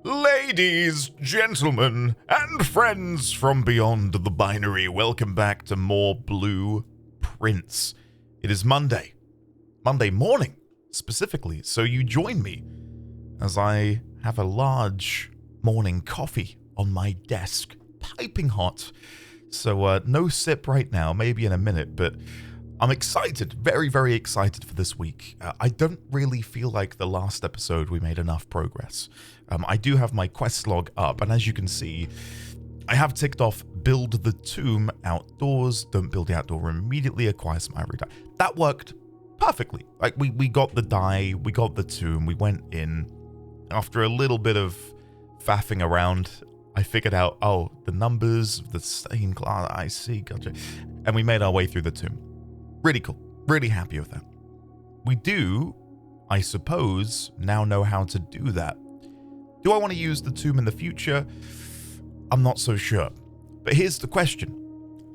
Ladies, gentlemen, and friends from beyond the binary, welcome back to more Blue Prints. It is Monday morning, specifically, so you join me as I have a large morning coffee on my desk, piping hot. So no sip right now, maybe in a minute, but I'm excited, very, very excited for this week. I don't really feel like the last episode we made enough progress. I do have my quest log up, and as you can see, I have ticked off build the tomb outdoors, don't build the outdoor room immediately, acquire some ivory dye. That worked perfectly. Like, we got the dye, we got the tomb, we went in. After a little bit of faffing around, I figured out, oh, the numbers of the same class, I see, gotcha. And we made our way through the tomb. Really cool. Really happy with that. We do, I suppose, now know how to do that. Do I want to use the tomb in the future? I'm not so sure. But here's the question.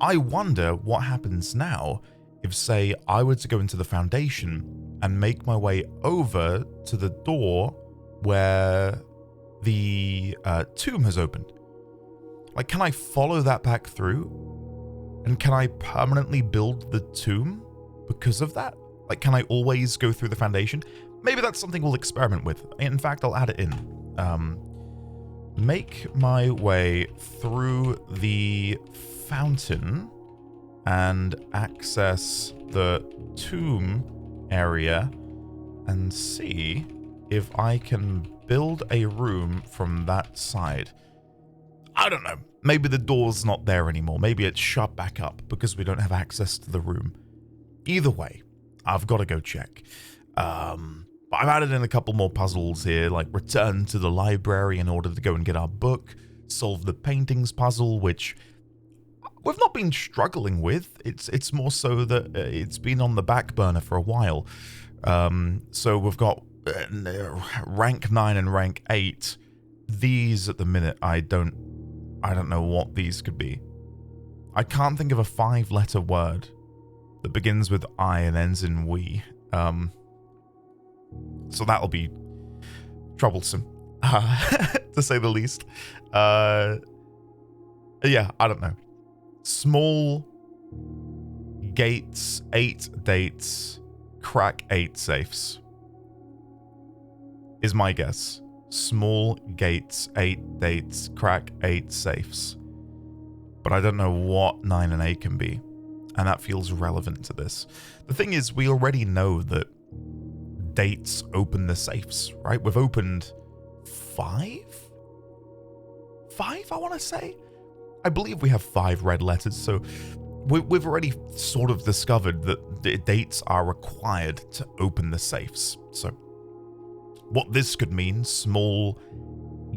I wonder what happens now if, say, I were to go into the Foundation and make my way over to the door where the tomb has opened. Like, can I follow that back through? And can I permanently build the tomb because of that? Like, can I always go through the Foundation? Maybe that's something we'll experiment with. In fact, I'll add it in. Make my way through the fountain and access the tomb area and see if I can build a room from that side. I don't know. Maybe the door's not there anymore. Maybe it's shut back up because we don't have access to the room. Either way, I've got to go check. I've added in a couple more puzzles here, like return to the library in order to go and get our book, solve the paintings puzzle, which we've not been struggling with. It's more so that it's been on the back burner for a while. So we've got rank 9 and rank 8. These at the minute, I don't know what these could be. I can't think of a 5-letter word that begins with I and ends in we. So that'll be troublesome, to say the least. Yeah, I don't know. Small gates, 8 dates, crack 8 safes. Is my guess. Small gates, 8 dates, crack 8 safes. But I don't know what 9 and 8 can be. And that feels relevant to this. The thing is, we already know that dates open the safes, right? We've opened 5? 5, I want to say? I believe we have 5 red letters, so we've already sort of discovered that dates are required to open the safes. So what this could mean, small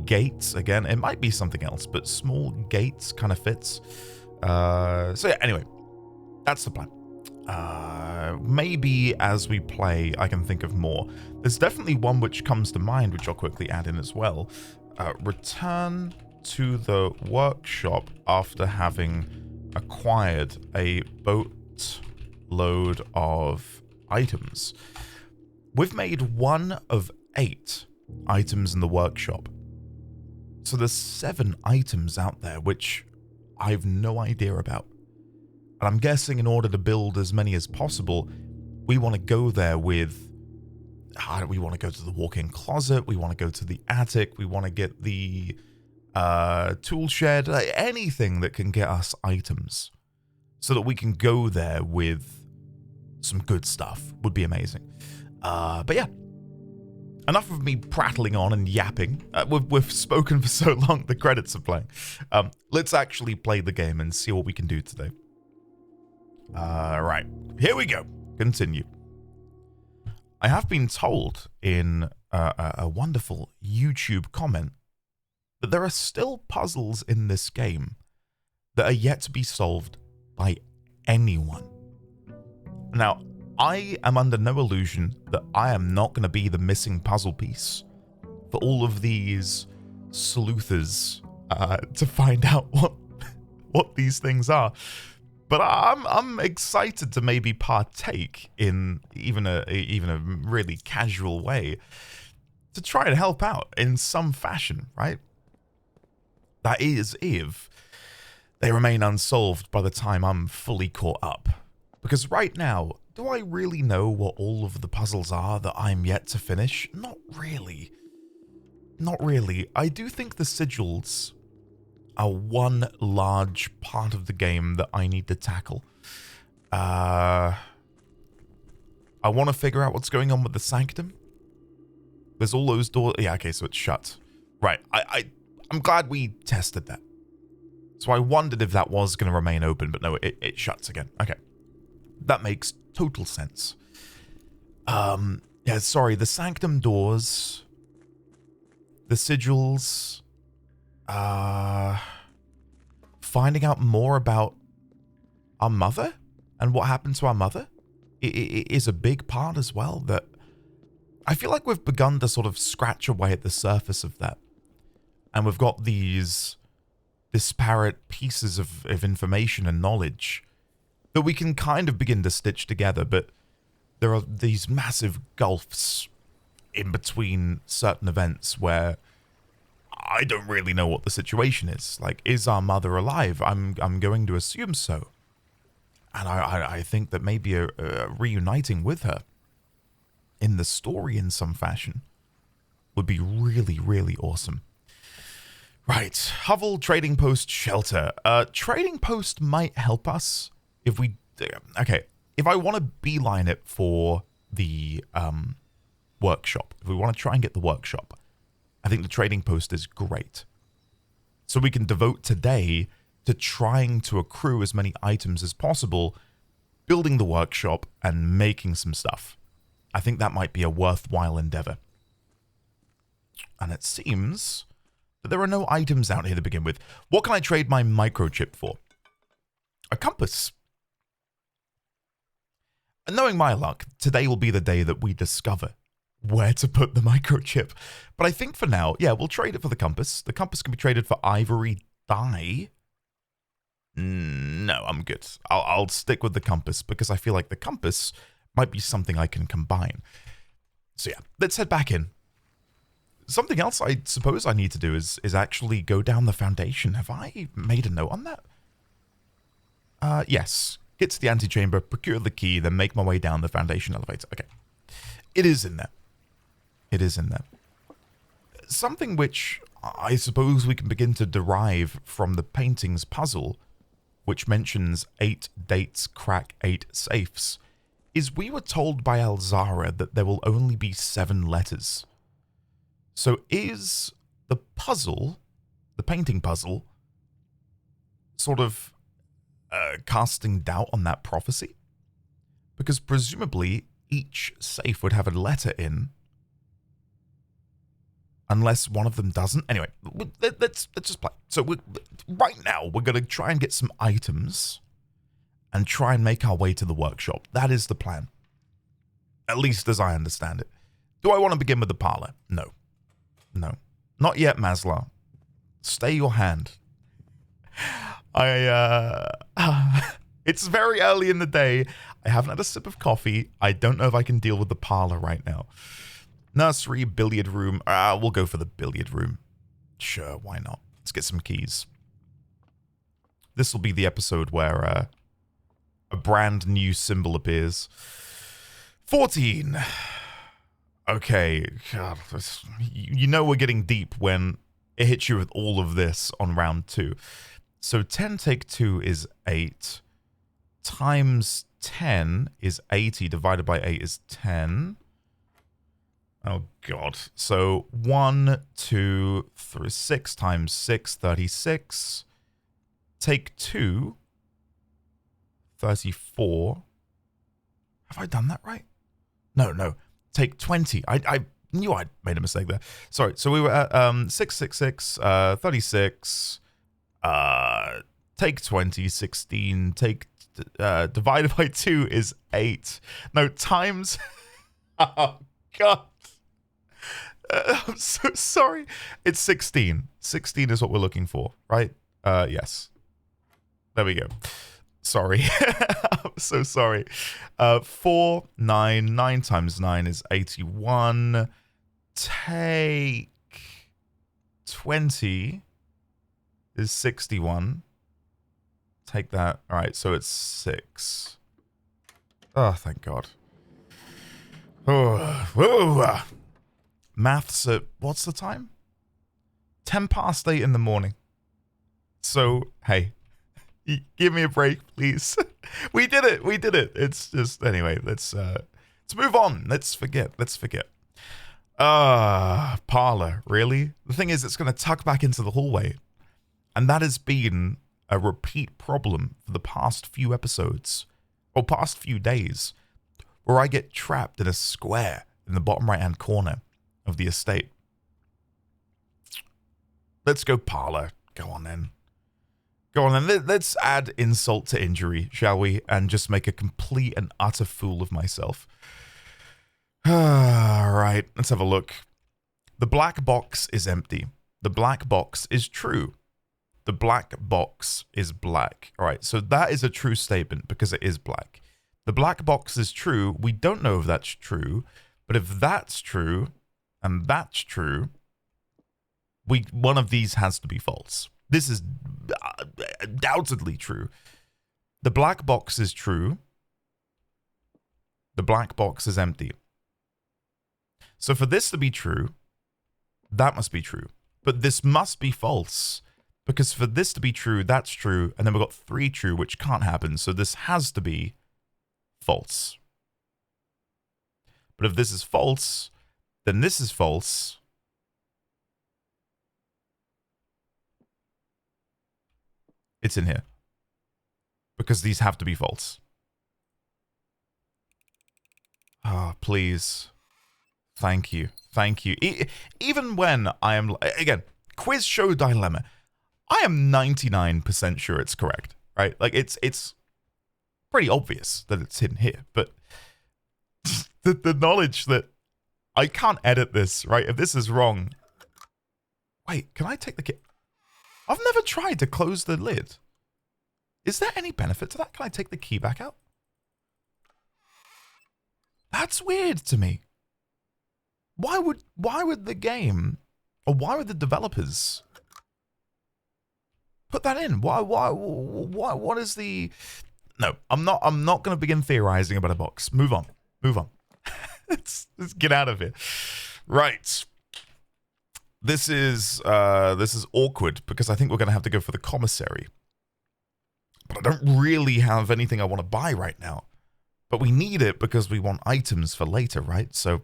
gates, again, it might be something else, but small gates kind of fits. So yeah, anyway, that's the plan. Maybe as we play, I can think of more. There's definitely one which comes to mind, which I'll quickly add in as well. Return to the workshop after having acquired a boatload of items. We've made 1 of 8 items in the workshop. So there's 7 items out there, which I've no idea about. And I'm guessing in order to build as many as possible, we want to go there with... we want to go to the walk-in closet, we want to go to the attic, we want to get the tool shed, anything that can get us items. So that we can go there with some good stuff would be amazing. But yeah, enough of me prattling on and yapping. We've spoken for so long, the credits are playing. Let's actually play the game and see what we can do today. Right, here we go. Continue. I have been told in a wonderful YouTube comment that there are still puzzles in this game that are yet to be solved by anyone. Now, I am under no illusion that I am not going to be the missing puzzle piece for all of these sleuthers to find out what these things are. But I'm excited to maybe partake in even a really casual way. to try and help out in some fashion, right? That is if they remain unsolved by the time I'm fully caught up. Because right now, do I really know what all of the puzzles are that I'm yet to finish? Not really. Not really. I do think the sigils are one large part of the game that I need to tackle. I want to figure out what's going on with the Sanctum. There's all those doors. Yeah, okay, so it's shut. Right, I'm glad we tested that. So I wondered if that was going to remain open, but no, it shuts again. Okay. That makes total sense. Yeah, sorry, the Sanctum doors, the sigils, finding out more about our mother and what happened to our mother is a big part as well. That I feel like we've begun to sort of scratch away at the surface of that. And we've got these disparate pieces of information and knowledge that we can kind of begin to stitch together, but there are these massive gulfs in between certain events where I don't really know what the situation is. Like, is our mother alive? I'm going to assume so. And I think that maybe reuniting with her in the story in some fashion would be really, really awesome. Right, Hovel, Trading Post, Shelter. Trading Post might help us if we... Okay, if I want to beeline it for the workshop, if we want to try and get the workshop, I think the Trading Post is great. So we can devote today to trying to accrue as many items as possible, building the workshop, and making some stuff. I think that might be a worthwhile endeavor. And it seems that there are no items out here to begin with. What can I trade my microchip for? A compass. And knowing my luck, today will be the day that we discover where to put the microchip. But I think for now, yeah, we'll trade it for the compass. The compass can be traded for ivory dye. No, I'm good. I'll stick with the compass because I feel like the compass might be something I can combine. So yeah, let's head back in. Something else I suppose I need to do is actually go down the foundation. Have I made a note on that? Yes. Get to the antechamber, procure the key, then make my way down the foundation elevator. Okay. It is in there. It is in there. Something which I suppose we can begin to derive from the painting's puzzle, which mentions 8 dates crack 8 safes, is we were told by Alzara that there will only be 7 letters. So is the puzzle, the painting puzzle, sort of casting doubt on that prophecy? Because presumably each safe would have a letter in, unless one of them doesn't. Anyway, let's just play. So right now we're going to try and get some items and try and make our way to the workshop. That is the plan, at least as I understand it. Do I want to begin with the parlor? No. No. Not yet, Maslar. Stay your hand. It's very early in the day. I haven't had a sip of coffee. I don't know if I can deal with the parlor right now. Nursery, billiard room. We'll go for the billiard room. Sure, why not? Let's get some keys. This will be the episode where a brand new symbol appears. 14. Okay, God, you know we're getting deep when it hits you with all of this on round 2. So 10 take 2 is 8. Times 10 is 80. Divided by 8 is 10. Oh, God. So 1, 2, 3, 6 times 6, 36. Take 2, 34. Have I done that right? No. Take 20. I knew I'd made a mistake there. Sorry. So we were at 666, 36, take 20, 16, take divided by 2 is 8. No, times. Oh, God. I'm so sorry. It's 16. 16 is what we're looking for, right? Yes. There we go. Sorry. I'm so sorry. 4, 9 times 9 is 81. take 20 is 61. Take that. All right, so it's 6. Oh, thank God. Oh, whoa. Maths at, what's the time? 10 past 8 in the morning. So, hey, give me a break, please. We did it. We did it. It's just, anyway, let's move on. Let's forget. Parlor, really? The thing is, it's going to tuck back into the hallway. And that has been a repeat problem for the past few episodes, or past few days, where I get trapped in a square in the bottom right-hand corner of the estate. Let's go Parlor. Go on then. Let's add insult to injury, shall we? And just make a complete and utter fool of myself. Alright, let's have a look. The black box is empty. The black box is true. The black box is black. Alright, so that is a true statement because it is black. The black box is true. We don't know if that's true. But if that's true, and that's true, one of these has to be false. This is undoubtedly true. The black box is true. The black box is empty. So for this to be true, that must be true. But this must be false. Because for this to be true, that's true. And then we've got 3 true, which can't happen. So this has to be false. But if this is false, then this is false. It's in here. Because these have to be false. Ah, please. Thank you. Thank you. Even when I am... Again, quiz show dilemma. I am 99% sure it's correct, right? Like, it's pretty obvious that it's hidden here. But the knowledge that I can't edit this, right? If this is wrong... Wait, can I take the key? I've never tried to close the lid. Is there any benefit to that? Can I take the key back out? That's weird to me. Why would the game, or why would the developers put that in? What is the... No, I'm not going to begin theorizing about a box. Move on. Let's get out of here. Right. This is awkward because I think we're going to have to go for the commissary. But I don't really have anything I want to buy right now. But we need it because we want items for later, right? So,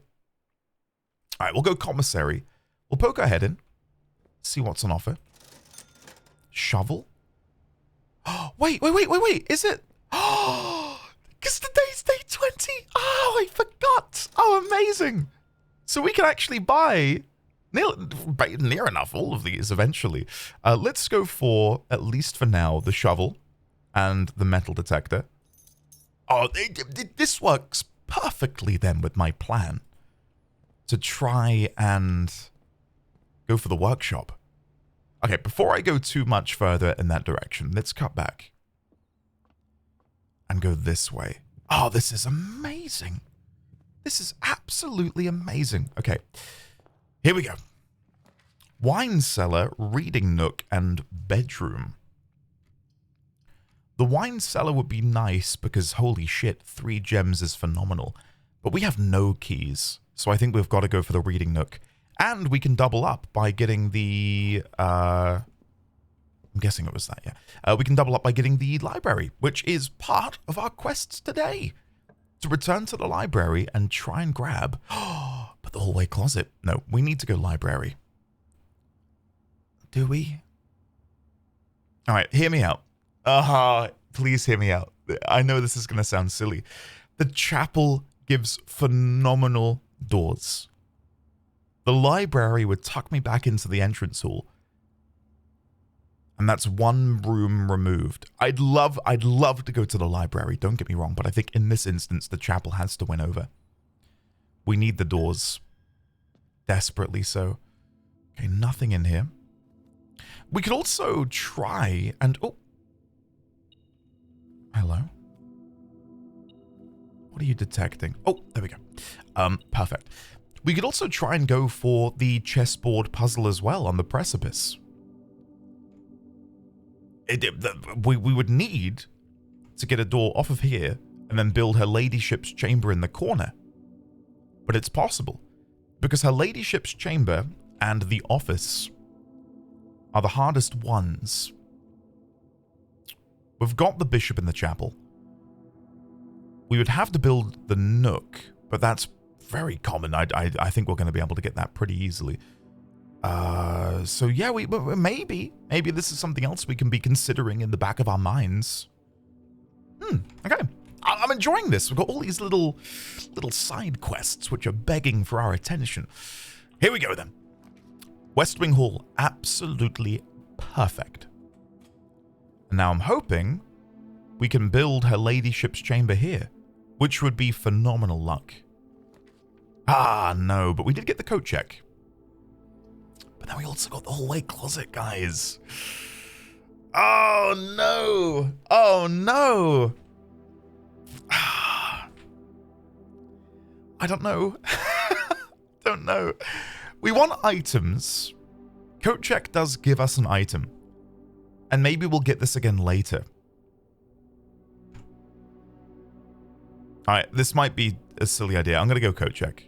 all right, we'll go commissary. We'll poke our head in. See what's on offer. Shovel? Oh, wait. Is it? Oh, because today's day 20. Oh, I forgot. Oh, amazing. So we can actually buy... Near enough all of these eventually. Let's go for, at least for now, the shovel and the metal detector. Oh, this works perfectly then with my plan to try and go for the workshop. Okay, before I go too much further in that direction, let's cut back and go this way. Oh, this is amazing. This is absolutely amazing. Okay. Here we go. Wine cellar, reading nook, and bedroom. The wine cellar would be nice because, holy shit, 3 gems is phenomenal. But we have no keys, so I think we've got to go for the reading nook. And we can double up by getting the... I'm guessing it was that, yeah. We can double up by getting the library, which is part of our quests today. To return to the library and try and grab... But the hallway closet. No, we need to go library. Do we? All right, hear me out. Please hear me out. I know this is going to sound silly. The chapel gives phenomenal doors. The library would tuck me back into the entrance hall. And that's 1 room removed. I'd love to go to the library, don't get me wrong, but I think in this instance, the chapel has to win over. We need the doors. Desperately so. Okay, nothing in here. We could also try and... Oh. Hello? What are you detecting? Oh, there we go. Perfect. We could also try and go for the chessboard puzzle as well on the precipice. We would need to get a door off of here and then build her ladyship's chamber in the corner. But it's possible, because her ladyship's chamber and the office are the hardest ones. We've got the bishop in the chapel. We would have to build the nook, but that's very common. I think we're going to be able to get that pretty easily. So yeah, maybe this is something else we can be considering in the back of our minds. Okay. I'm enjoying this. We've got all these little side quests which are begging for our attention. Here we go then. West Wing Hall, absolutely perfect. And now I'm hoping we can build her ladyship's chamber here, which would be phenomenal luck. Ah, no, but we did get the coat check. But then we also got the hallway closet, guys. Oh, no. Oh, no. I don't know. Don't know. We want items. Coat check does give us an item. And maybe we'll get this again later. Alright, this might be a silly idea. I'm going to go coat check.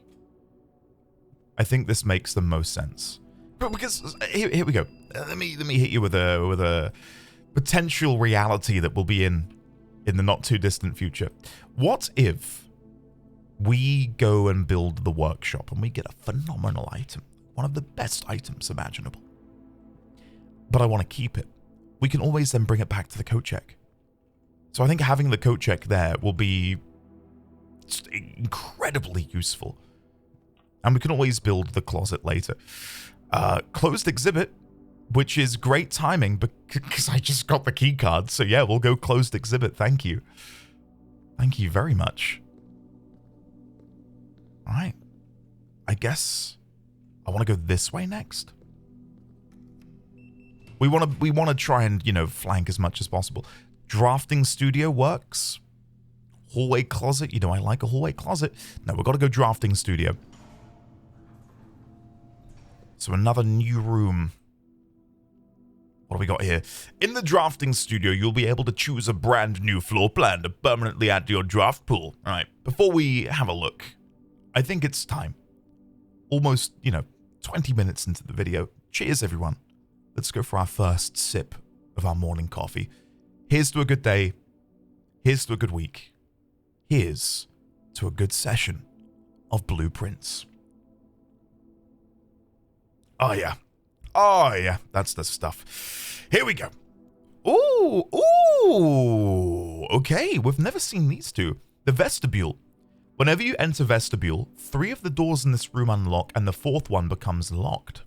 I think this makes the most sense. But because here we go. Let me hit you with a potential reality that will be in the not too distant future. What if we go and build the workshop and we get a phenomenal item, one of the best items imaginable, but I want to keep it? We can always then bring it back to the coat check. So I think having the coat check there will be just incredibly useful. And we can always build the closet later. Closed exhibit, which is great timing because I just got the key card. So yeah, we'll go closed exhibit. Thank you. Thank you very much. All right. I guess I want to go this way next. We want to try and, flank as much as possible. Drafting studio works. Hallway closet. I like a hallway closet. No, we've got to go drafting studio. So another new room. What do we got here? In the drafting studio, you'll be able to choose a brand new floor plan to permanently add to your draft pool. All right, before we have a look, I think it's time. Almost, 20 minutes into the video. Cheers, everyone. Let's go for our first sip of our morning coffee. Here's to a good day. Here's to a good week. Here's to a good session of Blueprints. Oh, yeah. Oh, yeah. That's the stuff. Here we go. Ooh. Okay, we've never seen these two. The vestibule. Whenever you enter vestibule, 3 of the doors in this room unlock and the 4th one becomes locked.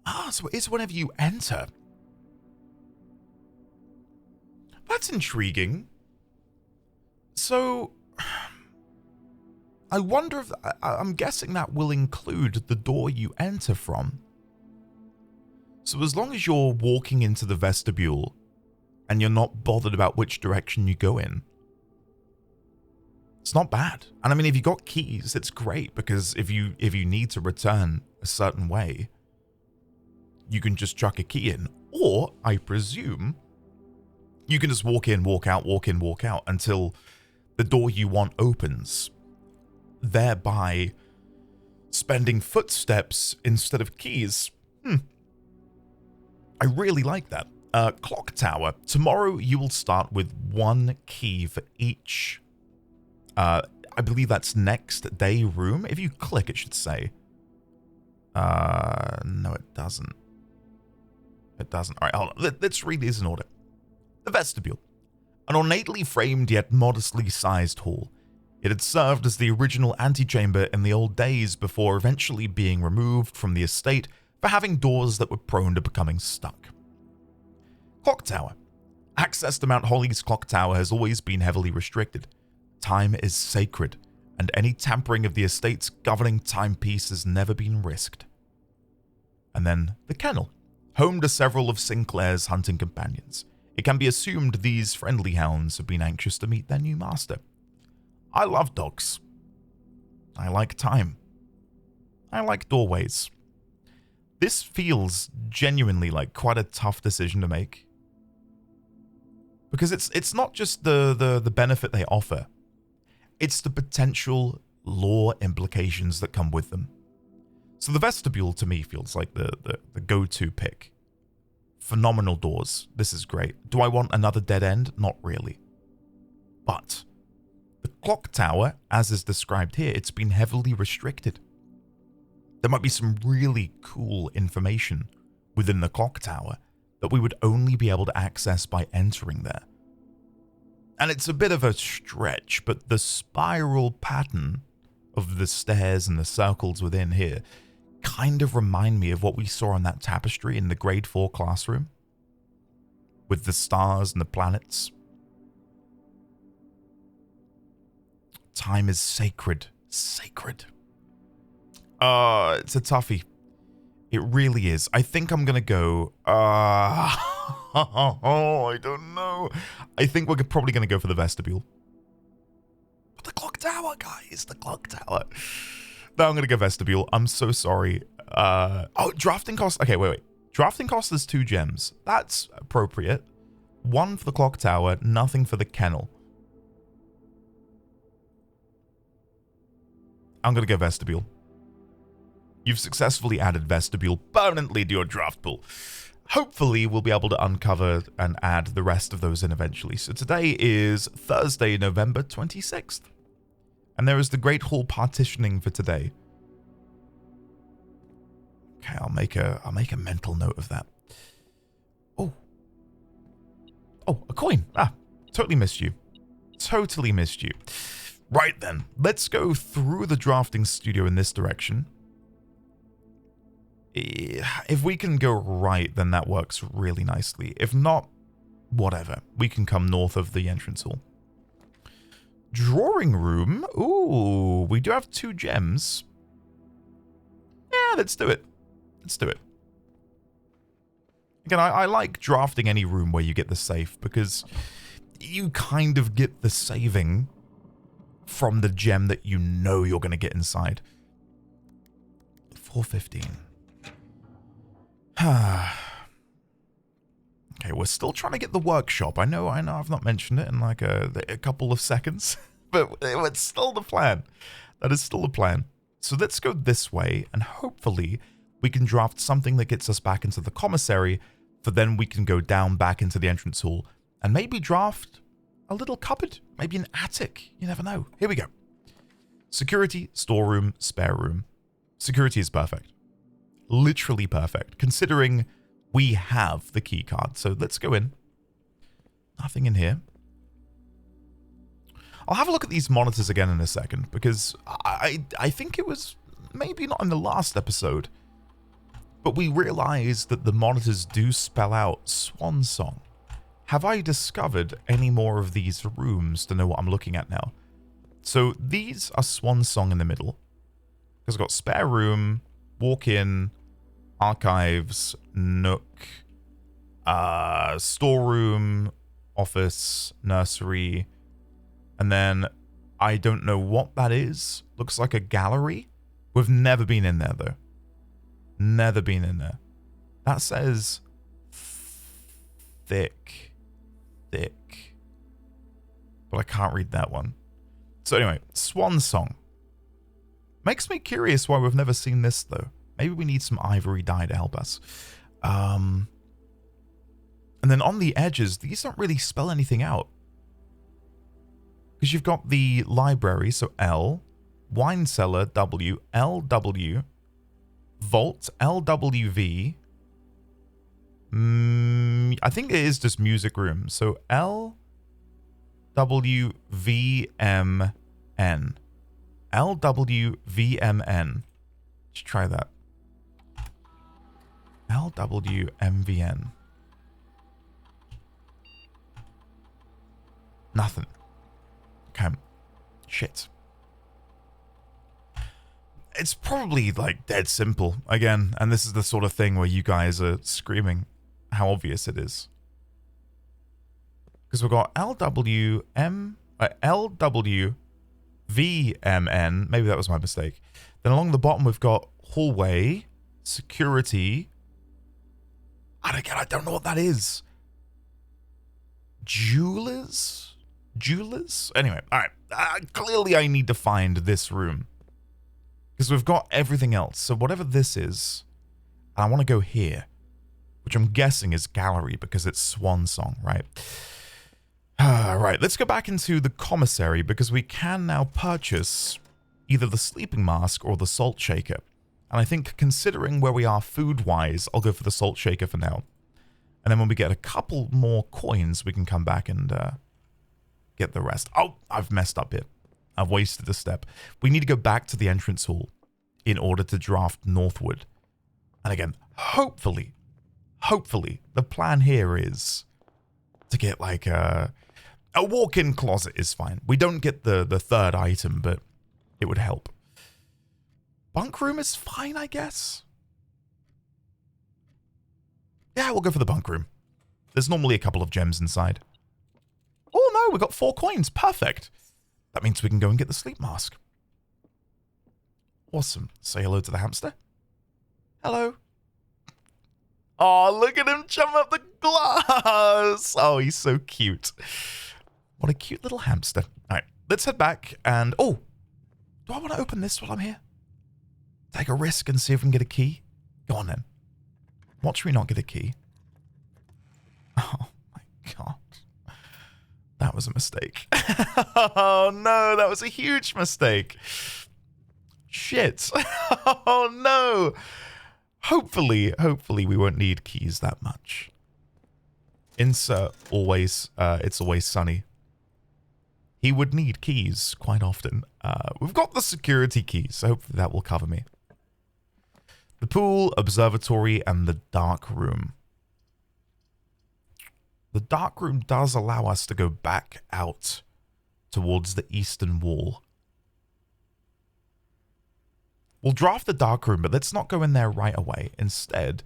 Ah, so it is whenever you enter. That's intriguing. So, I wonder if... I'm guessing that will include the door you enter from. So as long as you're walking into the vestibule and you're not bothered about which direction you go in, it's not bad. And I mean, if you got keys, it's great, because if you need to return a certain way, you can just chuck a key in. Or, I presume, you can just walk in, walk out, walk in, walk out until the door you want opens, thereby spending footsteps instead of keys. I really like that. Clock tower. Tomorrow you will start with 1 key for each, I believe that's next day room. If you click, it should say. No, it doesn't. It doesn't. All right, hold on. Let's read these in order. The vestibule. An ornately framed yet modestly sized hall. It had served as the original antechamber in the old days before eventually being removed from the estate for having doors that were prone to becoming stuck. Clock tower. Access to Mount Holly's clock tower has always been heavily restricted. Time is sacred, and any tampering of the estate's governing timepiece has never been risked. And then the kennel. Home to several of Sinclair's hunting companions. It can be assumed these friendly hounds have been anxious to meet their new master. I love dogs. I like time. I like doorways. This feels genuinely like quite a tough decision to make. Because it's not just the benefit they offer. It's the potential lore implications that come with them. So the vestibule to me feels like the go-to pick. Phenomenal doors. This is great. Do I want another dead end? Not really. But the clock tower, as is described here, it's been heavily restricted. There might be some really cool information within the clock tower that we would only be able to access by entering there. And it's a bit of a stretch, but the spiral pattern of the stairs and the circles within here kind of remind me of what we saw on that tapestry in the grade 4 classroom. With the stars and the planets. Time is sacred. Sacred. It's a toughie. It really is. I think I'm gonna go, I don't know. I think we're probably gonna go for the vestibule. But the clock tower, guys, the clock tower. No, I'm gonna go vestibule. I'm so sorry. Oh, drafting cost. Okay, wait. Drafting cost is 2 gems. That's appropriate. 1 for the clock tower, nothing for the kennel. I'm gonna go vestibule. You've successfully added vestibule permanently to your draft pool. Hopefully, we'll be able to uncover and add the rest of those in eventually. So today is Thursday, November 26th. And there is the Great Hall partitioning for today. Okay, I'll make a mental note of that. Oh. Oh, a coin. Ah, totally missed you. Totally missed you. Right then, let's go through the drafting studio in this direction. If we can go right, then that works really nicely. If not, whatever. We can come north of the entrance hall. Drawing room. Ooh, we do have 2 gems. Yeah, let's do it. Let's do it. Again, I like drafting any room where you get the safe because you kind of get the saving from the gem that you know you're going to get inside. 415. Okay, we're still trying to get the workshop. I know I've not mentioned it in like a couple of seconds, but it's still the plan. That is still the plan. So let's go this way, and hopefully we can draft something that gets us back into the commissary, for then we can go down back into the entrance hall, and maybe draft a little cupboard, maybe an attic. You never know. Here we go. Security, storeroom, spare room. Security is perfect. Literally perfect, considering we have the key card. So let's go in. Nothing in here. I'll have a look at these monitors again in a second, because I think it was maybe not in the last episode, but we realized that the monitors do spell out Swan Song. Have I discovered any more of these rooms to know what I'm looking at now? So these are Swan Song in the middle, because I've got spare room, walk-in, archives, nook, storeroom, office, nursery, and then I don't know what that is. Looks like a gallery. We've never been in there, though. Never been in there. That says thick. But I can't read that one. So anyway, Swan Song. Makes me curious why we've never seen this, though. Maybe we need some ivory dye to help us. And then on the edges, these don't really spell anything out. Because you've got the library, so L, wine cellar, W, LW, vault, LWV. I think it is just music room. So LWVMN. LWVMN. Let's try that. LWMVN. Nothing. Okay. Shit. It's probably like dead simple again, and this is the sort of thing where you guys are screaming how obvious it is. Because we've got LWVMN. Maybe that was my mistake. Then along the bottom we've got hallway, security. And again, I don't know what that is. Jewelers? Anyway, all right. Clearly, I need to find this room. Because we've got everything else. So whatever this is, I want to go here. Which I'm guessing is gallery because it's Swan Song, right? Right, let's go back into the commissary because we can now purchase either the sleeping mask or the salt shaker. And I think considering where we are food-wise, I'll go for the salt shaker for now. And then when we get a couple more coins, we can come back and get the rest. Oh, I've messed up here. I've wasted a step. We need to go back to the entrance hall in order to draft northward. And again, hopefully, the plan here is to get like a walk-in closet is fine. We don't get the third item, but it would help. Bunk room is fine, I guess. Yeah, we'll go for the bunk room. There's normally a couple of gems inside. Oh no, we got 4 coins. Perfect. That means we can go and get the sleep mask. Awesome. Say hello to the hamster. Hello. Oh, look at him jump up the glass. Oh, he's so cute. What a cute little hamster. All right, let's head back and... Oh, do I want to open this while I'm here? Take a risk and see if we can get a key? Go on then. Watch me not get a key. Oh my god. That was a mistake. Oh no, that was a huge mistake. Shit. Oh no. Hopefully we won't need keys that much. Insert always, it's always sunny. He would need keys quite often. We've got the security keys, so hopefully that will cover me. The pool, observatory, and the dark room. The dark room does allow us to go back out towards the eastern wall. We'll draft the dark room, but let's not go in there right away. Instead,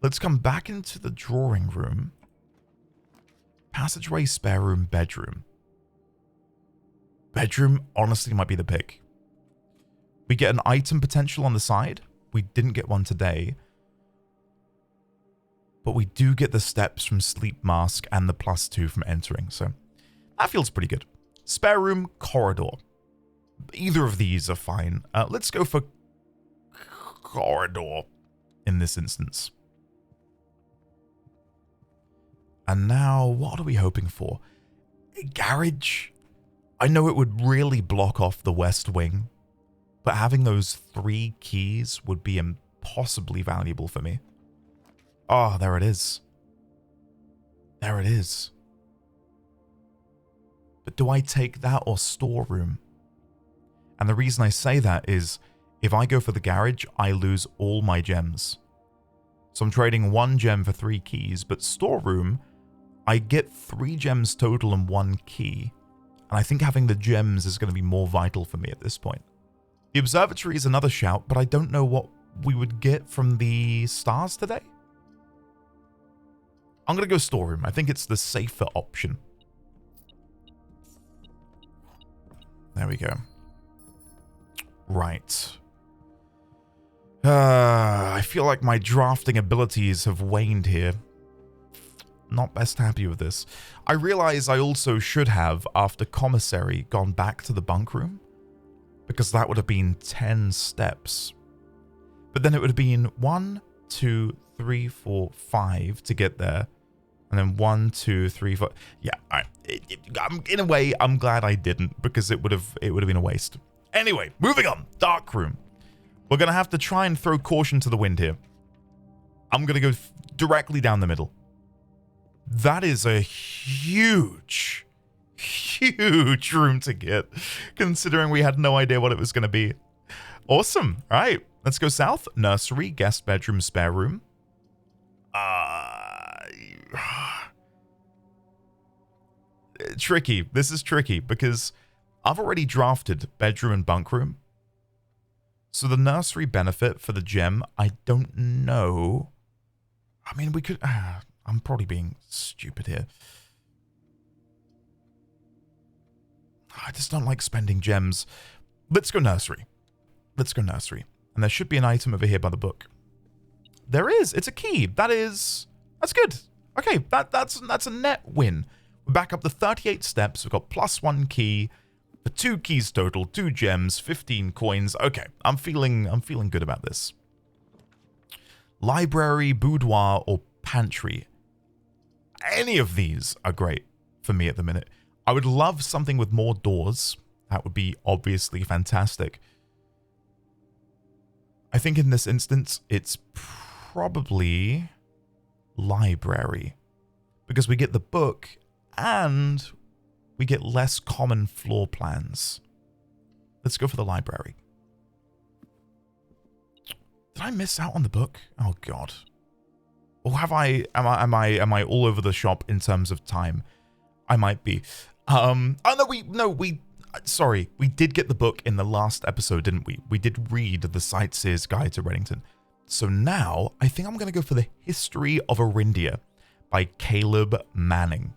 let's come back into the drawing room. Passageway, spare room, bedroom. Bedroom honestly might be the pick. We get an item potential on the side. We didn't get one today. But we do get the steps from sleep mask and the +2 from entering. So that feels pretty good. Spare room, corridor. Either of these are fine. Let's go for corridor in this instance. And now, what are we hoping for? A garage? I know it would really block off the west wing, but having those 3 keys would be impossibly valuable for me. Oh, there it is. There it is. But do I take that or storeroom? And the reason I say that is, if I go for the garage, I lose all my gems. So I'm trading 1 gem for 3 keys, but storeroom, I get 3 gems total and 1 key. And I think having the gems is going to be more vital for me at this point. The observatory is another shout, but I don't know what we would get from the stars today. I'm going to go storeroom. I think it's the safer option. There we go. Right. I feel like my drafting abilities have waned here. Not best happy with this. I realize I also should have, after Commissary, gone back to the bunk room. Because that would have been 10 steps. But then it would have been 1, 2, 3, 4, 5 to get there. And then 1, 2, 3, 4. Yeah, all right. In a way, I'm glad I didn't, because it would have been a waste. Anyway, moving on. Dark room. We're going to have to try and throw caution to the wind here. I'm going to go directly down the middle. That is a huge room to get, considering we had no idea what it was going to be. Awesome. All right, let's go south. Nursery, guest bedroom, spare room. Tricky. This is tricky because I've already drafted bedroom and bunk room. So the nursery benefit for the gem, I don't know. I mean, we could... I'm probably being stupid here. I just don't like spending gems. Let's go nursery. Let's go nursery. And there should be an item over here by the book. There is. It's a key. That's good. Okay, that's a net win. We're back up to 38 steps. We've got +1 key. For 2 keys total, 2 gems, 15 coins. Okay, I'm feeling good about this. Library, boudoir, or pantry. Any of these are great for me at the minute. I would love something with more doors. That would be obviously fantastic. I think in this instance, it's probably library. Because we get the book and we get less common floor plans. Let's go for the library. Did I miss out on the book? Oh god. Or have I am I all over the shop in terms of time? I might be. Sorry, we did get the book in the last episode, didn't we? We did read the Sightseer's Guide to Reddington. So now, I think I'm going to go for the History of Arindia by Caleb Manning.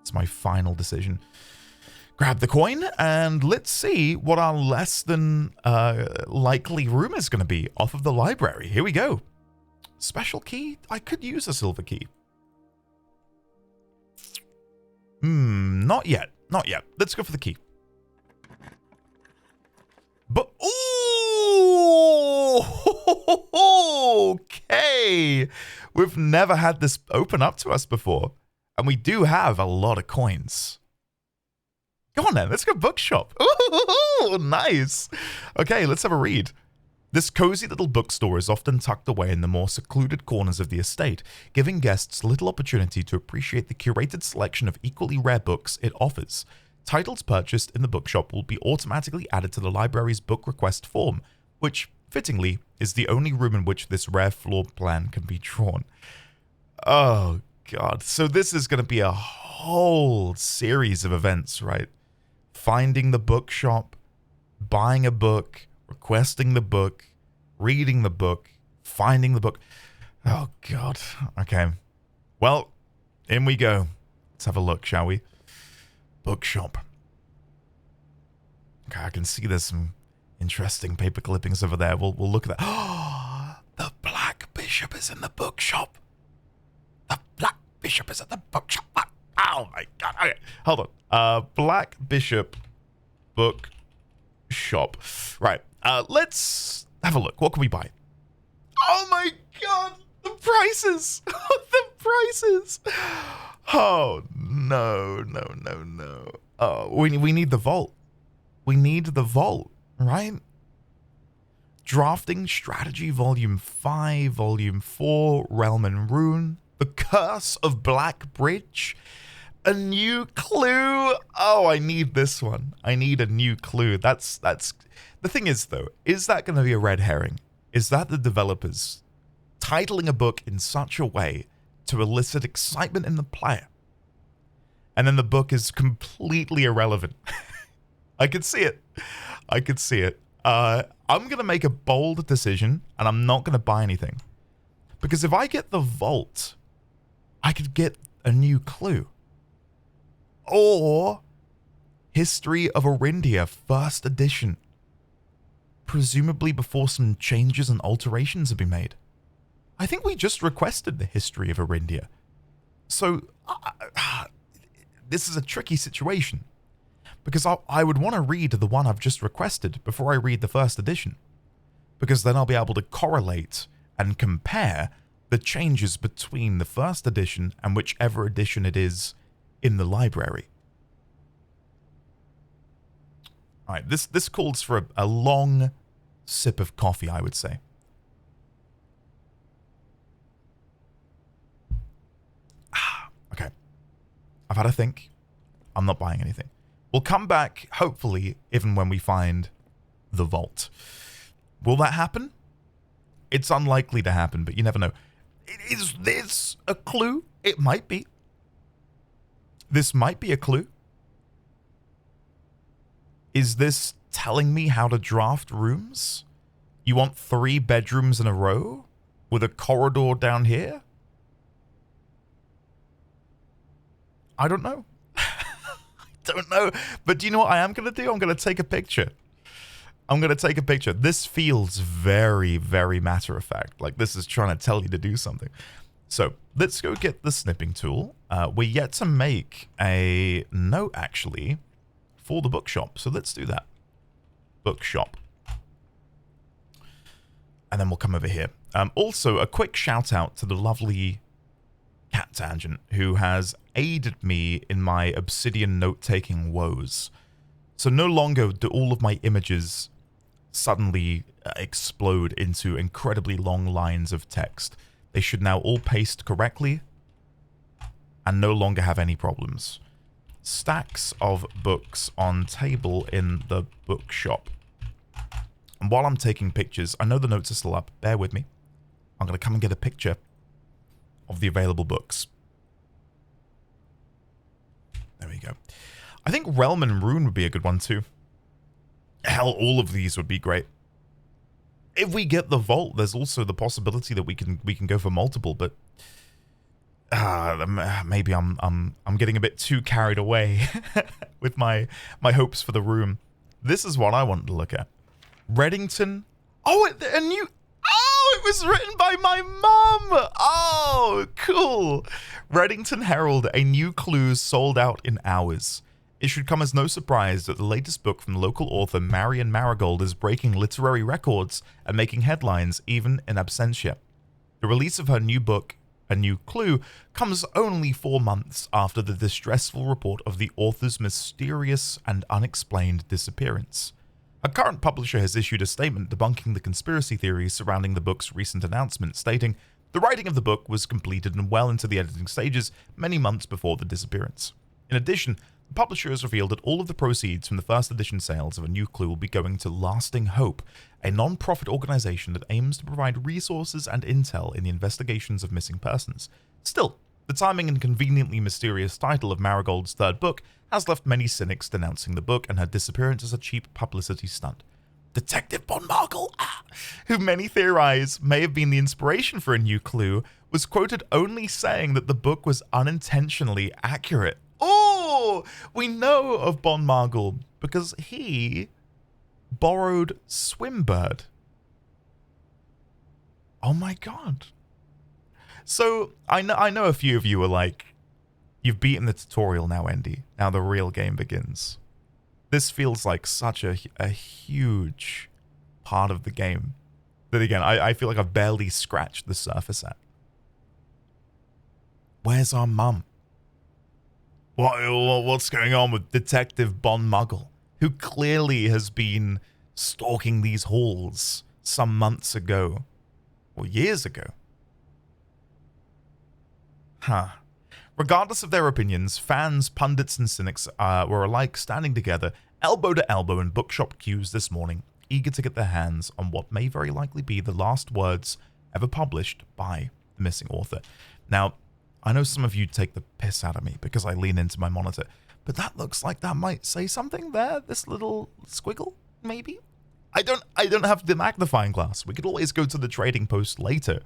It's my final decision. Grab the coin, and let's see what our less than likely room is going to be off of the library. Here we go. Special key? I could use a silver key. Not yet. Not yet. Let's go for the key. But, ooh! Okay! We've never had this open up to us before. And we do have a lot of coins. Go on then, let's go Bookshop. Ooh, nice. Okay, let's have a read. This cozy little bookstore is often tucked away in the more secluded corners of the estate, giving guests little opportunity to appreciate the curated selection of equally rare books it offers. Titles purchased in the bookshop will be automatically added to the library's book request form, which, fittingly, is the only room in which this rare floor plan can be drawn. Oh, God. So this is going to be a whole series of events, right? Finding the bookshop, buying a book, requesting the book, reading the book, finding the book. Oh, God. Okay. Well, in we go. Let's have a look, shall we? Bookshop. Okay, I can see there's some interesting paper clippings over there. We'll look at that. Oh, the Black Bishop is in the bookshop. The Black Bishop is at the bookshop. Oh, my God. Okay, hold on. Black Bishop bookshop. Right. Let's have a look. What can we buy? Oh, my God. The prices. The prices. Oh, no. Oh, we need the vault. We need the vault, right? Drafting Strategy Volume 5, Volume 4, Realm and Rune, The Curse of Black Bridge, a new clue. Oh, I need this one. I need a new clue. That's the thing is, though, is that going to be a red herring? Is that the developers titling a book in such a way to elicit excitement in the player? And then the book is completely irrelevant. I could see it. I could see it. I'm going to make a bold decision, and I'm not going to buy anything. Because if I get the vault, I could get a new clue. Or History of Arindia, first edition. Presumably before some changes and alterations have been made. I think we just requested the History of Arindia. So, this is a tricky situation. Because I would want to read the one I've just requested before I read the first edition. Because then I'll be able to correlate and compare the changes between the first edition and whichever edition it is in the library. Alright, this calls for a long sip of coffee, I would say. Okay. I've had a think. I'm not buying anything. We'll come back, hopefully, even when we find the vault. Will that happen? It's unlikely to happen, but you never know. Is this a clue? It might be. This might be a clue. Is this telling me how to draft rooms? You want 3 bedrooms in a row? With a corridor down here? I don't know. I don't know. But do you know what I am going to do? I'm going to take a picture. I'm going to take a picture. This feels very, very matter of fact. Like this is trying to tell you to do something. So let's go get the snipping tool. We're yet to make a note, actually, for the bookshop. So let's do that. Bookshop. And then we'll come over here. Also, a quick shout out to the lovely Cat Tangent, who has aided me in my Obsidian note-taking woes. So no longer do all of my images suddenly explode into incredibly long lines of text. They should now all paste correctly and no longer have any problems. Stacks of books on table in the bookshop. And while I'm taking pictures, I know the notes are still up. Bear with me. I'm going to come and get a picture of the available books. There we go. I think Realm and Rune would be a good one too. Hell, all of these would be great. If we get the vault, there's also the possibility that we can go for multiple, but maybe I'm getting a bit too carried away with my hopes for the room. This is what I want to look at. Reddington. Oh, a new. Oh, it was written by my mum. Oh, cool. Reddington Herald, a new clue sold out in hours. It should come as no surprise that the latest book from local author Marion Marigold is breaking literary records and making headlines even in absentia. The release of her new book, A New Clue, comes only 4 months after the distressful report of the author's mysterious and unexplained disappearance. Her current publisher has issued a statement debunking the conspiracy theories surrounding the book's recent announcement, stating, "The writing of the book was completed and well into the editing stages many months before the disappearance." In addition, the publisher has revealed that all of the proceeds from the first edition sales of A New Clue will be going to Lasting Hope, a non-profit organization that aims to provide resources and intel in the investigations of missing persons. Still, the timing and conveniently mysterious title of Marigold's third book has left many cynics denouncing the book and her disappearance as a cheap publicity stunt. Detective Bon Margle, who many theorize may have been the inspiration for A New Clue, was quoted only saying that the book was unintentionally accurate. Oh, we know of Bon Margle because he borrowed Swimbird. Oh my god. So I know a few of you are like, you've beaten the tutorial now, Andy. Now the real game begins. This feels like such a huge part of the game that, again, I feel like I've barely scratched the surface at. Where's our mum? What's going on with Detective Bon Muggle, who clearly has been stalking these halls some months ago, or years ago? Huh. Regardless of their opinions, fans, pundits, and cynics were alike standing together, elbow to elbow in bookshop queues this morning, eager to get their hands on what may very likely be the last words ever published by the missing author. Now, I know some of you take the piss out of me because I lean into my monitor, but that looks like that might say something there, this little squiggle, maybe? I don't have the magnifying glass. We could always go to the trading post later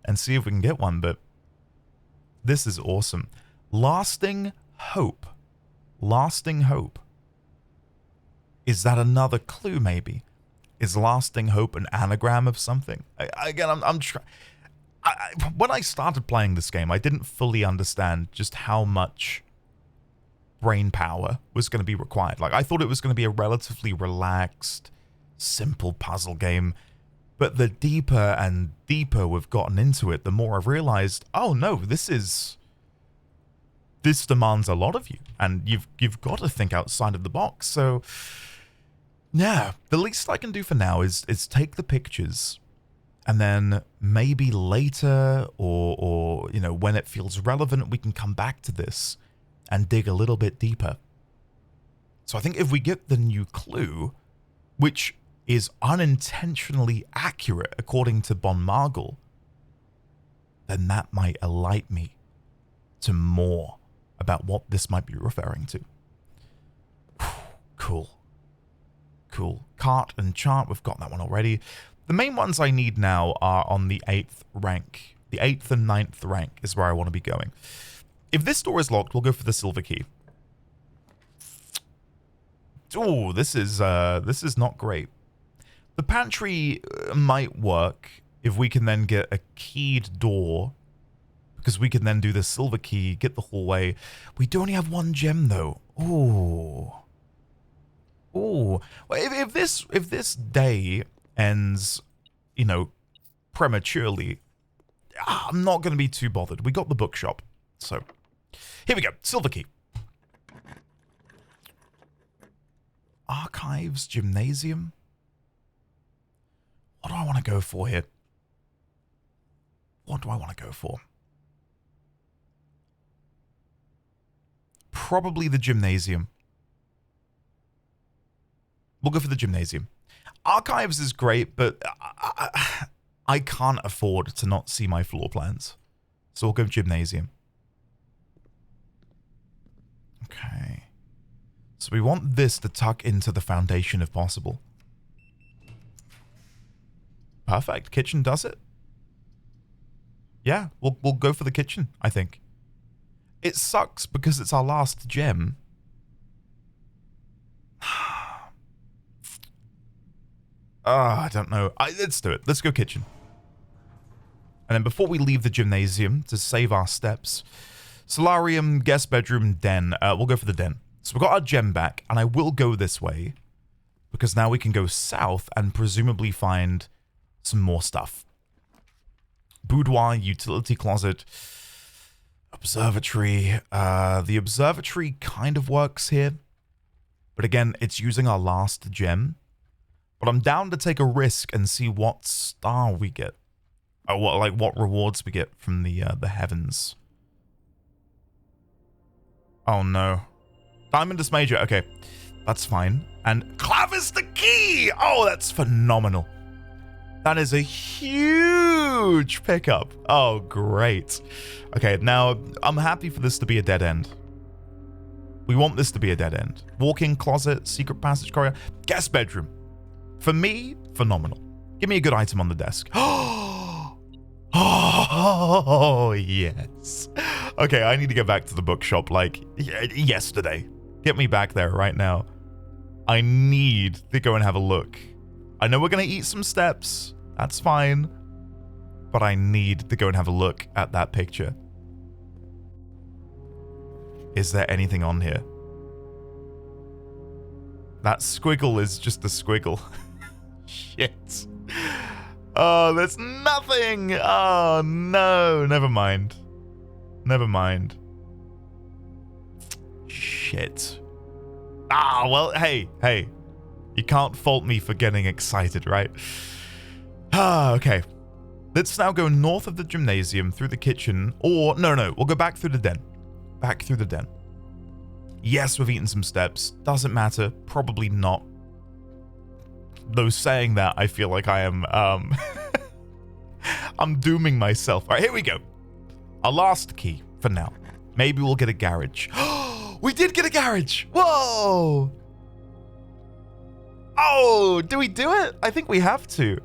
and see if we can get one, but this is awesome. Lasting Hope. Lasting Hope. Is that another clue, maybe? Is Lasting Hope an anagram of something? I'm trying. When I started playing this game, I didn't fully understand just how much brain power was going to be required. Like, I thought it was going to be a relatively relaxed, simple puzzle game. But the deeper and deeper we've gotten into it, the more I've realized, oh no, this demands a lot of you. And you've got to think outside of the box. So, yeah, the least I can do for now is take the pictures. And then maybe later or you know, when it feels relevant, we can come back to this and dig a little bit deeper. So I think if we get the new clue, which is unintentionally accurate according to Bon Margle, then that might alight me to more about what this might be referring to. Cool. Cool. Cart and chart, we've got that one already. The main ones I need now are on the 8th rank. The 8th and 9th rank is where I want to be going. If this door is locked, we'll go for the silver key. Oh, this is not great. The pantry might work if we can then get a keyed door, because we can then do the silver key, get the hallway. We do only have one gem though. Ooh. Ooh. Well, if this day ends, you know, prematurely, I'm not going to be too bothered. We got the bookshop. So, here we go. Silver key. Archives, gymnasium. What do I want to go for here? What do I want to go for? Probably the gymnasium. We'll go for the gymnasium. Archives is great, but I can't afford to not see my floor plans. So we'll go gymnasium. Okay. So we want this to tuck into the foundation if possible. Perfect. Kitchen does it. Yeah, we'll go for the kitchen, I think. It sucks because it's our last gem. I don't know. Let's do it. Let's go kitchen. And then before we leave the gymnasium, to save our steps, solarium, guest bedroom, den. We'll go for the den. So we've got our gem back, and I will go this way, because now we can go south and presumably find some more stuff. Boudoir, utility closet, observatory. The observatory kind of works here, but again, it's using our last gem. But I'm down to take a risk and see what star we get. What rewards we get from the heavens. Oh no. Diamond is major. Okay, that's fine. And clavis the key! Oh, that's phenomenal. That is a huge pickup. Oh, great. Okay, now I'm happy for this to be a dead end. We want this to be a dead end. Walk-in closet, secret passage corridor, guest bedroom. For me, phenomenal. Give me a good item on the desk. Oh, yes. Okay, I need to get back to the bookshop like yesterday. Get me back there right now. I need to go and have a look. I know we're going to eat some steps. That's fine. But I need to go and have a look at that picture. Is there anything on here? That squiggle is just a squiggle. Shit. Oh, there's nothing. Oh, no. Never mind. Never mind. Shit. Ah, well, hey. You can't fault me for getting excited, right? Ah, okay. Let's now go north of the gymnasium, through the kitchen, or... No, we'll go back through the den. Back through the den. Yes, we've eaten some steps. Doesn't matter. Probably not. Though saying that, I feel like I am, I'm dooming myself. All right, here we go. Our last key for now. Maybe we'll get a garage. We did get a garage. Whoa. Oh, do we do it? I think we have to.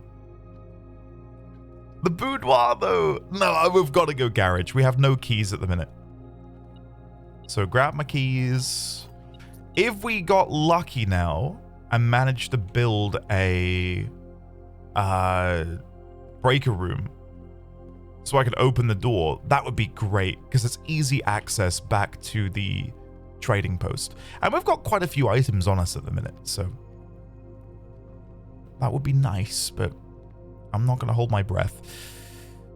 The boudoir, though. No, we've got to go garage. We have no keys at the minute. So grab my keys. If we got lucky now and managed to build a breaker room so I could open the door, that would be great because it's easy access back to the trading post. And we've got quite a few items on us at the minute, so that would be nice, but I'm not going to hold my breath.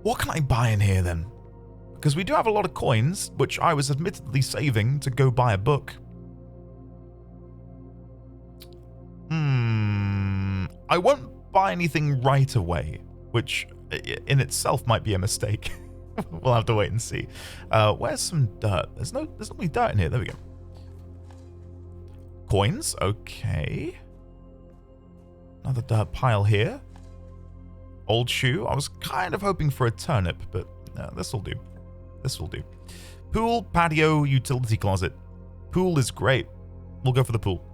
What can I buy in here then? Because we do have a lot of coins, which I was admittedly saving to go buy a book. I won't buy anything right away, which in itself might be a mistake. We'll have to wait and see. Where's some dirt? There's not really dirt in here. There we go. Coins. Okay. Another dirt pile here. Old shoe. I was kind of hoping for a turnip, but this will do. This will do. Pool, patio, utility closet. Pool is great. We'll go for the pool.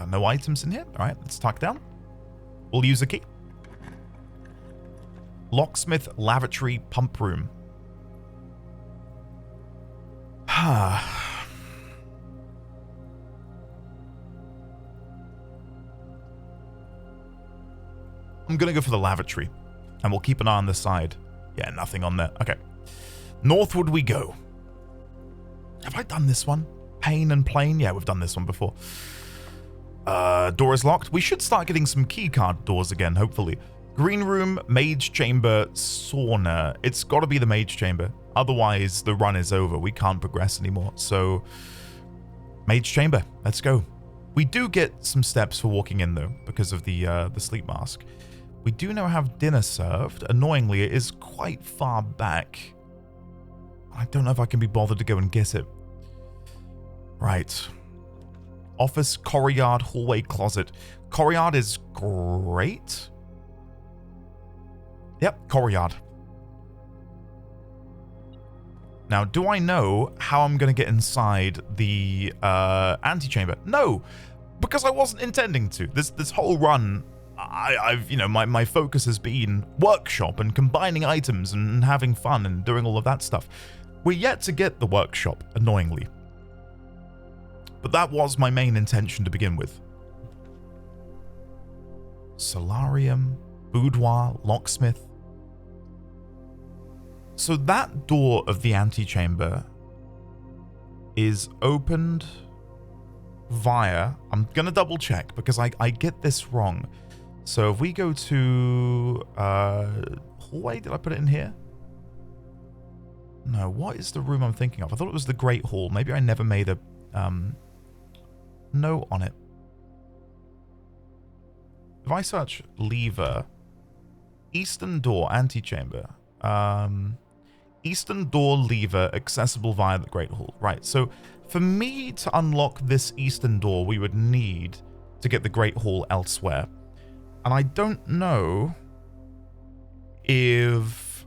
No items in here. All right, let's tuck down. We'll use a key. Locksmith, lavatory, pump room. I'm going to go for the lavatory. And we'll keep an eye on the side. Yeah, nothing on there. Okay. Northward we go. Have I done this one? Pane and plane? Yeah, we've done this one before. Door is locked. We should start getting some keycard doors again, hopefully. Green room, mage chamber, sauna. It's got to be the mage chamber. Otherwise, the run is over. We can't progress anymore. So, mage chamber. Let's go. We do get some steps for walking in, though, because of the sleep mask. We do now have dinner served. Annoyingly, it is quite far back. I don't know if I can be bothered to go and get it. Right. Office, courtyard, hallway, closet. Courtyard is great. Yep, courtyard. Now, do I know how I'm going to get inside the antechamber? No, because I wasn't intending to. This whole run, I've my focus has been workshop and combining items and having fun and doing all of that stuff. We're yet to get the workshop, annoyingly. But that was my main intention to begin with. Solarium, boudoir, locksmith. So that door of the antechamber is opened via... I'm going to double check because I get this wrong. So if we go to... hallway, did I put it in here? No, what is the room I'm thinking of? I thought it was the Great Hall. Maybe I never made a note on it. If I search lever, eastern door, antechamber, eastern door lever accessible via the Great Hall. Right, so for me to unlock this eastern door, we would need to get the Great Hall elsewhere. And I don't know if...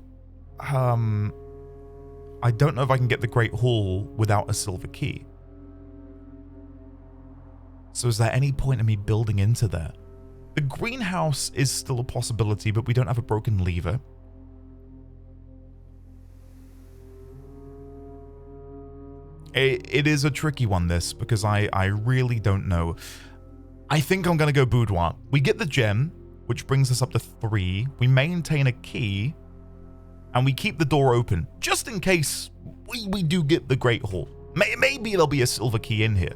I don't know if I can get the Great Hall without a silver key. So is there any point in me building into there? The greenhouse is still a possibility, but we don't have a broken lever. It is a tricky one, this, because I really don't know. I think I'm going to go boudoir. We get the gem, which brings us up to 3. We maintain a key, and we keep the door open, just in case we do get the Great Hall. Maybe there'll be a silver key in here,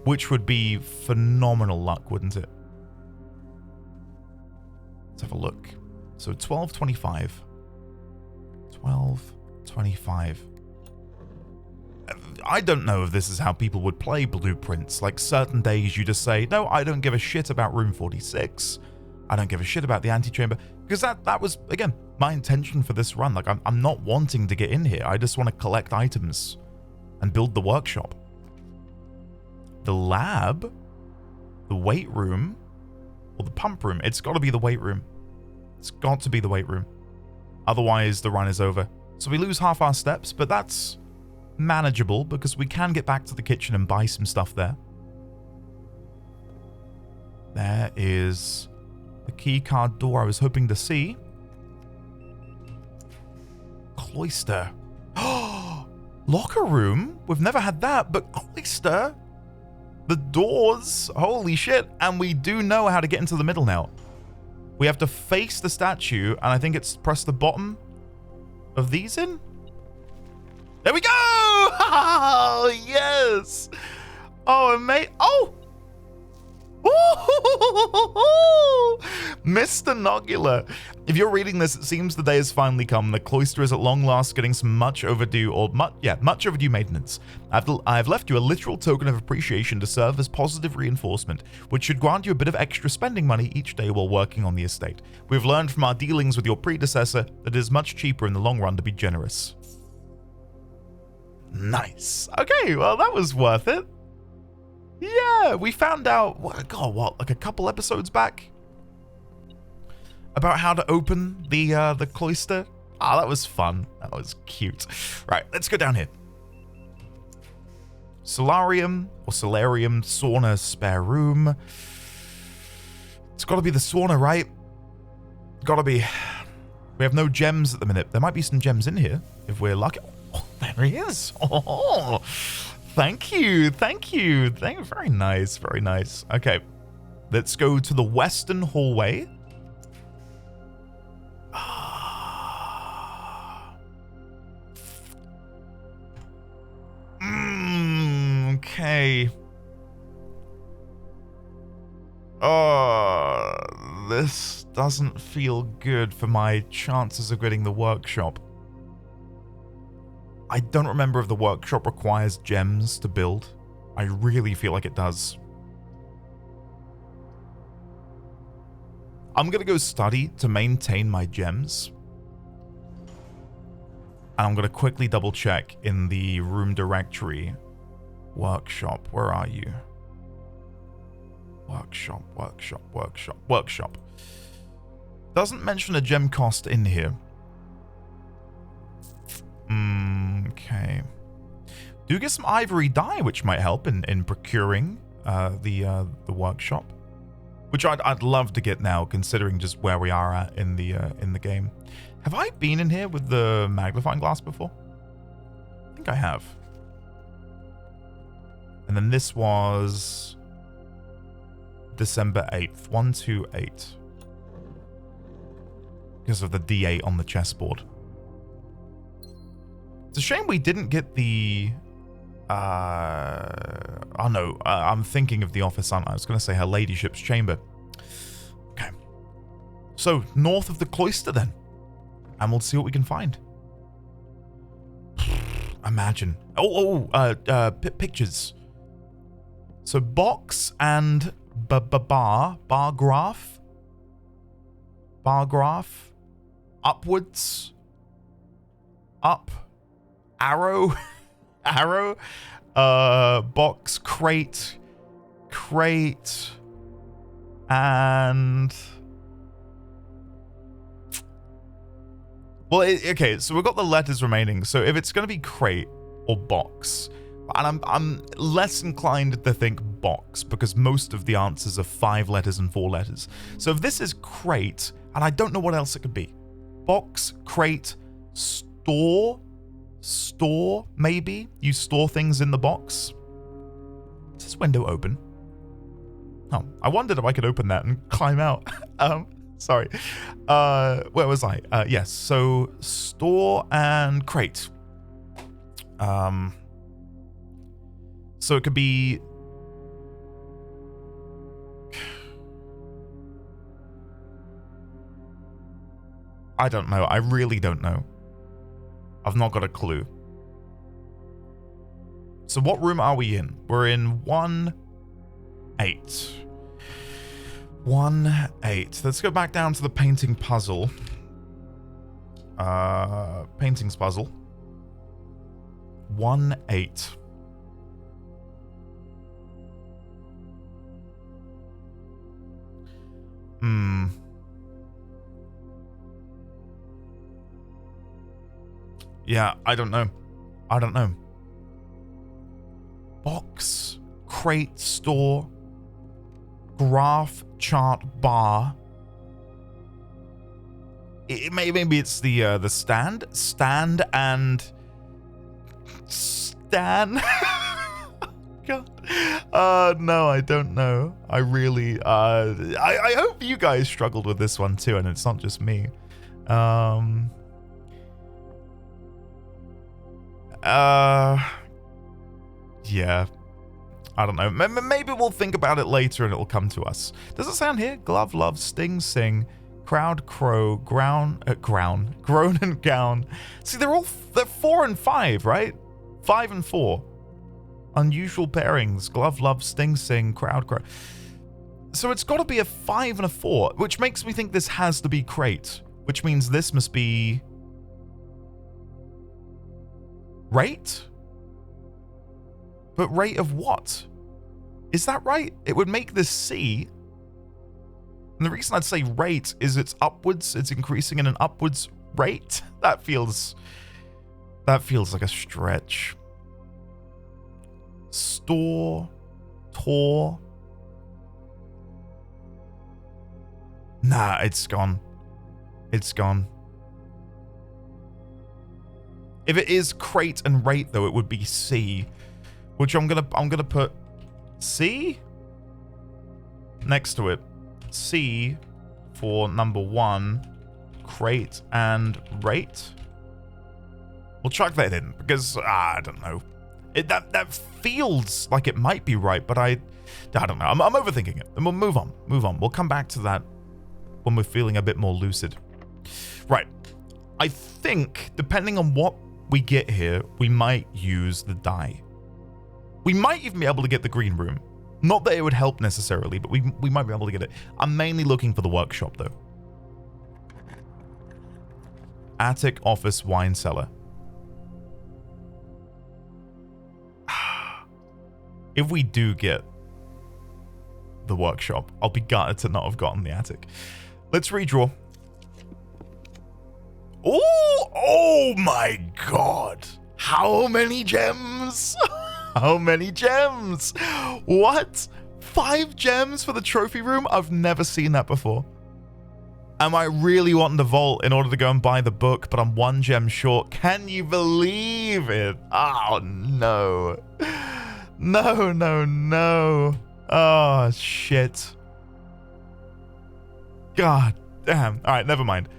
which would be phenomenal luck, wouldn't it? Let's have a look. So 12:25. 12:25. I don't know if this is how people would play Blueprints. Like, certain days you just say, no, I don't give a shit about room 46. I don't give a shit about the antechamber. Because that was, again, my intention for this run. Like, I'm not wanting to get in here. I just want to collect items and build the workshop. The lab, the weight room, or the pump room. It's got to be the weight room. It's got to be the weight room. Otherwise, the run is over. So we lose half our steps, but that's manageable because we can get back to the kitchen and buy some stuff there. There is the keycard door I was hoping to see. Cloister. Locker room? We've never had that, but Cloister. The doors. Holy shit. And we do know how to get into the middle now. We have to face the statue, and I think it's press the bottom of these in. There we go! Oh, yes! Oh, mate. Oh! Mr. Nogular. If you're reading this, it seems the day has finally come. The cloister is at long last getting some much overdue maintenance. I've left you a literal token of appreciation to serve as positive reinforcement, which should grant you a bit of extra spending money each day while working on the estate. We've learned from our dealings with your predecessor that it is much cheaper in the long run to be generous. Nice. Okay, well, that was worth it. Yeah, we found out, like a couple episodes back? About how to open the cloister. Ah, that was fun. That was cute. Right, let's go down here. Solarium, sauna, spare room. It's gotta be the sauna, right? Gotta be. We have no gems at the minute. There might be some gems in here, if we're lucky. Oh, there he is. Oh, thank you. Very nice, very nice. Okay, let's go to the western hallway. Okay. Oh, this doesn't feel good for my chances of getting the workshop. I don't remember if the workshop requires gems to build. I really feel like it does. I'm gonna go study to maintain my gems. And I'm gonna quickly double check in the room directory. Workshop, where are you? Workshop, workshop, workshop, workshop. Doesn't mention a gem cost in here. Okay. Do get some ivory dye, which might help in procuring the workshop, which I'd love to get now, considering just where we are at in the game. Have I been in here with the magnifying glass before? I think I have. And then this was December 8th, 128. Because of the D8 on the chessboard. It's a shame we didn't get the... oh no, I'm thinking of the office, aren't I? I was going to say her ladyship's chamber. Okay. So, north of the cloister then. And we'll see what we can find. Imagine. Pictures. So, box and bar graph. Bar graph. Upwards. Up. Arrow. Arrow. Box. Crate. And... Well, okay, so we've got the letters remaining. So if it's going to be crate or box, and I'm less inclined to think box because most of the answers are 5 letters and 4 letters. So if this is crate, and I don't know what else it could be. Box, crate, store, maybe? You store things in the box? Is this window open? Oh, I wondered if I could open that and climb out. Sorry. Where was I? Yes, so store and crate. So it could be... I don't know. I really don't know. I've not got a clue. So what room are we in? We're in 1-8. 1-8. Let's go back down to the painting puzzle. Paintings puzzle. 1-8. Yeah, I don't know. I don't know. Box, crate, store, graph, chart, bar. Maybe it's the stand and stan. God. No, I don't know. I really I hope you guys struggled with this one too, and it's not just me. Yeah. I don't know. Maybe we'll think about it later and it'll come to us. Does it sound here? Glove, love, sting, sing, crowd, crow, groan and gown. See, they're 4 and 5, right? 5 and 4. Unusual pairings. Glove, love, sting, sing, crowd, crow. So it's got to be a 5 and a 4, which makes me think this has to be crate, which means this must be... rate? But rate of what? Is that right? It would make this C. And the reason I'd say rate is it's upwards. It's increasing in an upwards rate. That feels like a stretch. Store. Tor. Nah, it's gone. It's gone. If it is crate and rate, though, it would be C. Which I'm gonna put C next to it. C for number 1, crate and rate. We'll chuck that in because I don't know. That feels like it might be right, but I don't know. I'm overthinking it. And we'll move on. We'll come back to that when we're feeling a bit more lucid. Right. I think, depending on what we get here, we might use the die. We might even be able to get the green room. Not that it would help necessarily, but we might be able to get it. I'm mainly looking for the workshop, though. Attic, office, wine cellar. If we do get the workshop, I'll be gutted to not have gotten the attic. Let's redraw. Oh my god. How many gems? How many gems? What? 5 gems for the trophy room? I've never seen that before. Am I really wanting to vault in order to go and buy the book, but I'm 1 gem short? Can you believe it? Oh, no. No. Oh, shit. God damn. All right, never mind.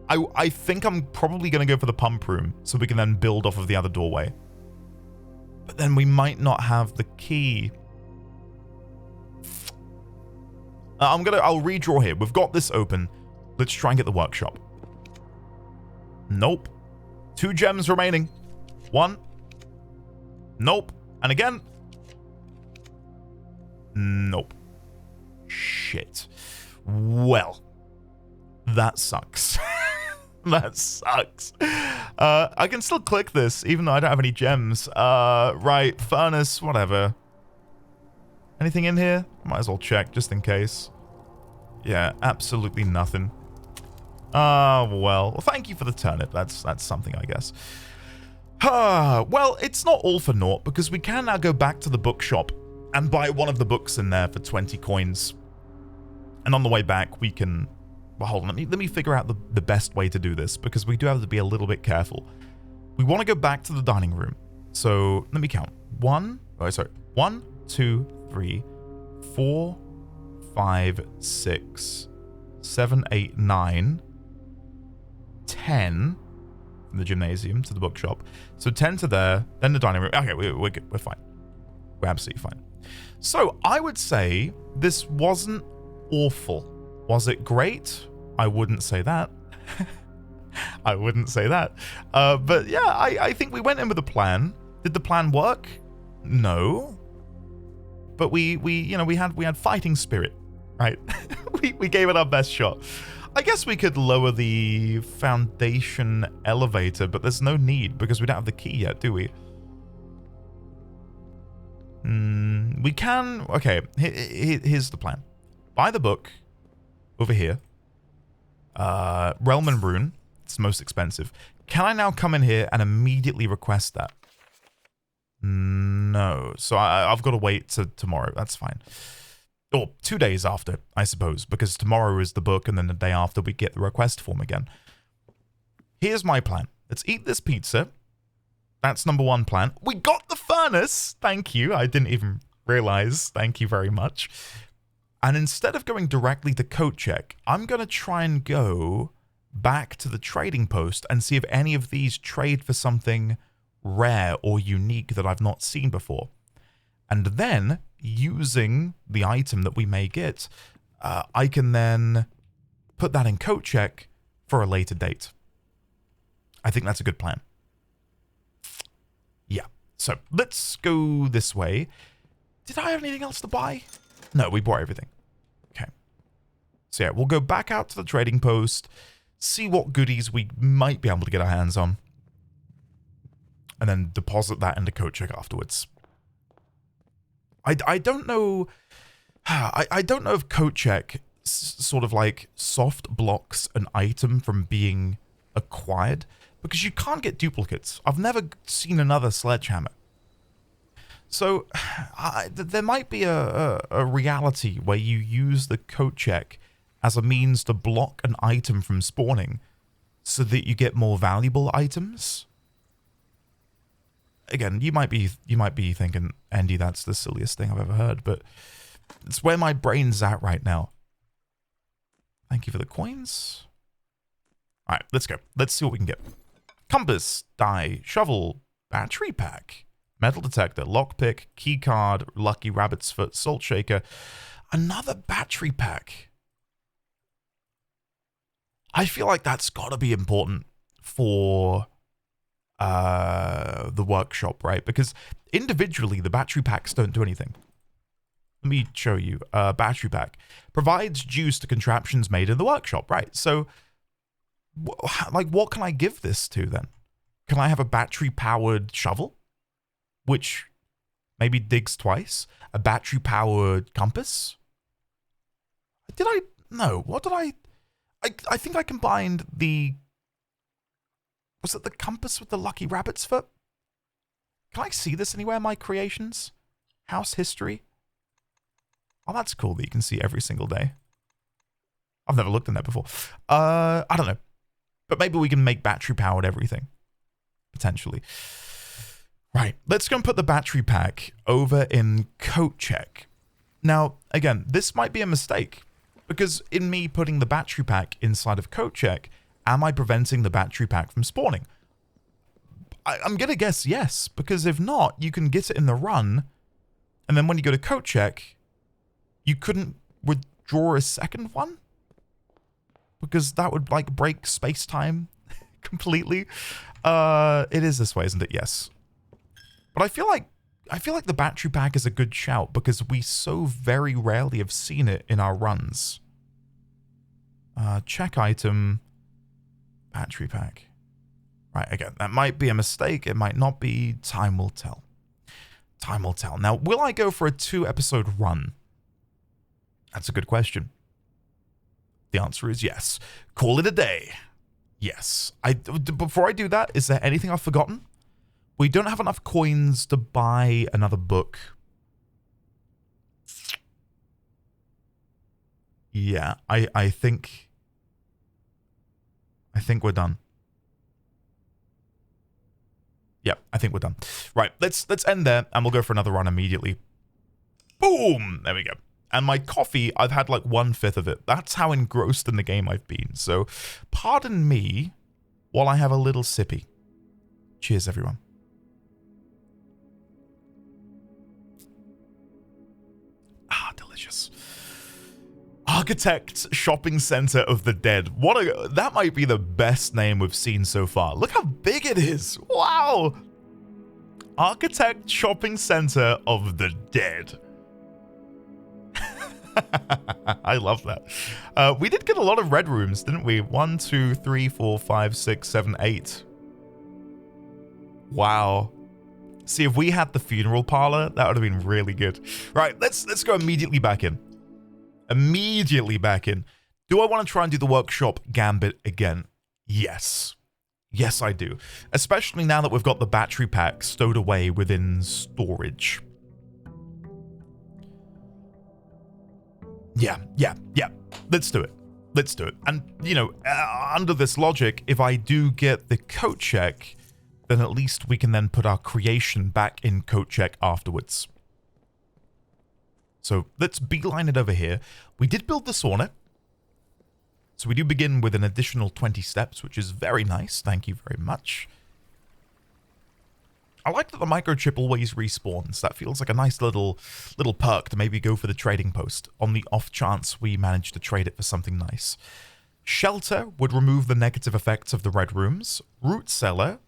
I think I'm probably going to go for the pump room so we can then build off of the other doorway. But then we might not have the key. I'll redraw here. We've got this open. Let's try and get the workshop. Nope. 2 gems remaining. 1. Nope. And again. Nope. Shit. Well, that sucks. That sucks. I can still click this, even though I don't have any gems. Right, furnace, whatever. Anything in here? Might as well check, just in case. Yeah, absolutely nothing. Well, thank you for the turnip. That's something, I guess. Well, it's not all for naught, because we can now go back to the bookshop and buy one of the books in there for 20 coins. And on the way back, we can... Well, hold on, let me figure out the best way to do this, because we do have to be a little bit careful. We want to go back to the dining room. So, let me count. 1, 2, 3, 4, 5, 6, 7, 8, 9, 10 from the gymnasium to the bookshop. So 10 to there, then the dining room. Okay, we're good. We're fine. We're absolutely fine. So I would say this wasn't awful. Was it great? I wouldn't say that. I wouldn't say that. But yeah, I think we went in with a plan. Did the plan work? No. But we had fighting spirit, right? we gave it our best shot. I guess we could lower the foundation elevator, but there's no need because we don't have the key yet, do we? We can... Okay, here's the plan. Buy the book over here. Realm and Rune. It's most expensive. Can I now come in here and immediately request that? No. So I've got to wait till tomorrow. That's fine. Or 2 days after, I suppose, because tomorrow is the book and then the day after we get the request form again. Here's my plan. Let's eat this pizza. That's number 1 plan. We got the furnace. Thank you. I didn't even realize. Thank you very much. And instead of going directly to coat check, I'm going to try and go back to the trading post and see if any of these trade for something rare or unique that I've not seen before. And then, using the item that we may get, I can then put that in coat check for a later date. I think that's a good plan. Yeah, so let's go this way. Did I have anything else to buy? No, we bought everything. Okay. So yeah, we'll go back out to the trading post, see what goodies we might be able to get our hands on, and then deposit that into coat check afterwards. I don't know... I don't know if coat check sort of like soft blocks an item from being acquired, because you can't get duplicates. I've never seen another sledgehammer. So there might be a reality where you use the coat check as a means to block an item from spawning so that you get more valuable items. Again, you might be thinking, Andy, that's the silliest thing I've ever heard, but it's where my brain's at right now. Thank you for the coins. All right, let's go. Let's see what we can get. Compass, die, shovel, battery pack. Metal detector, lockpick, key card, lucky rabbit's foot, salt shaker, another battery pack. I feel like that's got to be important for the workshop, right? Because individually, the battery packs don't do anything. Let me show you. Battery pack provides juice to contraptions made in the workshop, right? So, like, what can I give this to then? Can I have a battery-powered shovel, which maybe digs twice? A battery-powered compass? Did I? No. What did I think I combined the... Was it the compass with the lucky rabbit's foot? Can I see this anywhere in my creations? House history? Oh, that's cool that you can see every single day. I've never looked in there before. I don't know. But maybe we can make battery-powered everything. Potentially. Right, let's go and put the battery pack over in coat check. Now, again, this might be a mistake. Because in me putting the battery pack inside of coat check, am I preventing the battery pack from spawning? I'm going to guess yes. Because if not, you can get it in the run. And then when you go to coat check... You couldn't withdraw a second one? Because that would, like, break space-time completely. It is this way, isn't it? Yes. But I feel like the battery pack is a good shout because we so very rarely have seen it in our runs. Check item. Battery pack. Right, again, that might be a mistake. It might not be. Time will tell. Time will tell. Now, will I go for a 2-episode run? That's a good question. The answer is yes. Call it a day. Yes. Before I do that, is there anything I've forgotten? We don't have enough coins to buy another book. Yeah, I think we're done. Yep, I think we're done. Right, let's end there, and we'll go for another run immediately. Boom! There we go. And my coffee, I've had like 1/5 of it. That's how engrossed in the game I've been. So, pardon me while I have a little sippy. Cheers, everyone. Ah, delicious. Architect Shopping Center of the Dead. That might be the best name we've seen so far. Look how big it is. Wow. Architect Shopping Center of the Dead. I love that. We did get a lot of red rooms, didn't we? 1, 2, 3, 4, 5, 6, 7, 8. Wow. See, if we had the funeral parlor, that would have been really good. Right, let's go immediately back in. Immediately back in. Do I want to try and do the workshop gambit again? Yes. Yes, I do. Especially now that we've got the battery pack stowed away within storage. Yeah. Let's do it. Let's do it. And, you know, under this logic, if I do get the coat check, then at least we can then put our creation back in coat check afterwards. So let's beeline it over here. We did build the sauna. So we do begin with an additional 20 steps, which is very nice. Thank you very much. I like that the microchip always respawns. That feels like a nice little perk to maybe go for the trading post on the off chance we manage to trade it for something nice. Shelter would remove the negative effects of the red rooms. Root cellar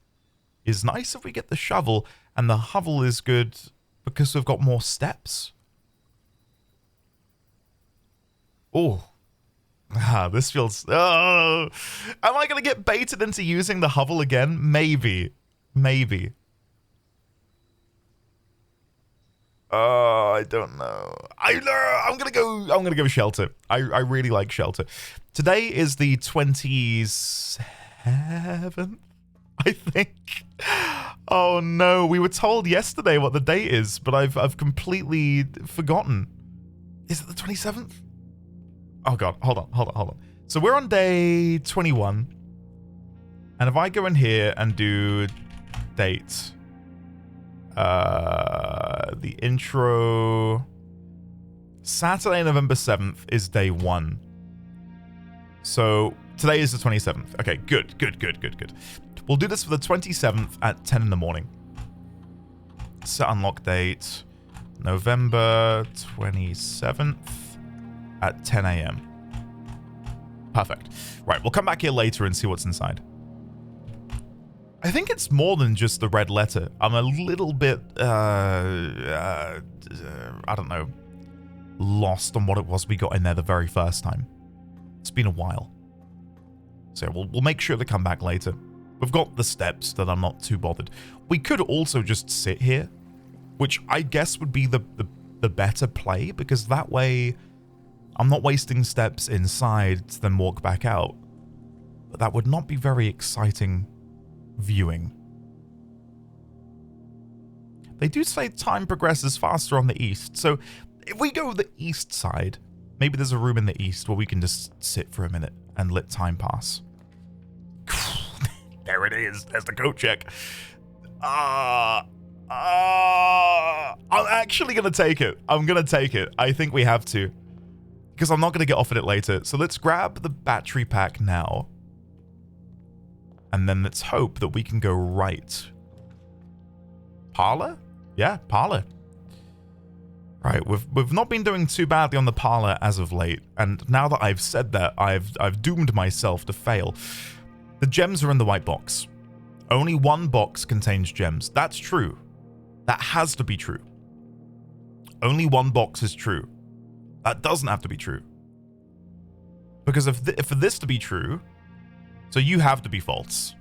is nice if we get the shovel, and the hovel is good because we've got more steps. Oh. This feels... Oh. Am I going to get baited into using the hovel again? Maybe. Maybe. I don't know. I'm gonna go shelter. I really like shelter. Today is the 27th, I think. Oh no, we were told yesterday what the date is, but I've completely forgotten. Is it the 27th? Oh god, hold on. So we're on day 21. And if I go in here and do date, the intro, Saturday, November 7th is day 1. So today is the 27th. Okay, good. We'll do this for the 27th at 10 in the morning. Set unlock date, November 27th at 10 a.m. Perfect. Right, we'll come back here later and see what's inside. I think it's more than just the red letter. I'm a little bit, I don't know, lost on what it was we got in there the very first time. It's been a while. So we'll make sure to come back later. We've got the steps that I'm not too bothered. We could also just sit here, which I guess would be the better play, because that way I'm not wasting steps inside to then walk back out. But that would not be very exciting viewing. They do say time progresses faster on the east, so if we go the east side, maybe there's a room in the east where we can just sit for a minute and let time pass. There it is. There's the coat check. I'm actually going to take it. I'm going to take it. I think we have to, because I'm not going to get offered it later. So let's grab the battery pack now. And then let's hope that we can go right. Parlor? Yeah, Parlor. Right, we've not been doing too badly on the Parlor as of late, and now that I've said that, I've doomed myself to fail. The gems are in the white box. Only one box contains gems. That's true. That has to be true. Only one box is true. That doesn't have to be true. Because if for this to be true, so you have to be false.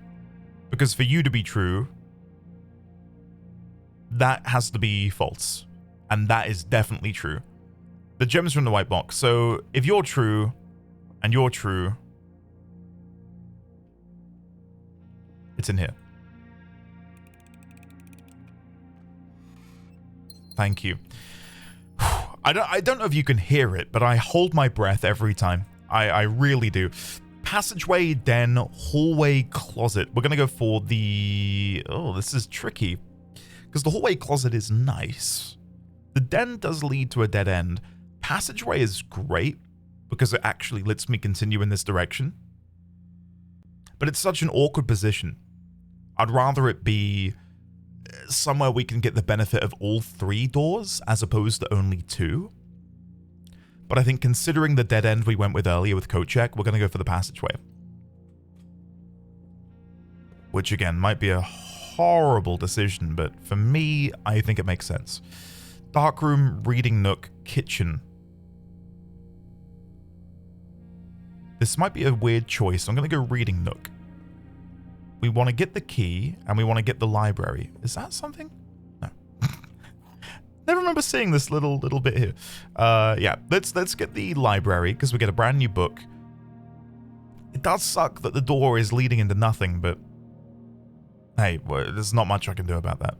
Because for you to be true, that has to be false. And that is definitely true. The gems are in the white box. So if you're true and you're true, it's in here. Thank you. I don't know if you can hear it, but I hold my breath every time. I really do. Passageway, den, hallway, closet. We're going to go for the... Oh, this is tricky. Because the hallway closet is nice. The den does lead to a dead end. Passageway is great because it actually lets me continue in this direction. But it's such an awkward position. I'd rather it be somewhere we can get the benefit of all three doors as opposed to only two. But I think considering the dead end we went with earlier with coat check, we're going to go for the passageway. Which again might be a horrible decision, but for me, I think it makes sense. Dark room, reading nook, kitchen. This might be a weird choice. I'm going to go reading nook. We want to get the key, and we want to get the library. Is that something? No. Never remember seeing this little bit here. Yeah, let's get the library, because we get a brand new book. It does suck that the door is leading into nothing, but hey, well, there's not much I can do about that.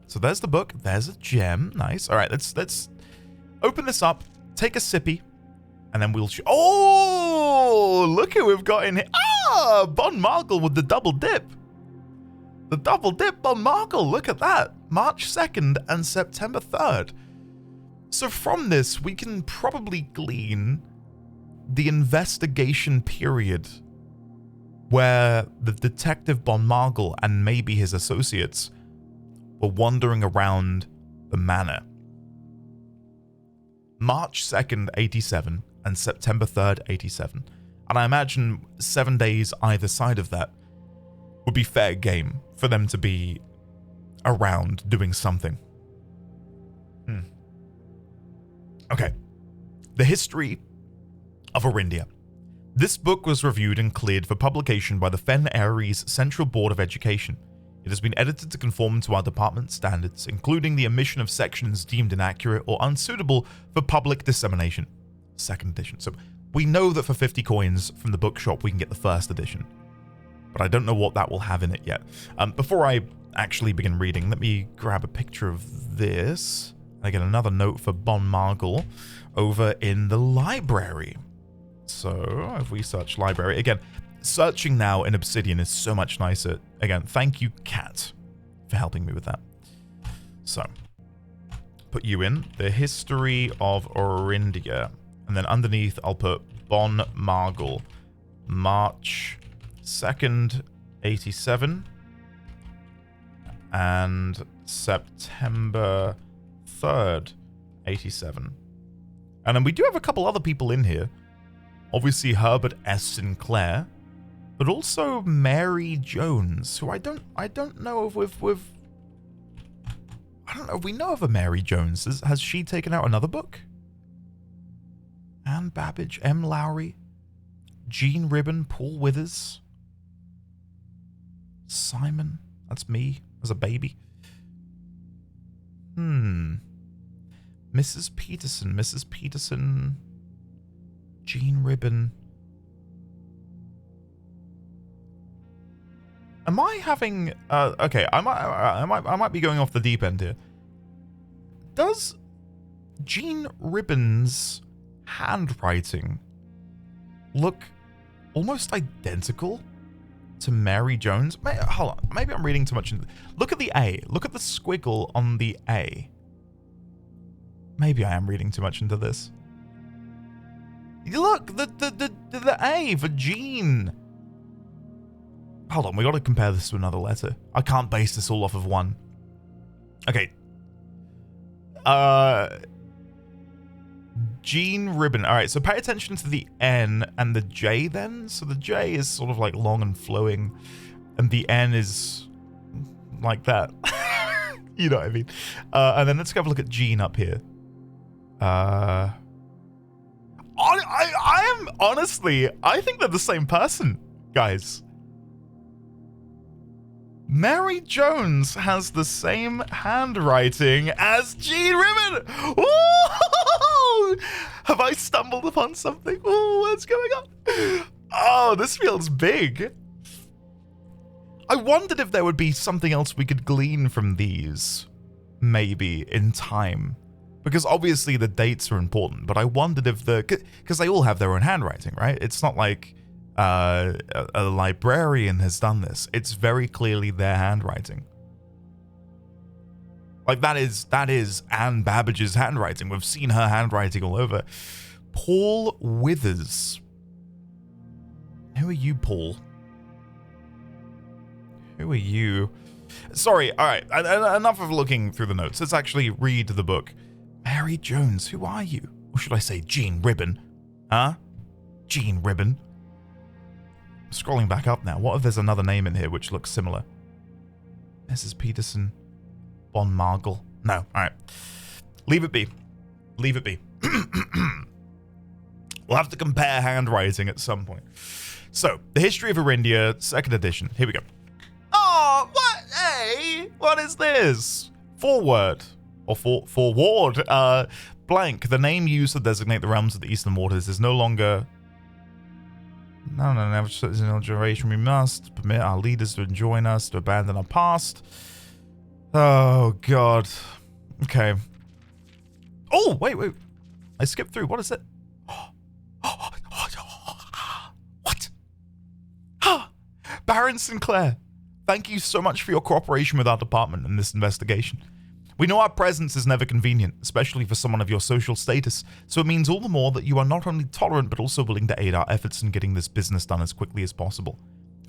So there's the book. There's a gem. Nice. All right, let's open this up, take a sippy, and then we'll... Oh, look who we've got in here. Ah, Bon Markle with the double dip. The double dip Bon Markle. Look at that. March 2nd and September 3rd. So from this, we can probably glean the investigation period where the detective Bon Markle and maybe his associates were wandering around the manor. March 2nd, 87 and September 3rd, 87. And I imagine 7 days either side of that would be fair game for them to be around doing something. Okay. The History of Orindia. This book was reviewed and cleared for publication by the Fen Ares Central Board of Education. It has been edited to conform to our department's standards, including the omission of sections deemed inaccurate or unsuitable for public dissemination. Second edition. So we know that for 50 coins from the bookshop we can get the first edition, but I don't know what that will have in it yet. Before I actually begin reading, let me grab a picture of this. I get another note for Bon Markle over in the library. So if we search library, again, searching now in Obsidian is so much nicer. Again, thank you, Kat, for helping me with that. So, put you in the History of Orindia. And then underneath, I'll put Bon Markle, March 2nd, 87, and September 3rd, 87. And then we do have a couple other people in here. Obviously Herbert S. Sinclair, but also Mary Jones, who I don't know if I don't know if we know of a Mary Jones. Has she taken out another book? Anne Babbage, M. Lowry, Jean Ribbon, Paul Withers, Simon. That's me as a baby. Mrs. Peterson, Jean Ribbon. Am I having? Okay, I might be going off the deep end here. Does Jean Ribbon's handwriting look almost identical to Mary Jones? Hold on, maybe I'm reading too much into. Look at the A. Look at the squiggle on the A. Maybe I am reading too much into this. Look, the A for Jean. Hold on, we got to compare this to another letter. I can't base this all off of one. Okay. Jean Ribbon. All right, so pay attention to the N and the J then. So the J is sort of like long and flowing, and the N is like that. You know what I mean? And then let's go have a look at Jean up here. I am honestly, I think they're the same person, guys. Mary Jones has the same handwriting as Jean Ribbon. Ooh! Have I stumbled upon something? Ooh, what's going on? Oh, this feels big. I wondered if there would be something else we could glean from these, maybe, in time. Because obviously the dates are important, but I wondered if because they all have their own handwriting, right? It's not like a librarian has done this. It's very clearly their handwriting. Like that is Anne Babbage's handwriting. We've seen her handwriting all over. Paul Withers. Who are you, Paul? Who are you? Sorry, all right. Enough of looking through the notes. Let's actually read the book. Mary Jones, who are you? Or should I say Jean Ribbon? Huh? Jean Ribbon. Scrolling back up now. What if there's another name in here which looks similar? Mrs. Peterson. Von Margle. No. All right. Leave it be. Leave it be. We'll have to compare handwriting at some point. So, The History of Arindia, 2nd edition. Here we go. Oh, what? Hey, what is this? Forward. Or forward. Blank. The name used to designate the realms of the Eastern Waters is no longer... No, never in no generation. We must permit our leaders to join us, to abandon our past. Oh, God. Okay. Oh, wait. I skipped through. What is it? What? Baron Sinclair, thank you so much for your cooperation with our department in this investigation. We know our presence is never convenient, especially for someone of your social status, so it means all the more that you are not only tolerant but also willing to aid our efforts in getting this business done as quickly as possible.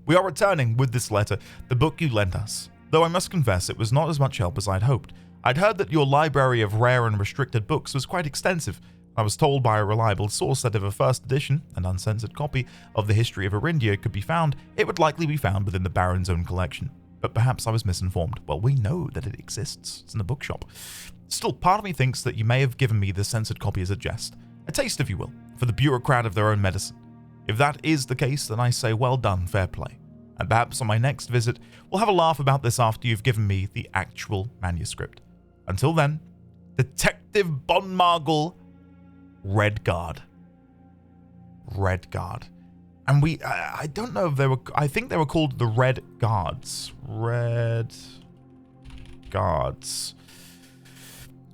We are returning, with this letter, the book you lent us, though I must confess it was not as much help as I'd hoped. I'd heard that your library of rare and restricted books was quite extensive. I was told by a reliable source that if a first edition, an uncensored copy, of the History of Arindia could be found, it would likely be found within the Baron's own collection. But perhaps I was misinformed. Well, we know that it exists. It's in the bookshop. Still, part of me thinks that you may have given me the censored copy as a jest. A taste, if you will, for the bureaucrat of their own medicine. If that is the case, then I say well done, fair play. And perhaps on my next visit, we'll have a laugh about this after you've given me the actual manuscript. Until then, Detective Bonmargle, Red Guard. Red Guard. And I don't know if they were, I think they were called the Red Guards. Red Guards.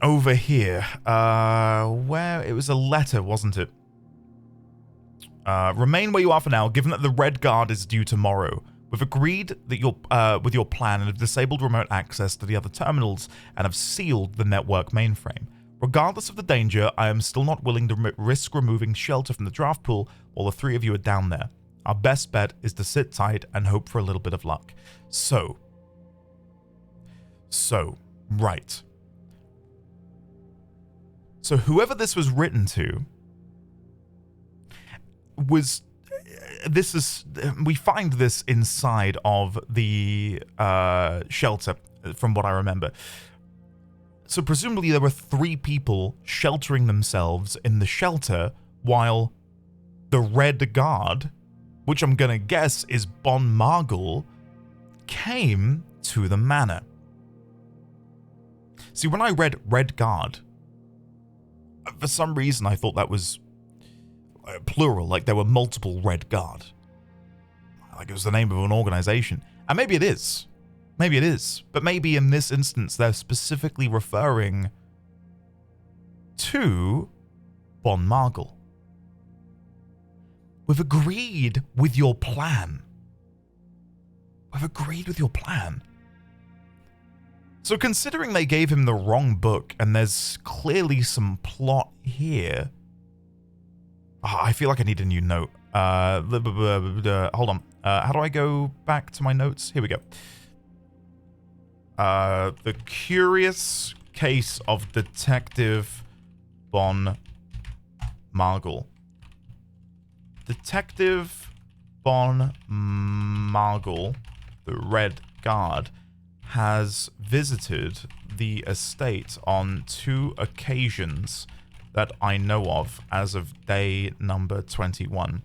Over here, where, it was a letter, wasn't it? Remain where you are for now, given that the Red Guard is due tomorrow. We've agreed that with your plan and have disabled remote access to the other terminals and have sealed the network mainframe. Regardless of the danger, I am still not willing to risk removing shelter from the draft pool while the three of you are down there. Our best bet is to sit tight and hope for a little bit of luck. So, Right. So whoever this was written to was... we find this inside of the shelter, from what I remember. So presumably there were 3 people sheltering themselves in the shelter while the Red Guard, which I'm gonna guess is Bon Margul, came to the manor. See, when I read Red Guard, for some reason I thought that was plural, like there were multiple Red Guard. Like it was the name of an organization. And maybe it is. Maybe it is. But maybe in this instance they're specifically referring to Bon Margul. We've agreed with your plan. We've agreed with your plan. So considering they gave him the wrong book and there's clearly some plot here... I feel like I need a new note. Hold on. How do I go back to my notes? Here we go. The Curious Case of Detective Bon Margul. Detective Bon Margul, the Red Guard, has visited the estate on 2 occasions that I know of as of day number 21.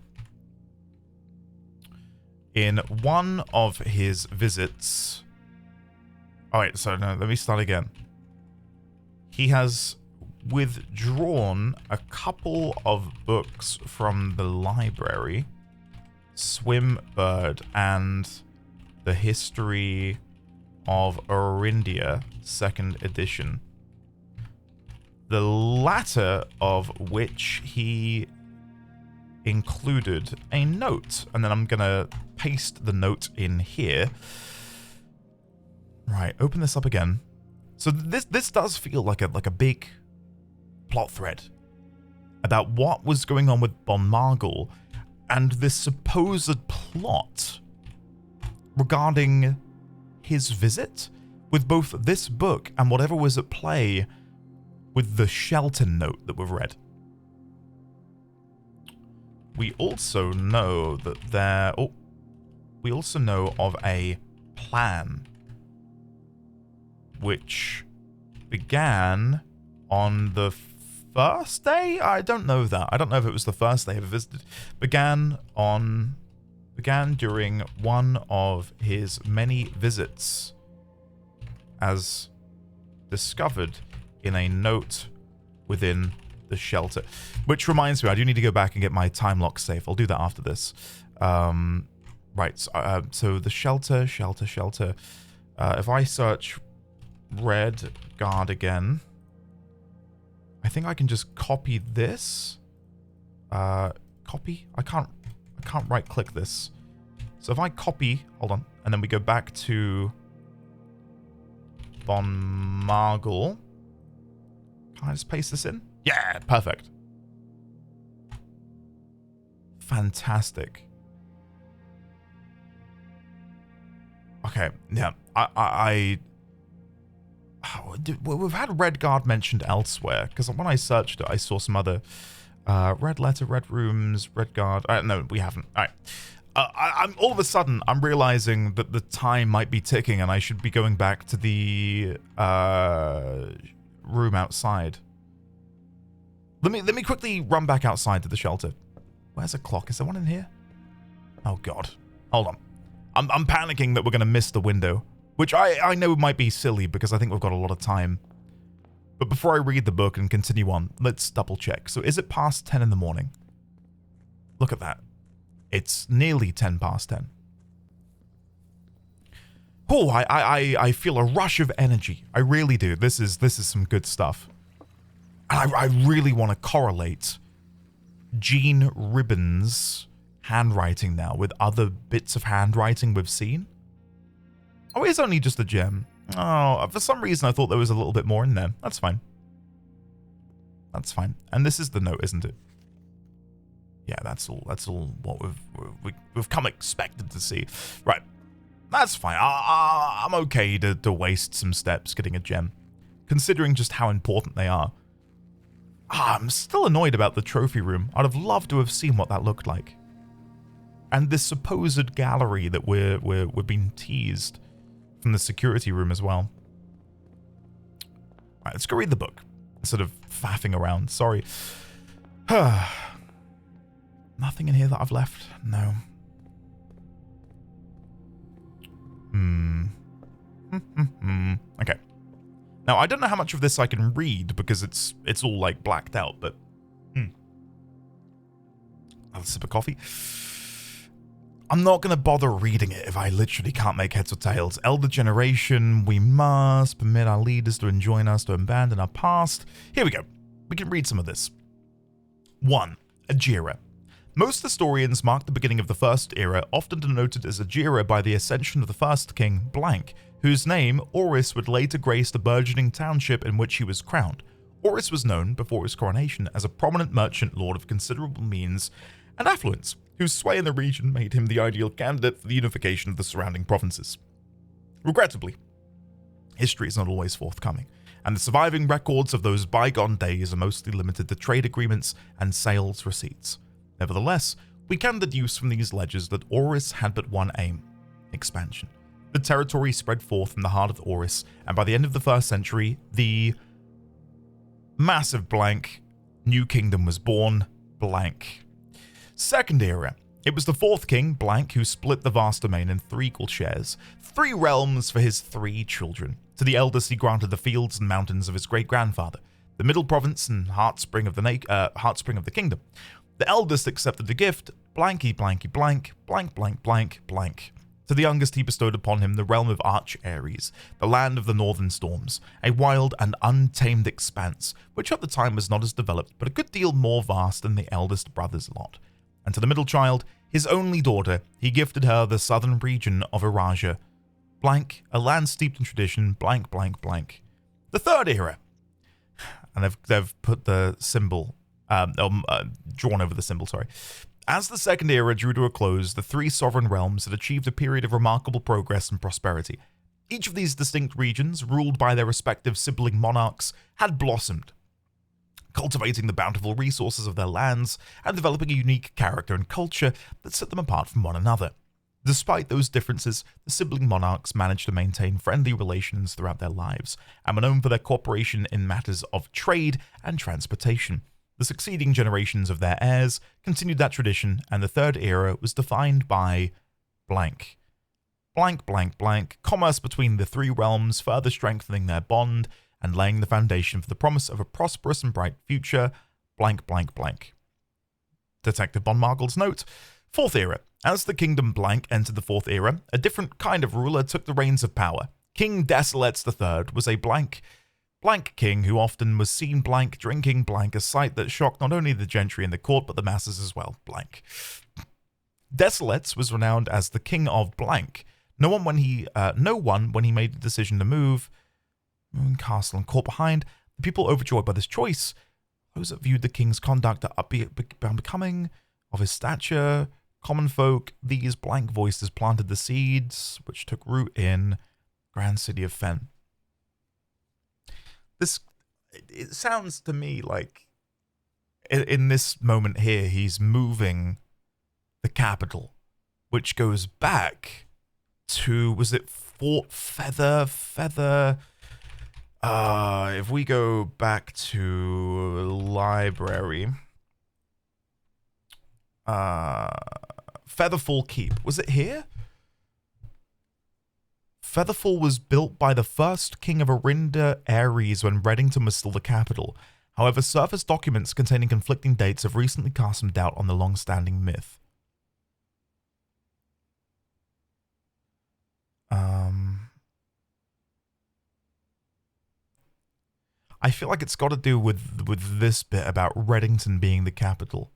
In one of his visits... Alright, so no, let me start again. He has withdrawn a couple of books from the library. Swim Bird and The History of Orindia, 2nd edition. The latter of which he included a note. And then I'm going to paste the note in here. Right, open this up again. So this does feel like a big plot thread about what was going on with Bon Margul and this supposed plot regarding his visit with both this book and whatever was at play with the shelter note that we've read. We also know that we also know of a plan which began on the first day? I don't know that. I don't know if it was the first day of a visit. Began during one of his many visits, as discovered in a note within the shelter. Which reminds me, I do need to go back and get my time lock safe. I'll do that after this. Right, so the shelter. If I search Red Guard again, I think I can just copy this. Copy? I can't right click this. So if I copy, hold on, and then we go back to Bon Margul. Can I just paste this in? Yeah, perfect. Fantastic. Okay, yeah, we've had Red Guard mentioned elsewhere, because when I searched it, I saw some other Red Letter, Red Rooms, Red Guard. No, we haven't. All right. I'm all of a sudden, I'm realizing that the time might be ticking and I should be going back to the room outside. Let me quickly run back outside to the shelter. Where's a clock? Is there one in here? Oh, God. Hold on. I'm panicking that we're going to miss the window. Which I know might be silly because I think we've got a lot of time. But before I read the book and continue on, let's double check. So is it past 10 in the morning? Look at that. It's nearly 10 past 10. Oh, I feel a rush of energy. I really do. This is some good stuff. And I really want to correlate Gene Ribbon's handwriting now with other bits of handwriting we've seen. Oh, it's only just a gem. Oh, for some reason I thought there was a little bit more in there. That's fine. That's fine. And this is the note, isn't it? Yeah, that's all what we've come expected to see. Right. That's fine. I'm okay to waste some steps getting a gem. considering just how important they are. I'm still annoyed about the trophy room. I'd have loved to have seen what that looked like. And this supposed gallery that we're being teased from the security room as well. Right, let's go read the book instead of faffing around. Sorry. Nothing in here that I've left? No. Okay. Now, I don't know how much of this I can read because it's all like blacked out, but I'll sip of coffee. I'm not going to bother reading it if I literally can't make heads or tails. Elder generation, we must permit our leaders to enjoin us to abandon our past. Here we go. We can read some of this. 1. Ajira. Most historians mark the beginning of the First Era, often denoted as Ajira by the ascension of the first king, Blank, whose name, Oris, would later grace the burgeoning township in which he was crowned. Oris was known, before his coronation, as a prominent merchant lord of considerable means and affluence, whose sway in the region made him the ideal candidate for the unification of the surrounding provinces. Regrettably, history is not always forthcoming, and the surviving records of those bygone days are mostly limited to trade agreements and sales receipts. Nevertheless, we can deduce from these ledgers that Oris had but one aim: expansion. The territory spread forth from the heart of Oris, and by the end of the 1st century, the massive Blank new kingdom was born, Blank. Second Era. It was the 4th king, Blank, who split the vast domain in 3 equal shares, 3 realms for his 3 children. To the eldest he granted the fields and mountains of his great-grandfather, the middle province and heartspring of the kingdom. The eldest accepted the gift, blanky blanky blank, blank blank blank blank. To the youngest he bestowed upon him the realm of Arch Ares, the land of the northern storms, a wild and untamed expanse, which at the time was not as developed, but a good deal more vast than the eldest brother's lot. And to the middle child, his only daughter, he gifted her the southern region of Erasia, blank, a land steeped in tradition, blank blank blank. The Third Era. And they've put the symbol, drawn over the symbol, sorry. As the Second Era drew to a close, the 3 sovereign realms had achieved a period of remarkable progress and prosperity. Each of these distinct regions, ruled by their respective sibling monarchs, had blossomed, cultivating the bountiful resources of their lands and developing a unique character and culture that set them apart from one another. Despite those differences, the sibling monarchs managed to maintain friendly relations throughout their lives and were known for their cooperation in matters of trade and transportation. The succeeding generations of their heirs continued that tradition, and the Third Era was defined by blank. Blank, blank, blank, commerce between the 3 realms, further strengthening their bond and laying the foundation for the promise of a prosperous and bright future, blank, blank, blank. Detective Bonmargle's note. 4th Era. As the kingdom blank entered the 4th Era, a different kind of ruler took the reins of power. King Desolates III was a blank king who often was seen blank drinking blank, a sight that shocked not only the gentry in the court but the masses as well, blank. Desolates was renowned as the king of blank. No one when he made the decision to move castle and court behind, the people overjoyed by this choice. Those that viewed the king's conduct unbecoming of his stature, common folk, these blank voices planted the seeds which took root in grand city of Fen. It sounds to me like in this moment here, he's moving the capital, which goes back to, was it Fort Feather? If we go back to library, Featherfall Keep, was it here? Featherfall was built by the first king of Arinda Ares when Reddington was still the capital. However, surface documents containing conflicting dates have recently cast some doubt on the long-standing myth. I feel like it's got to do with this bit about Reddington being the capital.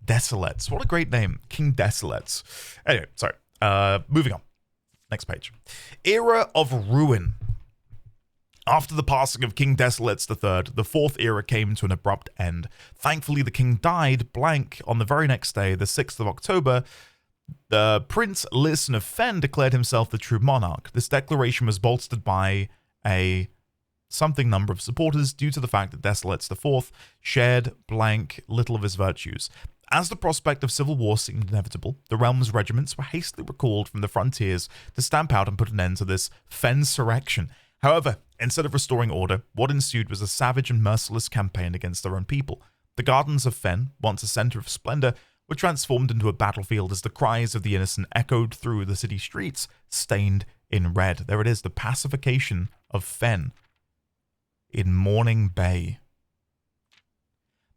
Desolates. What a great name. King Desolates. Anyway, sorry. Moving on. Next page. Era of Ruin. After the passing of King Desolates III, the 4th Era came to an abrupt end. Thankfully, the king died blank on the very next day, the 6th of October, The Prince Listen of Fen declared himself the true monarch. This declaration was bolstered by a something number of supporters due to the fact that Desolates IV shared blank little of his virtues. As the prospect of civil war seemed inevitable, the realm's regiments were hastily recalled from the frontiers to stamp out and put an end to this Fensurrection. However, instead of restoring order, what ensued was a savage and merciless campaign against their own people. The gardens of Fen, once a center of splendor, were transformed into a battlefield as the cries of the innocent echoed through the city streets, stained in red. There it is, the pacification of Fen in Morning Bay.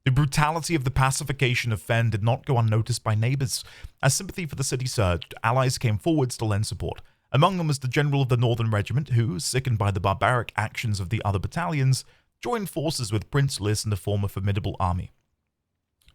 The brutality of the pacification of Fen did not go unnoticed by neighbors. As sympathy for the city surged, allies came forwards to lend support. Among them was the general of the Northern Regiment, who, sickened by the barbaric actions of the other battalions, joined forces with Prince Liz and to form a formidable army.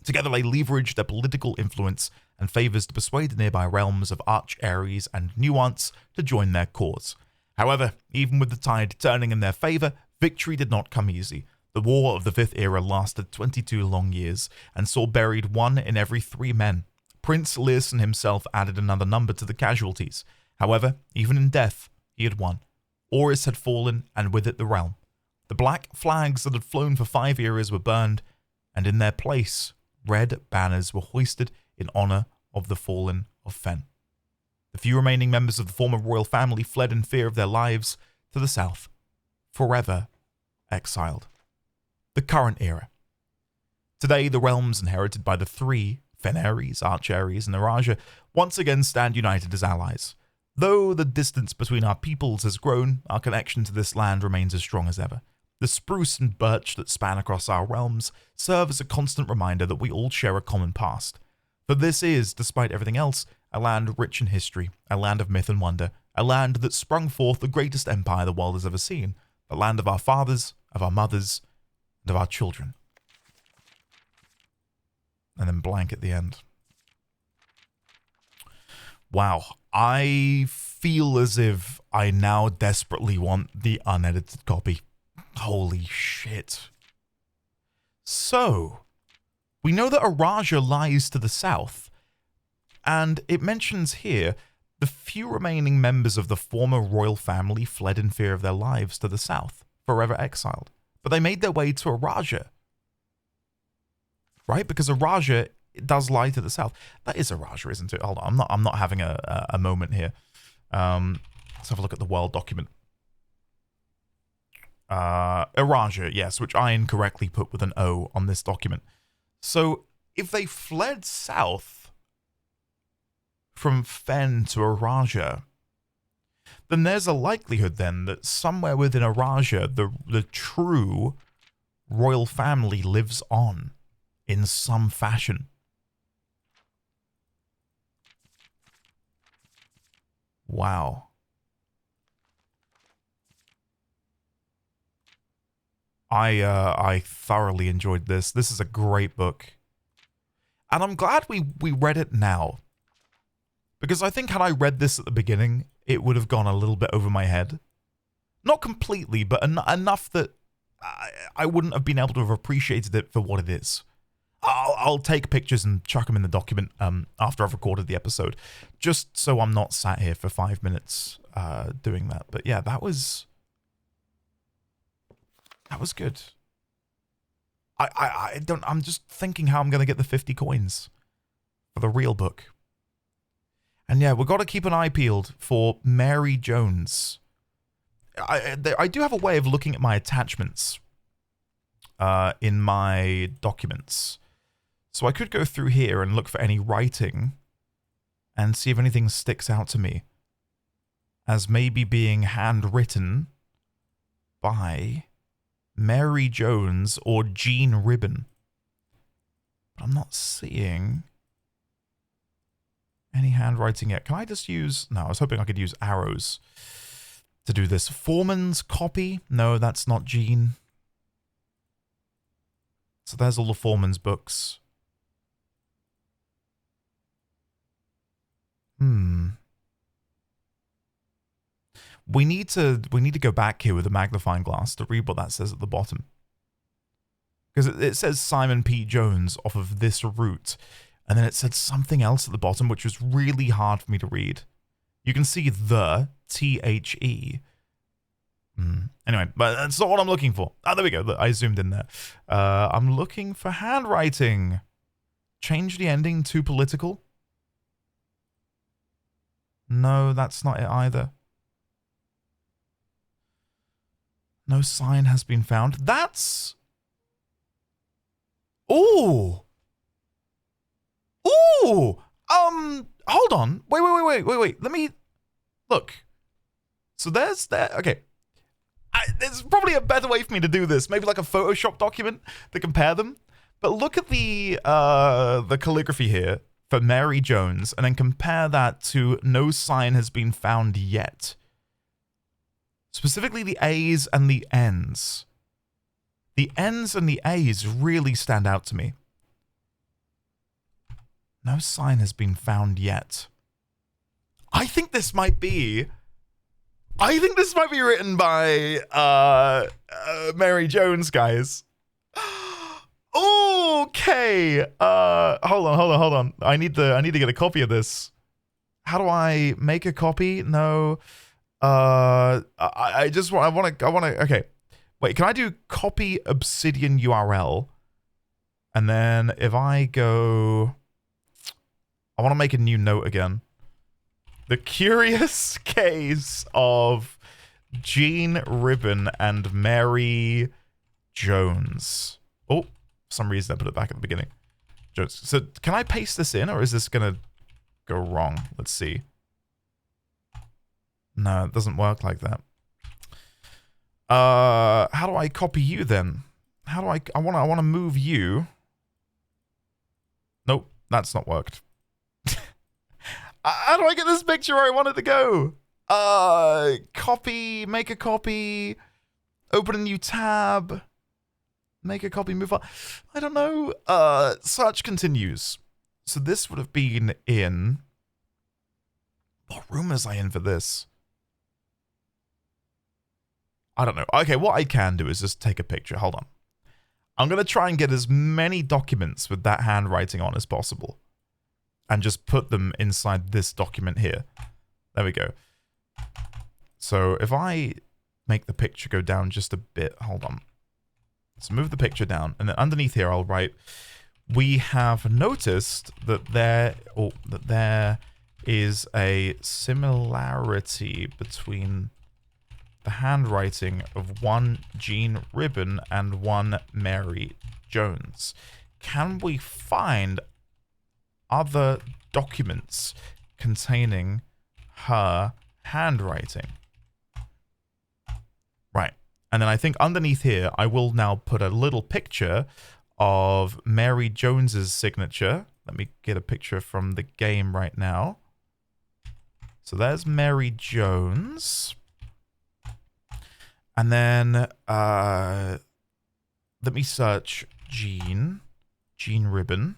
Together they leveraged their political influence and favors to persuade the nearby realms of Arch Ares and Nuance to join their cause. However, even with the tide turning in their favor, victory did not come easy. The War of the Fifth Era lasted 22 long years and saw buried 1 in every 3 men. Prince Learson himself added another number to the casualties. However, even in death, he had won. Oris had fallen, and with it the realm. The black flags that had flown for 5 eras were burned, and in their place, red banners were hoisted in honor of the fallen of Fen. The few remaining members of the former royal family fled in fear of their lives to the south, forever exiled. The current era. Today, the realms inherited by the 3, Fenares, Archares, and Araja, once again stand united as allies. Though the distance between our peoples has grown, our connection to this land remains as strong as ever. The spruce and birch that span across our realms serve as a constant reminder that we all share a common past. For this is, despite everything else, a land rich in history, a land of myth and wonder, a land that sprung forth the greatest empire the world has ever seen, the land of our fathers, of our mothers, and of our children. And then blank at the end. Wow, I feel as if I now desperately want the unedited copy. Holy shit. So, we know that Araja lies to the south, and it mentions here the few remaining members of the former royal family fled in fear of their lives to the south, forever exiled. But they made their way to Araja. Right? Because Araja does lie to the south. That is Araja, isn't it? Hold on, I'm not having a moment here. Let's have a look at the world document. Araja, yes, which I incorrectly put with an O on this document. So, if they fled south from Fen to Araja, then there's a likelihood then that somewhere within Araja, the true royal family lives on in some fashion. Wow. I thoroughly enjoyed this. This is a great book. And I'm glad we read it now. Because I think had I read this at the beginning, it would have gone a little bit over my head. Not completely, but enough that I wouldn't have been able to have appreciated it for what it is. I'll take pictures and chuck them in the document after I've recorded the episode, just so I'm not sat here for 5 minutes doing that. But yeah, that was good. I'm just thinking how I'm going to get the 50 coins for the real book. And yeah, we've got to keep an eye peeled for Mary Jones. I do have a way of looking at my attachments in my documents. So I could go through here and look for any writing and see if anything sticks out to me as maybe being handwritten by Mary Jones or Jean Ribbon. But I'm not seeing any handwriting yet. Can I just use... No, I was hoping I could use arrows to do this. Foreman's copy? No, that's not Jean. So there's all the Foreman's books. We need to go back here with a magnifying glass to read what that says at the bottom. Because it says Simon P. Jones off of this route. And then it said something else at the bottom, which was really hard for me to read. You can see the, T-H-E. Anyway, but that's not what I'm looking for. Ah, there we go. I zoomed in there. I'm looking for handwriting. Change the ending to political. No, that's not it either. No sign has been found. That's... Ooh! Ooh! Hold on. Wait. Let me... Look. So there's that. Okay. There's probably a better way for me to do this. Maybe like a Photoshop document to compare them. But look at the calligraphy here for Mary Jones, and then compare that to no sign has been found yet. Specifically the A's and the N's. The N's and the A's really stand out to me. No sign has been found yet. I think this might be written by Mary Jones, guys. Okay. Hold on. I need to get a copy of this. How do I make a copy? No. I want to. Okay. Wait. Can I do copy Obsidian URL? And then if I go, I want to make a new note again. The curious case of Jean Ribbon and Mary Jones. Oh, for some reason I put it back at the beginning. Jones. So can I paste this in, or is this gonna go wrong? Let's see. No, it doesn't work like that. How do I copy you then? How do I wanna move you. Nope, that's not worked. How do I get this picture where I want it to go? Copy, make a copy, open a new tab, make a copy, move on. I don't know. Search continues. So this would have been in... What room was I in for this? I don't know. Okay, what I can do is just take a picture. Hold on. I'm going to try and get as many documents with that handwriting on as possible. And just put them inside this document here. There we go. So if I make the picture go down just a bit, hold on. So move the picture down, and then underneath here I'll write, we have noticed that there is a similarity between the handwriting of one Jean Ribbon and one Mary Jones. Can we find other documents containing her handwriting? Right. And then I think underneath here, I will now put a little picture of Mary Jones's signature. Let me get a picture from the game right now. So there's Mary Jones. And then let me search Jean Ribbon.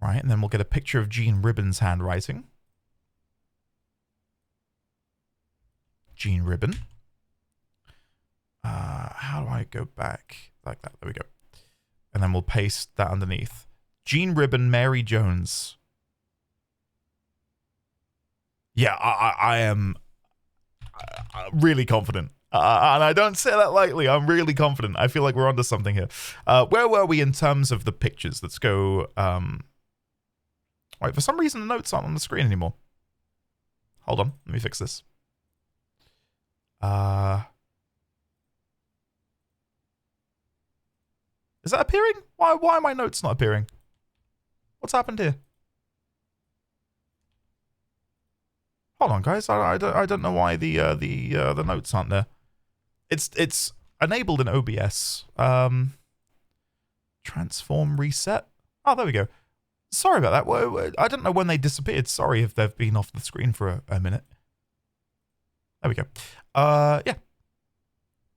Right, and then we'll get a picture of Jean Ribbon's handwriting. Jean Ribbon. How do I go back? Like that. There we go. And then we'll paste that underneath. Jean Ribbon, Mary Jones. Yeah, I am really confident. And I don't say that lightly. I'm really confident. I feel like we're onto something here. Where were we in terms of the pictures? Let's go... Right, for some reason the notes aren't on the screen anymore. Hold on, let me fix this. Is that appearing? Why are my notes not appearing? What's happened here? Hold on, guys. I don't know why the notes aren't there. It's enabled in OBS. Transform reset. Oh, there we go. Sorry about that. I don't know when they disappeared. Sorry if they've been off the screen for a minute. There we go. Yeah.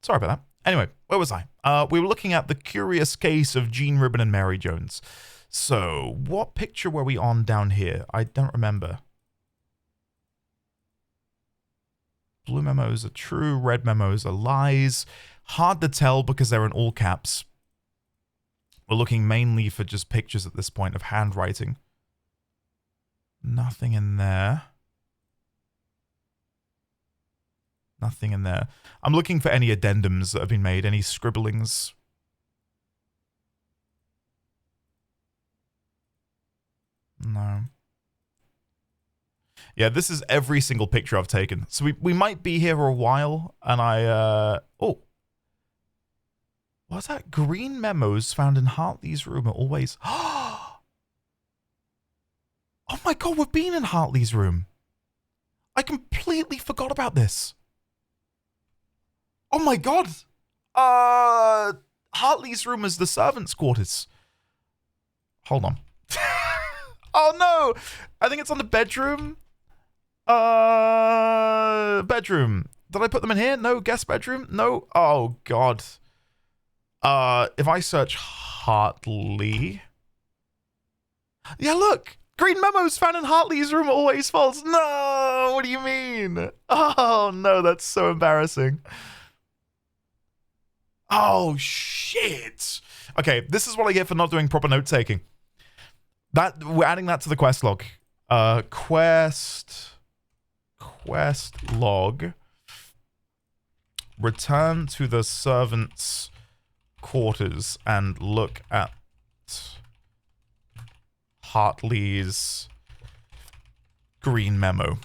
Sorry about that. Anyway, where was I? We were looking at the curious case of Jean Ribbon and Mary Jones. So, what picture were we on down here? I don't remember. Blue memos are true. Red memos are lies. Hard to tell because they're in all caps. We're looking mainly for just pictures at this point of handwriting. Nothing in there. Nothing in there. I'm looking for any addendums that have been made, any scribblings. No. Yeah, this is every single picture I've taken. So we might be here for a while, and oh. What's that? Green memos found in Hartley's room are always... Oh my god, we've been in Hartley's room. I completely forgot about this. Oh my god. Hartley's room is the servants' quarters. Hold on. Oh no! I think it's on the bedroom. Bedroom. Did I put them in here? No. Guest bedroom? No. Oh god. If I search Hartley... Yeah, look! Green memos found in Hartley's room are always false. No! What do you mean? Oh, no, that's so embarrassing. Oh, shit! Okay, this is what I get for not doing proper note-taking. We're adding that to the quest log. Quest log. Return to the servants' quarters and look at Hartley's green memo.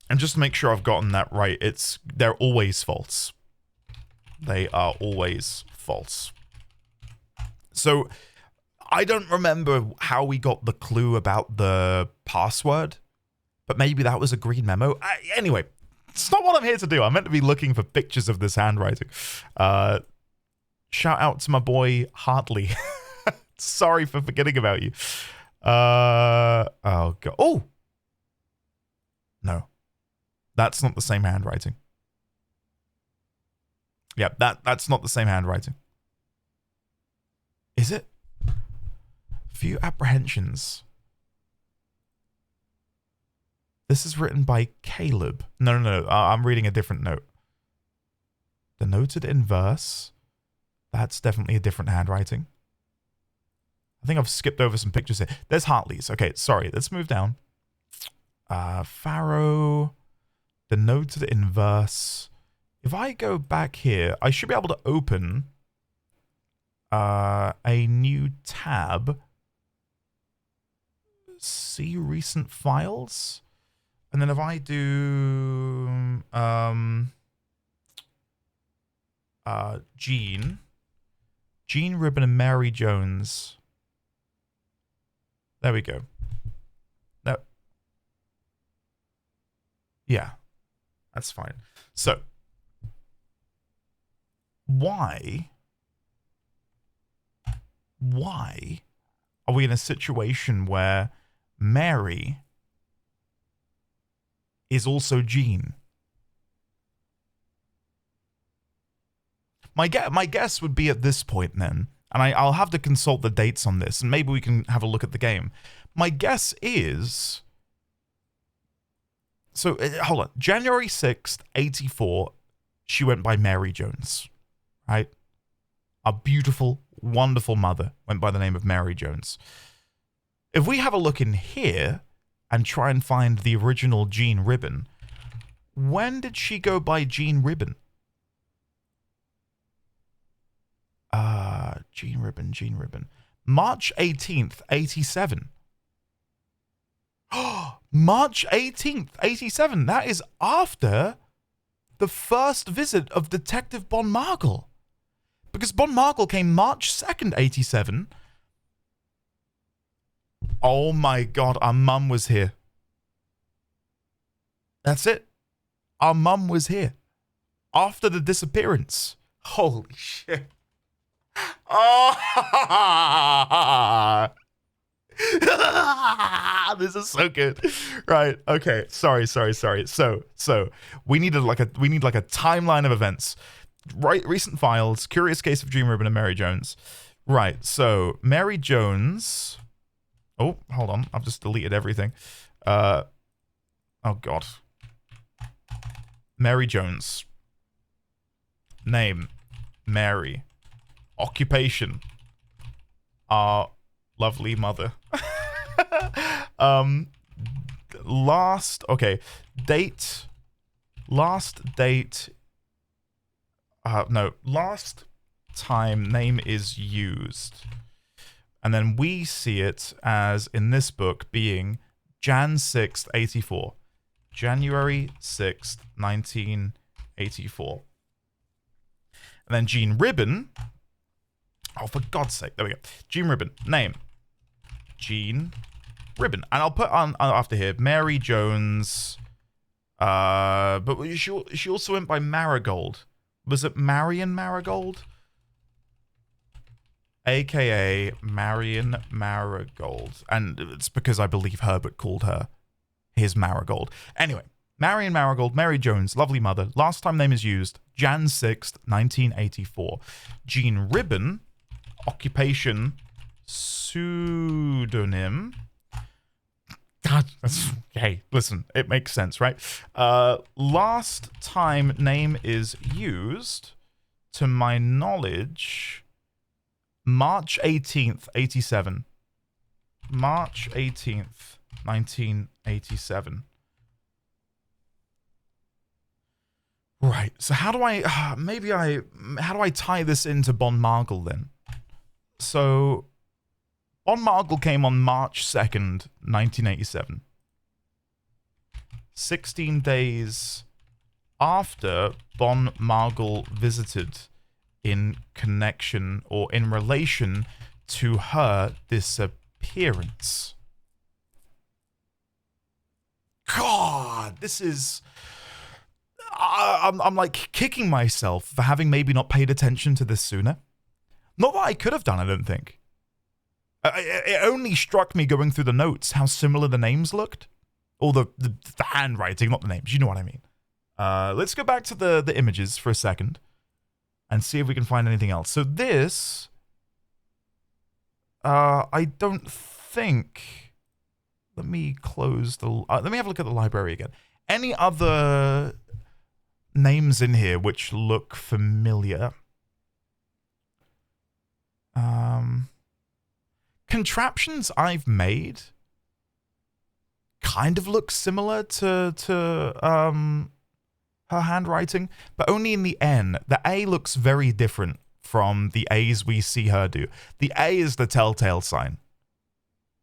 And just to make sure I've gotten that right, they're always false. They are always false. So, I don't remember how we got the clue about the password, but maybe that was a green memo. Anyway, it's not what I'm here to do. I'm meant to be looking for pictures of this handwriting. Shout out to my boy Hartley. Sorry for forgetting about you. Oh god. Oh! No. That's not the same handwriting. Yeah, that's not the same handwriting. Is it? Few apprehensions. This is written by Caleb. No. I'm reading a different note. The noted in verse. That's definitely a different handwriting. I think I've skipped over some pictures here. There's Hartley's. Okay, sorry. Let's move down. Farrow. The noted in verse. If I go back here, I should be able to open a new tab. See recent files. And then if I do Jean Ribbon and Mary Jones. There we go. No. Yeah. That's fine. So why are we in a situation where Mary is also Jean? My guess would be at this point then, and I'll have to consult the dates on this, and maybe we can have a look at the game. My guess is... So, hold on. January 6th, 84, she went by Mary Jones, right? Our beautiful, wonderful mother went by the name of Mary Jones. If we have a look in here and try and find the original Jean Ribbon, when did she go by Jean Ribbon? Jean Ribbon. March 18th, 87. March 18th, 87. That is after the first visit of Detective Bon Markle. Because Bon Markle came March 2nd, 87. Oh my god, our mum was here. That's it. Our mum was here. After the disappearance. Holy shit. Oh, this is so good. Right. Okay. Sorry. So we need like a timeline of events. Right. Recent files. Curious case of Jean Ribbon and Mary Jones. Right. So Mary Jones. Oh, hold on. I've just deleted everything. Oh god. Mary Jones. Name. Mary. Occupation. our lovely mother. Last date. Last time name is used. And then we see it as, in this book, being Jan 6th, 84. January 6th, 1984. And then Jean Ribbon. Oh, for God's sake. There we go. Jean Ribbon. Name. Jean Ribbon. And I'll put on after here, Mary Jones. But she also went by Marigold. Was it Marion Marigold? AKA Marion Marigold. And it's because I believe Herbert called her his Marigold. Anyway, Marion Marigold, Mary Jones, lovely mother. Last time name is used, Jan 6th, 1984. Jean Ribbon, occupation, pseudonym. God, that's, hey, listen, it makes sense, right? Last time name is used, to my knowledge, March 18th, 87. March 18th, 1987. Right, so how do I, how do I tie this into Bon Margle then? So, Bon Margle came on March 2nd, 1987. 16 days after Bon Margle visited in connection or in relation to her disappearance. God, this is... I'm like kicking myself for having maybe not paid attention to this sooner. Not that I could have done, I don't think. It only struck me going through the notes how similar the names looked. Or the handwriting, not the names. You know what I mean. Let's go back to the images for a second and see if we can find anything else. So this, I don't think... Let me close the... let me have a look at the library again. Any other names in here which look familiar? Contraptions I've made kind of look similar to her handwriting, but only in the N. The A looks very different from the A's we see her do. The A is the telltale sign.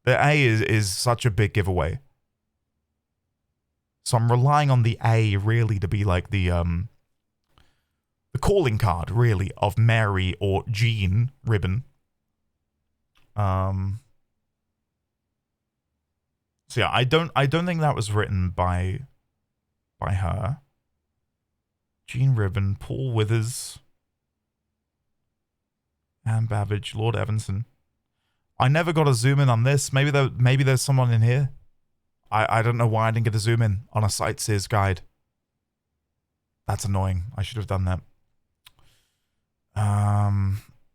The A is such a big giveaway. So I'm relying on the A really to be like the calling card, really, of Mary or Jean Ribbon. So yeah, I don't think that was written by her. Jean Ribbon, Paul Withers, Anne Babbage, Lord Evanson. I never got a zoom in on this. Maybe there's someone in here. I don't know why I didn't get a zoom in on a sightseer's guide. That's annoying. I should have done that.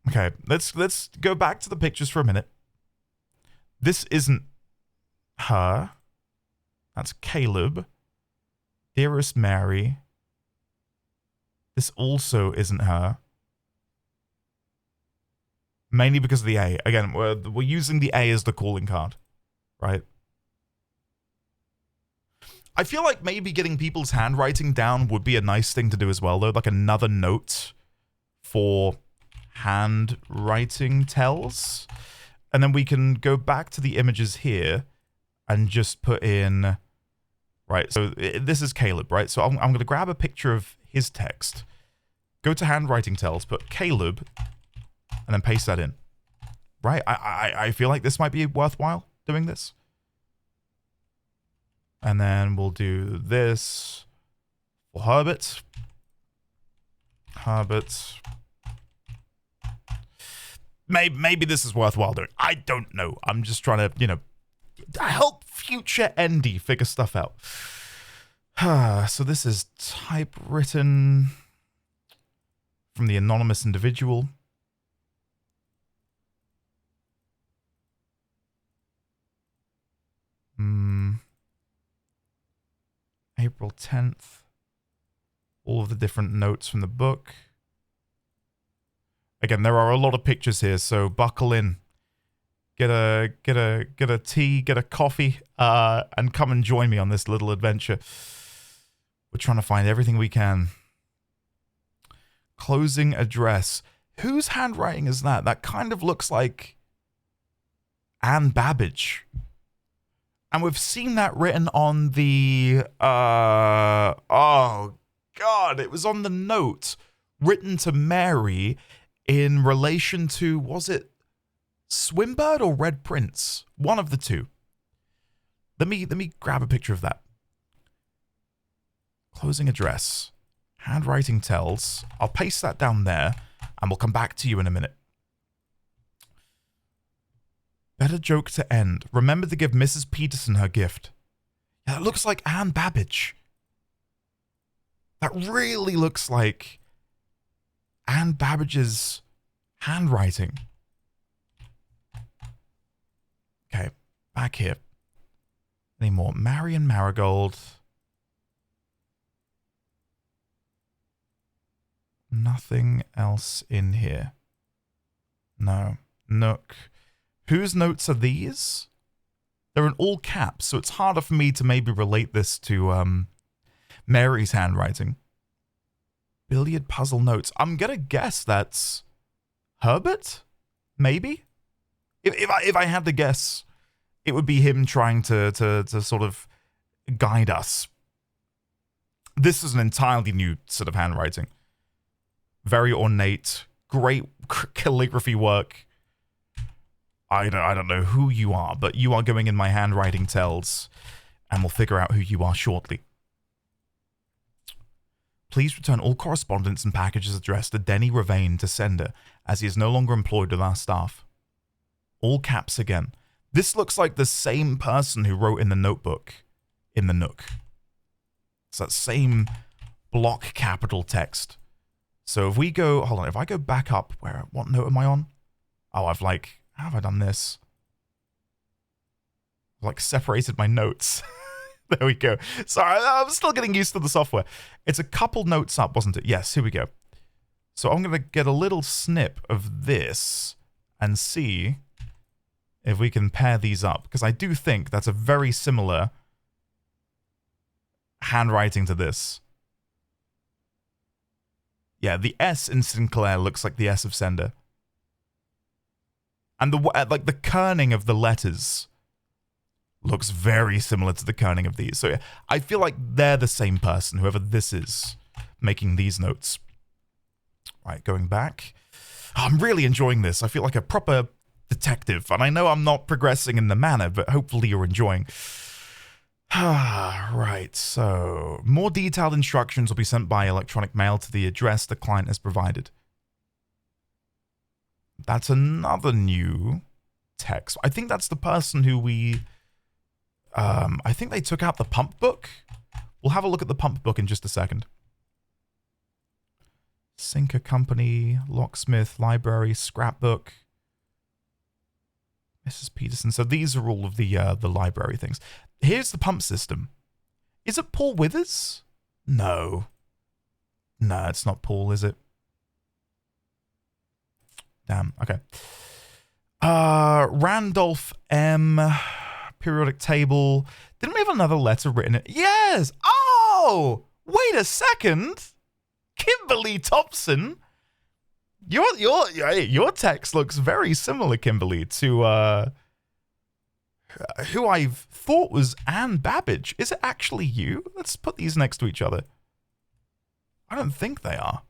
Okay, let's go back to the pictures for a minute. This isn't her. That's Caleb. Dearest Mary. This also isn't her. Mainly because of the A. Again, we're using the A as the calling card, right? I feel like maybe getting people's handwriting down would be a nice thing to do as well, though. Like another note for handwriting tells. And then we can go back to the images here and just put in... Right, so this is Caleb, right? So I'm going to grab a picture of his text, go to handwriting tells, put Caleb, and then paste that in. Right? I feel like this might be worthwhile doing this. And then we'll do this for Herbert. Herbert. Maybe this is worthwhile doing. I don't know. I'm just trying to, help future Andy figure stuff out. So this is typewritten from the anonymous individual. April 10th. All of the different notes from the book. Again, there are a lot of pictures here, so buckle in. get a tea, get a coffee, and come and join me on this little adventure. We're trying to find everything we can. Closing address. Whose handwriting is that? That kind of looks like Anne Babbage. And we've seen that written on the, oh God, it was on the note written to Mary in relation to, was it Swimbird or Red Prince? One of the two. Let me grab a picture of that. Closing address. Handwriting tells. I'll paste that down there, and we'll come back to you in a minute. Better joke to end. Remember to give Mrs. Peterson her gift. Yeah, that looks like Anne Babbage. That really looks like Anne Babbage's handwriting. Okay, back here. Any more? Marion Marigold. Nothing else in here. No. Nook. Whose notes are these? They're in all caps, so it's harder for me to maybe relate this to Mary's handwriting. Billiard puzzle notes. I'm gonna guess that's Herbert? Maybe? If I had to guess, it would be him trying to sort of guide us. This is an entirely new sort of handwriting. Very ornate, great calligraphy work. I don't know who you are, but you are going in my handwriting tells, and we'll figure out who you are shortly. Please return all correspondence and packages addressed to Denny Ravane to sender, as he is no longer employed with our staff. All caps again. This looks like the same person who wrote in the notebook in the Nook. It's that same block capital text. So if we go, hold on, if I go back up, what note am I on? Oh, how have I done this? I've like separated my notes. There we go. Sorry, I'm still getting used to the software. It's a couple notes up, wasn't it? Yes, here we go. So I'm going to get a little snip of this and see if we can pair these up. Because I do think that's a very similar handwriting to this. Yeah, the S in Sinclair looks like the S of sender. And the kerning of the letters looks very similar to the kerning of these. So yeah, I feel like they're the same person, whoever this is, making these notes. Right, going back. Oh, I'm really enjoying this. I feel like a proper detective. And I know I'm not progressing in the manner, but hopefully you're enjoying. Right, so more detailed instructions will be sent by electronic mail to the address the client has provided. That's another new text. I think that's the person who we... I think they took out the pump book. We'll have a look at the pump book in just a second. Sinker Company, Locksmith, Library, Scrapbook. Mrs. Peterson. So these are all of the library things. Here's the pump system. Is it Paul Withers? No. No, it's not Paul, is it? Damn, okay. Randolph M. Periodic table. Didn't we have another letter written in? Yes! Oh! Wait a second! Kimberly Thompson! Your text looks very similar, Kimberly, to who I thought was Anne Babbage. Is it actually you? Let's put these next to each other. I don't think they are.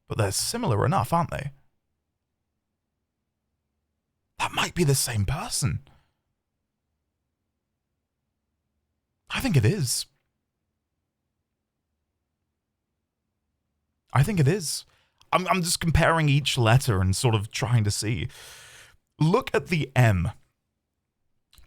But they're similar enough, aren't they? That might be the same person. I think it is. I think it is. I'm just comparing each letter and sort of trying to see. Look at the M.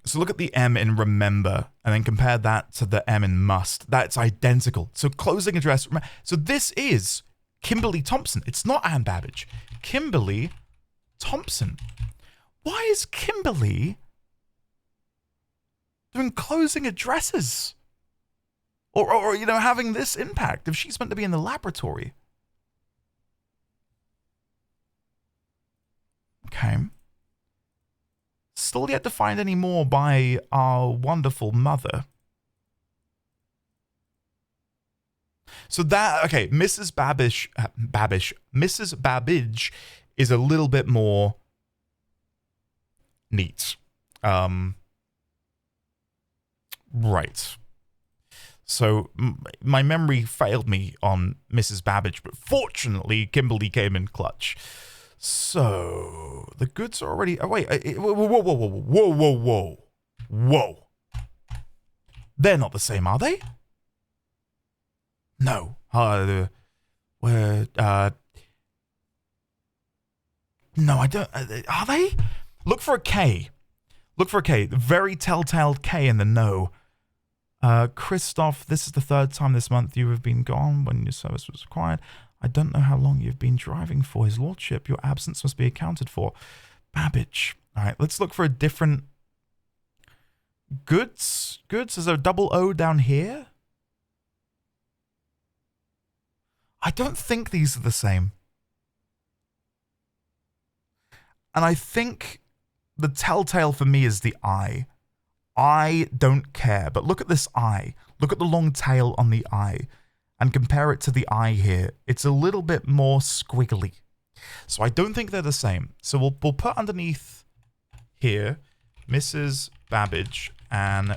So look at the M in remember and then compare that to the M in must. That's identical. So closing address. So this is Kimberly Thompson. It's not Anne Babbage. Kimberly Thompson. Why is Kimberly doing closing addresses? Or you know, having this impact if she's meant to be in the laboratory? Okay. Still yet to find any more by our wonderful mother. So that, okay, Mrs. Mrs. Babbage is a little bit more neat. Right. So my memory failed me on Mrs. Babbage, but fortunately Kimberly came in clutch. So the goods are already. Oh wait! Whoa! They're not the same, are they? No. No, I don't. Are they? Look for a K. Look for a K. Very telltale K in the no. Christoph, this is the third time this month you have been gone when your service was required. I don't know how long you've been driving for, His Lordship. Your absence must be accounted for. Babbage. All right, let's look for a different... Goods? Goods? Is there a double O down here? I don't think these are the same. And I think the telltale for me is the I. I don't care, but look at this eye. Look at the long tail on the eye and compare it to the eye here. It's a little bit more squiggly. So I don't think they're the same. So we'll put underneath here, Mrs. Babbage and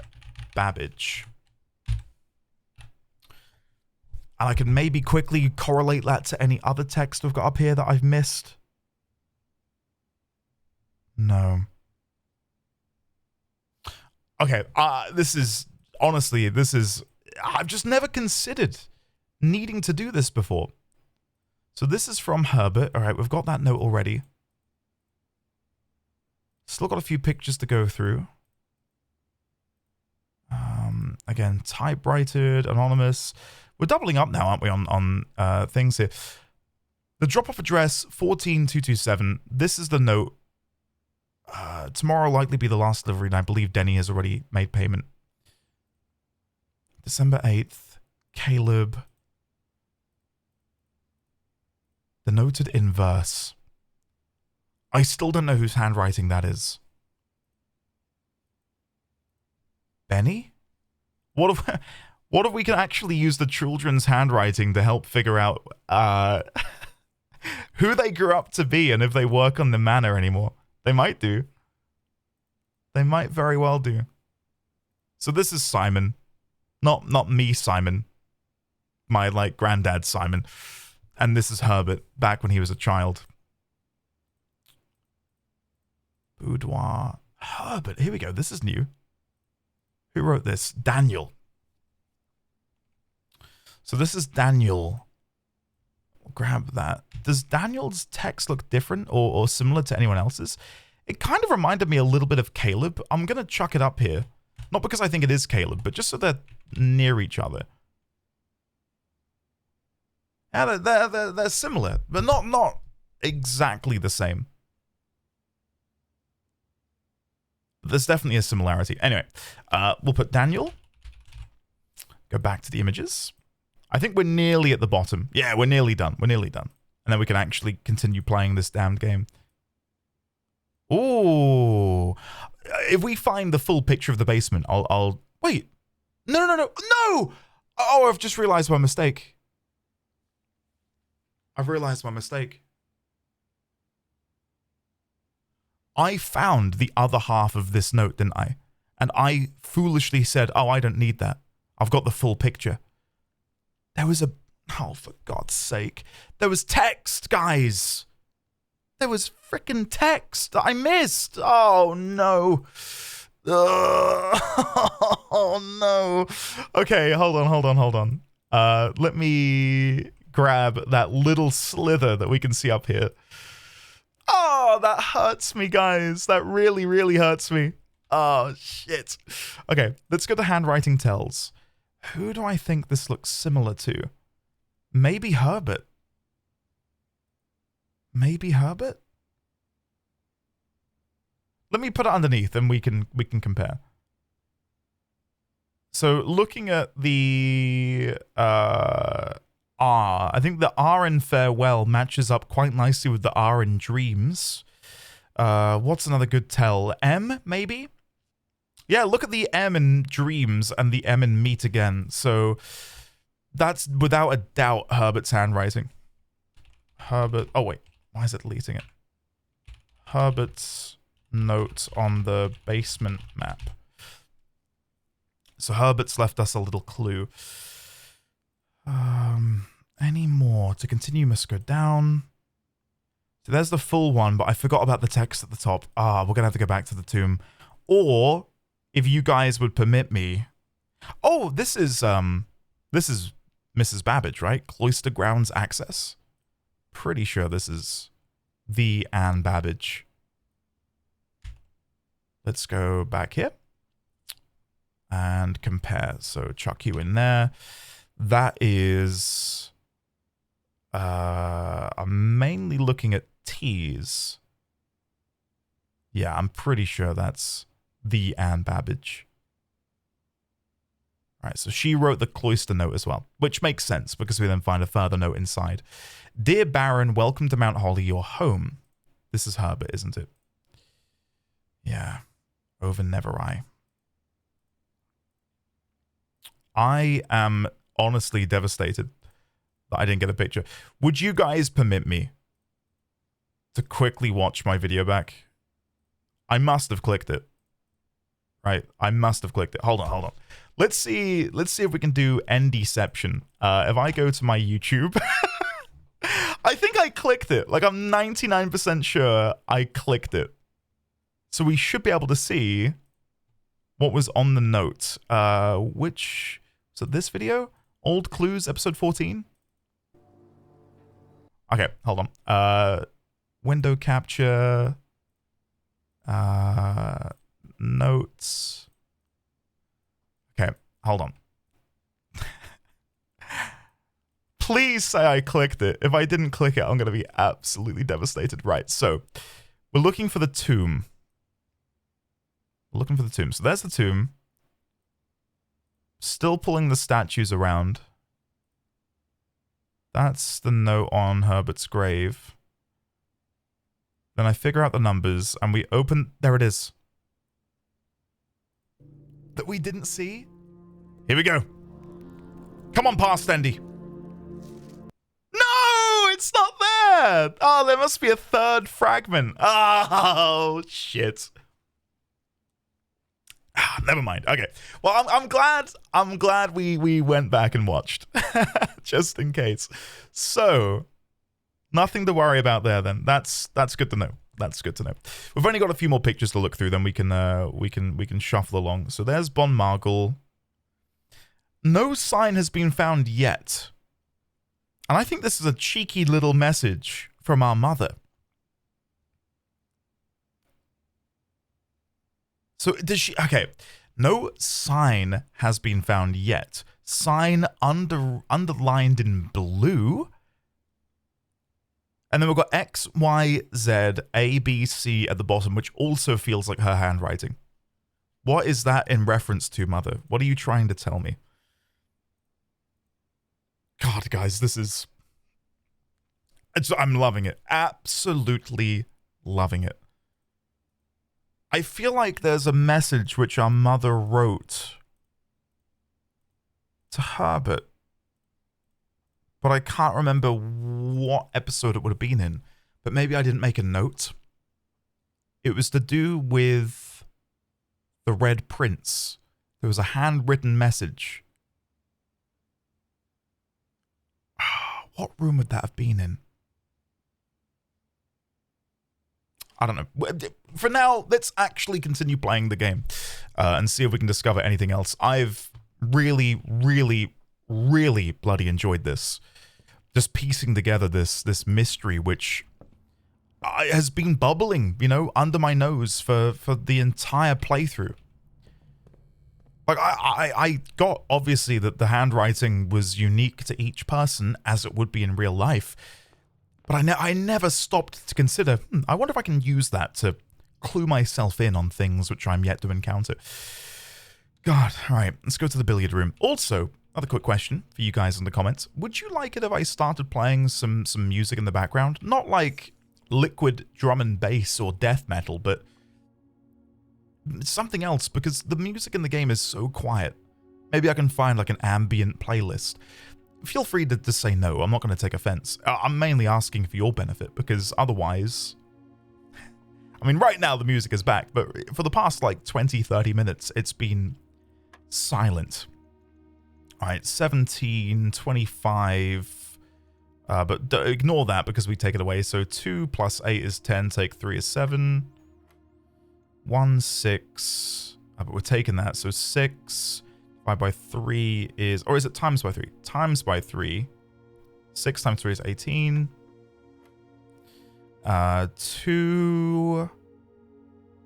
Babbage. And I can maybe quickly correlate that to any other text we've got up here that I've missed. No. Okay, this is, I've just never considered needing to do this before. So this is from Herbert. All right, we've got that note already. Still got a few pictures to go through. Again, typewritered, anonymous. We're doubling up now, aren't we, on things here. The drop-off address, 14227. This is the note. Tomorrow will likely be the last delivery, and I believe Denny has already made payment. December 8th. Caleb. The noted in verse. I still don't know whose handwriting that is. Benny? What if we can actually use the children's handwriting to help figure out who they grew up to be and if they work on the manor anymore? They might do. They might very well do. So this is Simon. Not me, Simon. My, granddad, Simon. And this is Herbert, back when he was a child. Boudoir. Herbert, here we go. This is new. Who wrote this? Daniel. So this is Daniel. I'll grab that. Does Daniel's text look different or similar to anyone else's? It kind of reminded me a little bit of Caleb. I'm going to chuck it up here. Not because I think it is Caleb, but just so they're near each other. Yeah, they're similar, but not exactly the same. There's definitely a similarity. Anyway, we'll put Daniel. Go back to the images. I think we're nearly at the bottom. Yeah, we're nearly done. We're nearly done. And then we can actually continue playing this damned game. Ooh. If we find the full picture of the basement, I'll... Wait. No! Oh, I've just realized my mistake. I found the other half of this note, didn't I? And I foolishly said, oh, I don't need that. I've got the full picture. There was a... Oh, for God's sake. There was text, guys. There was frickin' text that I missed. Oh, no. Oh, no. Okay, hold on. Let me grab that little slither that we can see up here. Oh, that hurts me, guys. That really, really hurts me. Oh, shit. Okay, let's go to Handwriting Tells. Who do I think this looks similar to? Maybe Herbert. Let me put it underneath and we can compare. So looking at the R, I think the R in Farewell matches up quite nicely with the R in Dreams. What's another good tell? M, maybe? Yeah, look at the M in Dreams and the M in Meet Again. So that's without a doubt Herbert's handwriting. Herbert. Oh, wait. Why is it deleting it? Herbert's note on the basement map. So Herbert's left us a little clue. Any more? To continue, must go down. So there's the full one, but I forgot about the text at the top. We're going to have to go back to the tomb. Or, if you guys would permit me... Oh, this is Mrs. Babbage, right? Cloister Grounds Access. Pretty sure this is the Anne Babbage. Let's go back here. And compare. So chuck you in there. That is... I'm mainly looking at T's. Yeah, I'm pretty sure that's the Anne Babbage. All right, so she wrote the Cloister note as well, which makes sense because we then find a further note inside. Dear Baron, welcome to Mount Holly, your home. This is Herbert, isn't it? Yeah. Over never I. I am honestly devastated that I didn't get a picture. Would you guys permit me to quickly watch my video back? I must have clicked it. Right? I must have clicked it. Hold on. Let's see if we can do end deception. If I go to my YouTube, I think I clicked it. Like, I'm 99% sure I clicked it. So we should be able to see what was on the note. So this video? Old Clues, episode 14? Okay, hold on. Window capture. Notes. Okay, hold on. Please say I clicked it. If I didn't click it, I'm going to be absolutely devastated. Right, so we're looking for the tomb. We're looking for the tomb. So there's the tomb. Still pulling the statues around. That's the note on Herbert's grave. Then I figure out the numbers and we open... There it is. That we didn't see? Here we go. Come on past, Andy. No, it's not there. Oh, there must be a third fragment. Oh, shit. Never mind. Okay. Well, I'm glad we went back and watched. Just in case. So, nothing to worry about there then. That's good to know. That's good to know. We've only got a few more pictures to look through, then we can shuffle along. So there's Bon Margle. No sign has been found yet. And I think this is a cheeky little message from our mother. So does she... Okay. No sign has been found yet. Sign underlined in blue. And then we've got X, Y, Z, A, B, C at the bottom, which also feels like her handwriting. What is that in reference to, Mother? What are you trying to tell me? God, guys, this is... I'm loving it. Absolutely loving it. I feel like there's a message which our mother wrote to Herbert. But I can't remember what episode it would have been in. But maybe I didn't make a note. It was to do with the Red Prince. There was a handwritten message. What room would that have been in? I don't know. For now, let's actually continue playing the game and see if we can discover anything else. I've really, really, really bloody enjoyed this. Just piecing together this mystery, which has been bubbling, you know, under my nose for the entire playthrough. Like, I got, obviously, that the handwriting was unique to each person, as it would be in real life. But I never stopped to consider, I wonder if I can use that to clue myself in on things which I'm yet to encounter. God, all right, let's go to the billiard room. Also, another quick question for you guys in the comments. Would you like it if I started playing some music in the background? Not like liquid drum and bass or death metal, but it's something else because the music in the game is so quiet. Maybe I can find like an ambient playlist. Feel free to say no. I'm not going to take offense. I'm mainly asking for your benefit because otherwise... I mean, right now the music is back, but for the past like 20, 30 minutes, it's been silent. All right, 17, 25, but ignore that because we take it away. So 2 plus 8 is 10, take 3 is 7, 1, 6, but we're taking that. So 6, 5 by 3 is, or is it times by 3? Times by 3, 6 times 3 is 18. 2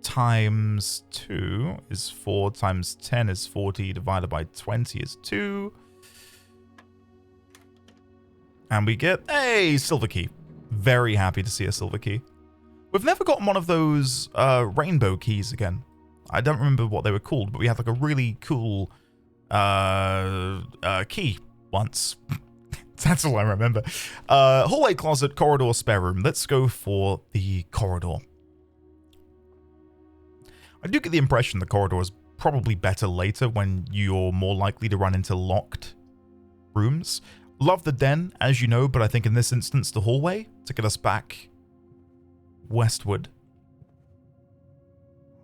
times 2 is 4 times 10 is 40 divided by 20 is 2. And we get a silver key. Very happy to see a silver key. We've never gotten one of those rainbow keys again. I don't remember what they were called, but we had like a really cool key once. That's all I remember. Hallway, closet, corridor, spare room. Let's go for the corridor. I do get the impression the corridor is probably better later when you're more likely to run into locked rooms. Love the den, as you know, but I think in this instance, the hallway to get us back westward.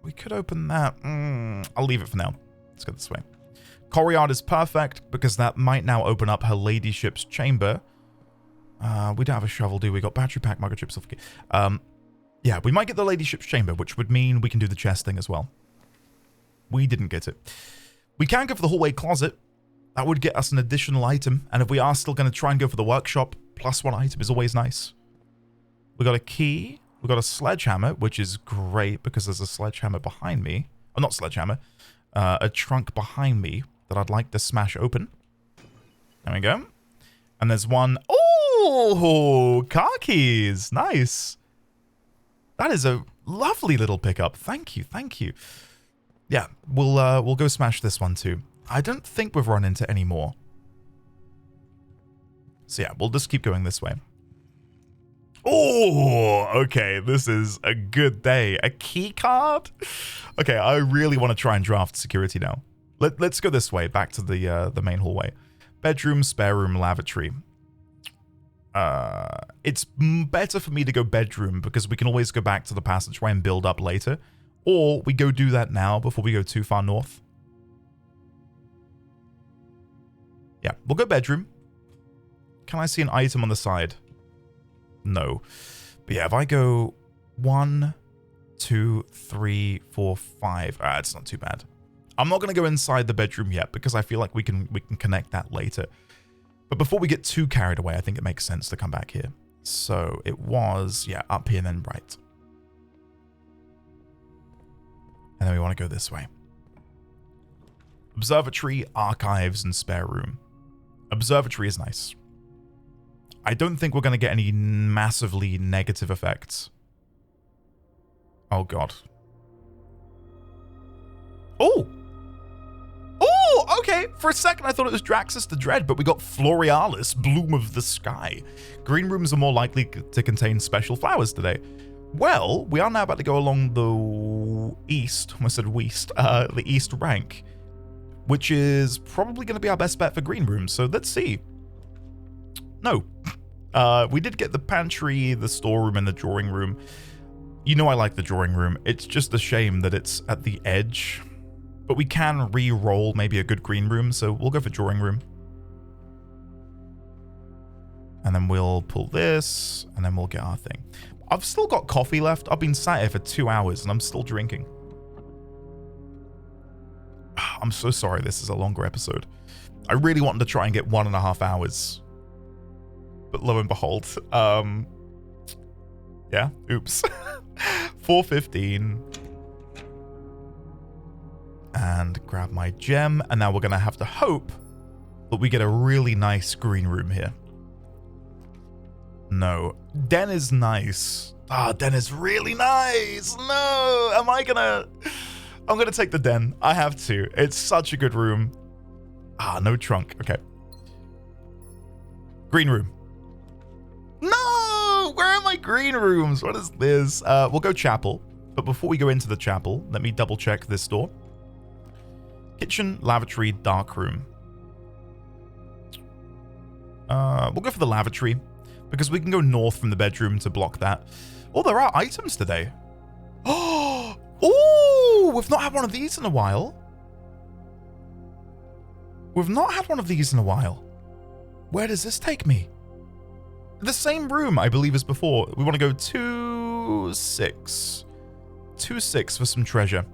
We could open that. I'll leave it for now. Let's go this way. Courtyard is perfect because that might now open up her ladyship's chamber. We don't have a shovel, do we? Got battery pack, microchip, silver key. Yeah, we might get the ladyship's chamber, which would mean we can do the chest thing as well. We didn't get it. We can go for the hallway closet. That would get us an additional item. And if we are still going to try and go for the workshop, plus 1 item is always nice. We got a key. We got a sledgehammer, which is great because there's a sledgehammer behind me. Oh, not sledgehammer. A trunk behind me that I'd like to smash open. There we go. And there's one. Oh, car keys. Nice. That is a lovely little pickup. Thank you. Thank you. Yeah, we'll go smash this one too. I don't think we've run into any more. So yeah, we'll just keep going this way. Oh, okay. This is a good day. A key card? Okay, I really want to try and draft security now. Let's go this way, back to the main hallway. Bedroom, spare room, lavatory. It's better for me to go bedroom because we can always go back to the passageway and build up later. Or we go do that now before we go too far north. Yeah, we'll go bedroom. Can I see an item on the side? No. But yeah, if I go 1, 2, 3, 4, 5. It's not too bad. I'm not going to go inside the bedroom yet because I feel like we can connect that later. But before we get too carried away, I think it makes sense to come back here. So it was, yeah, up here and then right. And then we want to go this way. Observatory, archives, and spare room. Observatory is nice. I don't think we're going to get any massively negative effects. Oh, God. Oh! Oh, okay. For a second, I thought it was Draxus the Dread, but we got Florealis, Bloom of the Sky. Green rooms are more likely to contain special flowers today. Well, we are now about to go along the east, almost said west, the east rank, which is probably going to be our best bet for green rooms. So let's see. No. We did get the pantry, the storeroom, and the drawing room. You know I like the drawing room. It's just a shame that it's at the edge. But we can re-roll maybe a good green room, so we'll go for drawing room. And then we'll pull this, and then we'll get our thing. I've still got coffee left. I've been sat here for 2 hours, and I'm still drinking. I'm so sorry this is a longer episode. I really wanted to try and get 1.5 hours. But lo and behold, yeah, oops. 4:15. And grab my gem, and now we're going to have to hope that we get a really nice green room here. No. Den is nice. Den is really nice. No, I'm going to take the den. I have to. It's such a good room. No trunk. Okay. Green room. No! Where are my green rooms? What is this? We'll go chapel. But before we go into the chapel, let me double check this door. Kitchen, lavatory, dark room. We'll go for the lavatory because we can go north from the bedroom to block that. Oh, there are items today. Oh, we've not had one of these in a while. We've not had one of these in a while. Where does this take me? The same room, I believe, as before. We want to go 2-6. 2-6 for some treasure.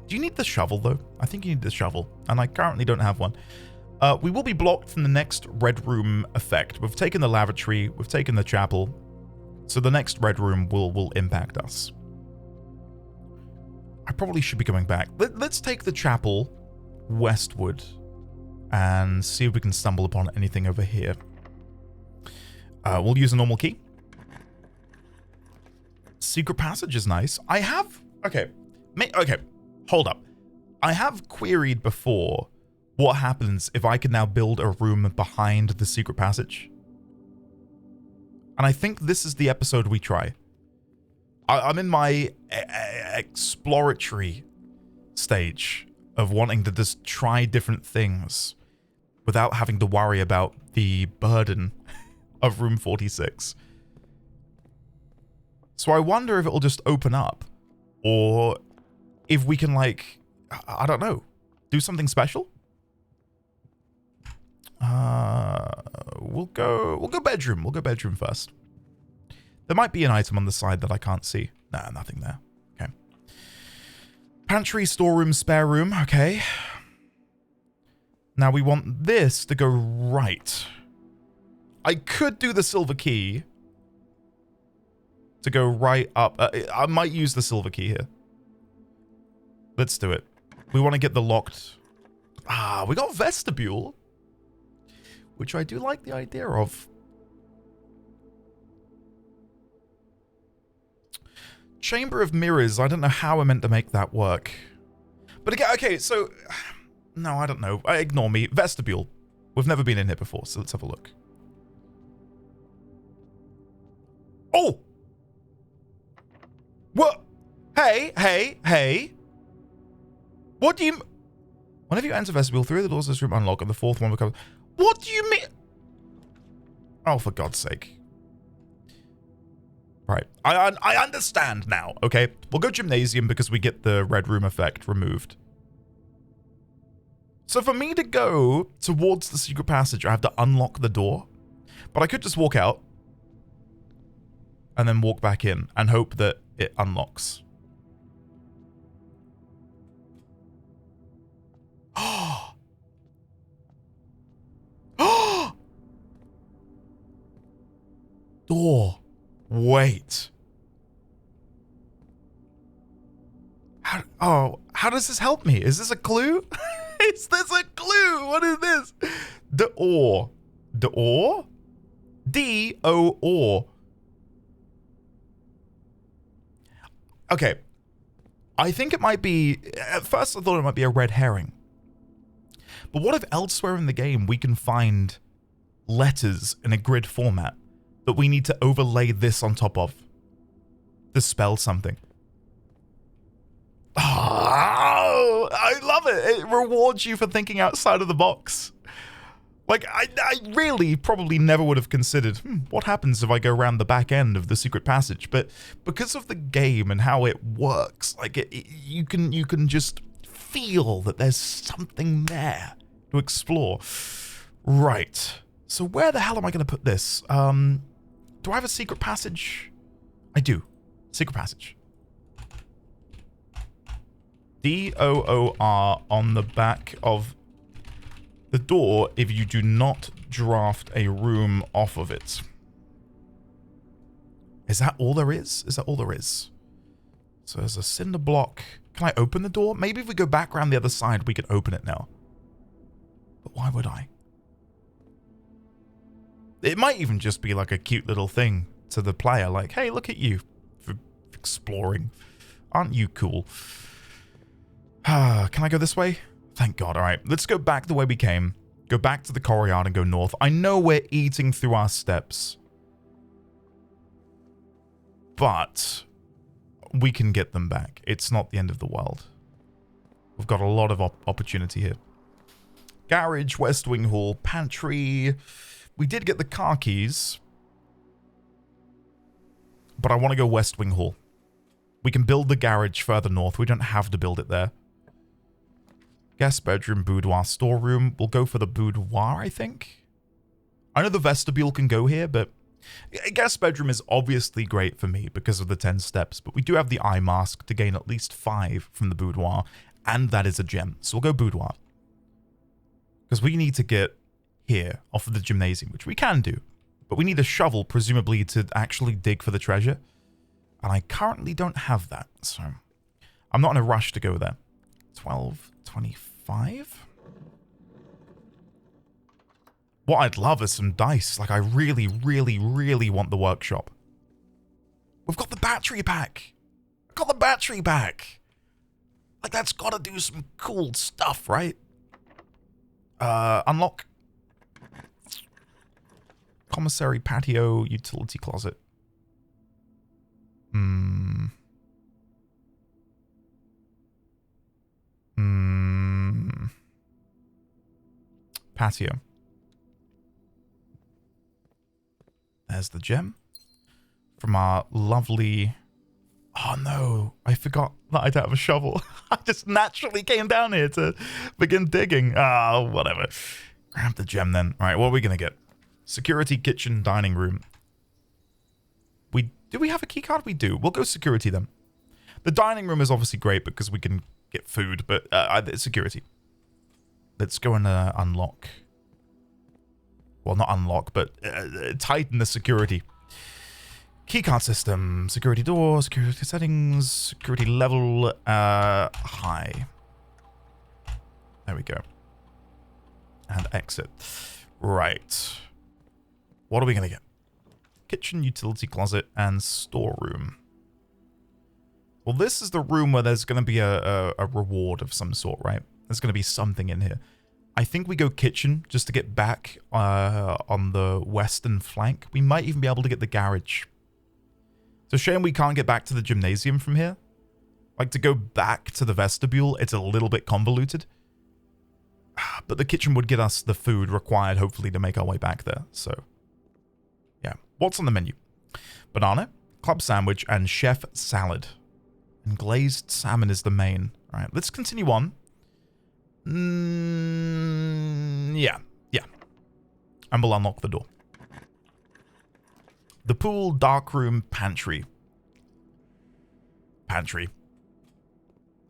Do you need the shovel, though? I think you need the shovel, and I currently don't have one. We will be blocked from the next red room effect. We've taken the lavatory, we've taken the chapel, so the next red room will impact us. I probably should be going back. Let's take the chapel westward and see if we can stumble upon anything over here. We'll use a normal key. Secret passage is nice. I have... Okay. Okay. Hold up. I have queried before what happens if I can now build a room behind the secret passage. And I think this is the episode we try. I'm in my exploratory stage of wanting to just try different things without having to worry about the burden of room 46. So I wonder if it'll just open up, or if we can, like, I don't know, do something special. We'll go bedroom. We'll go bedroom first. There might be an item on the side that I can't see. Nah, nothing there. Okay. Pantry, storeroom, spare room. Okay. Now we want this to go right. I could do the silver key to go right up. I might use the silver key here. Let's do it. We want to get the locked... we got vestibule, which I do like the idea of. Chamber of Mirrors. I don't know how I meant to make that work. But again, okay, so... No, I don't know. Ignore me. Vestibule. We've never been in here before, so let's have a look. Oh! What? Hey. What do you... Whenever you enter vestibule, 3 of the doors of this room unlock, and the 4th one becomes... What do you mean? Oh, for God's sake. Right. I understand now, okay? We'll go gymnasium because we get the red room effect removed. So for me to go towards the secret passage, I have to unlock the door. But I could just walk out and then walk back in and hope that it unlocks. Door. Wait. How does this help me? Is this a clue? Is this a clue? What is this? Door. Door? D-O-R. Okay. I think it might be... At first I thought it might be a red herring. But what if elsewhere in the game we can find letters in a grid format that we need to overlay this on top of to spell something? Oh, I love it. It rewards you for thinking outside of the box. Like, I really probably never would have considered, what happens if I go around the back end of the secret passage? But because of the game and how it works, like, you can just feel that there's something there to explore. Right. So where the hell am I going to put this? Do I have a secret passage? I do. Secret passage. D-O-O-R on the back of the door if you do not draft a room off of it. Is that all there is? Is that all there is? So there's a cinder block. Can I open the door? Maybe if we go back around the other side, we can open it now. But why would I? It might even just be like a cute little thing to the player. Like, hey, look at you for exploring. Aren't you cool? Can I go this way? Thank God. All right, let's go back the way we came. Go back to the courtyard and go north. I know we're eating through our steps. but we can get them back. It's not the end of the world. We've got a lot of opportunity here. Garage, West Wing Hall, pantry. We did get the car keys, but I want to go West Wing Hall. We can build the garage further north. We don't have to build it there. Guest bedroom, boudoir, storeroom. We'll go for the boudoir, I think. I know the vestibule can go here, but guest bedroom is obviously great for me because of the 10 steps, but we do have the eye mask to gain at least 5 from the boudoir, and that is a gem. So we'll go boudoir. Because we need to get here off of the gymnasium, which we can do, but we need a shovel, presumably, to actually dig for the treasure. And I currently don't have that, so I'm not in a rush to go there. 1225? What I'd love is some dice. Like, I really, really, really want the workshop. We've got the battery pack. I've got the battery pack. Like, that's got to do some cool stuff, right? Unlock. Commissary, patio, utility closet. Patio. There's the gem. From our lovely... Oh no, I forgot that I don't have a shovel. I just naturally came down here to begin digging. Ah, whatever. Grab the gem then. All right, what are we going to get? Security, kitchen, dining room. Do we have a key card? We do. We'll go security then. The dining room is obviously great because we can get food, but security. Let's go and unlock. Well, not unlock, but tighten the security. Keycard system, security door, security settings, security level, high. There we go. And exit. Right. What are we going to get? Kitchen, utility closet, and storeroom. Well, this is the room where there's going to be a reward of some sort, right? There's going to be something in here. I think we go kitchen just to get back on the western flank. We might even be able to get the garage. It's a shame we can't get back to the gymnasium from here. Like, to go back to the vestibule, it's a little bit convoluted. But the kitchen would get us the food required, hopefully, to make our way back there. So, yeah. What's on the menu? Banana, club sandwich, and chef salad. And glazed salmon is the main. All right, let's continue on. Yeah. And we'll unlock the door. The pool, dark room, pantry. Pantry.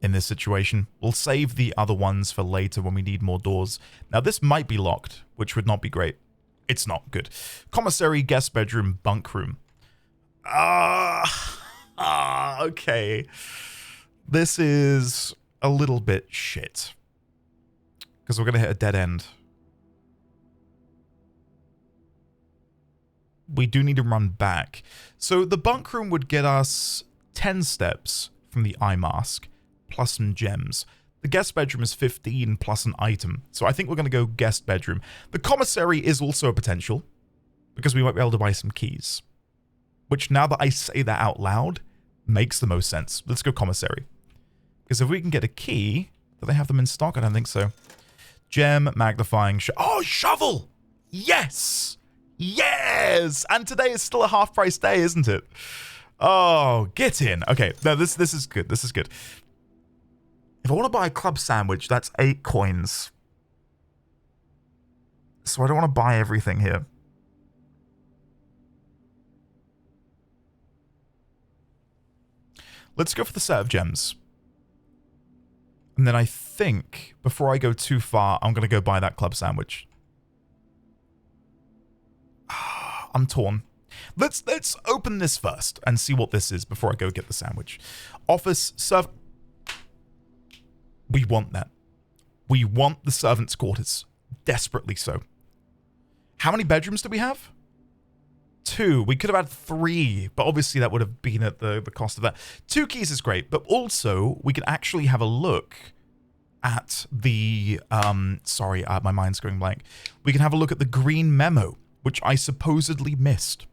In this situation, we'll save the other ones for later when we need more doors. Now, this might be locked, which would not be great. It's not good. Commissary, guest bedroom, bunk room. Okay. This is a little bit shit. Because we're going to hit a dead end. We do need to run back. So the bunk room would get us 10 steps from the eye mask, plus some gems. The guest bedroom is 15 plus an item. So I think we're going to go guest bedroom. The commissary is also a potential, because we might be able to buy some keys. Which, now that I say that out loud, makes the most sense. Let's go commissary. Because if we can get a key, do they have them in stock? I don't think so. Gem, magnifying, shovel! Yes! Yes! And today is still a half-price day, isn't it? Oh, get in. Okay, no, this is good. This is good. If I want to buy a club sandwich, that's 8 coins. So I don't want to buy everything here. Let's go for the set of gems. And then I think, before I go too far, I'm going to go buy that club sandwich. I'm torn. Let's open this first and see what this is before I go get the sandwich. Office, we want that. We want the servants' quarters. Desperately so. How many bedrooms do we have? 2. We could have had 3, but obviously that would have been at the cost of that. 2 keys is great, but also we can actually have a look at the... sorry, my mind's going blank. We can have a look at the green memo, which I supposedly missed.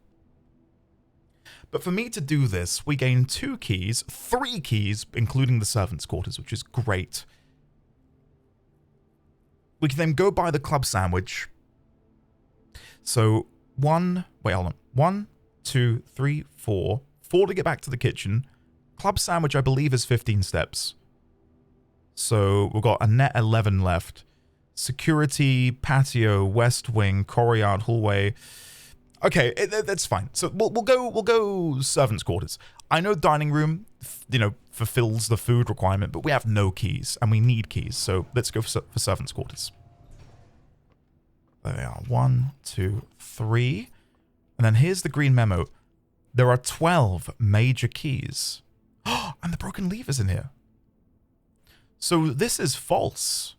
But for me to do this, we gain 2 keys, 3 keys, including the servants' quarters, which is great. We can then go buy the club sandwich. So 1, wait, hold on. 1, 2, 3, 4. 4 to get back to the kitchen. Club sandwich, I believe, is 15 steps. So we've got a net 11 left. Security, patio, west wing, courtyard, hallway. Okay, that's fine. So we'll go servants' quarters. I know dining room, fulfills the food requirement, but we have no keys, and we need keys. So let's go for servants' quarters. There they are. 1, 2, 3. And then here's the green memo. There are 12 major keys. And the broken lever's in here. So this is false.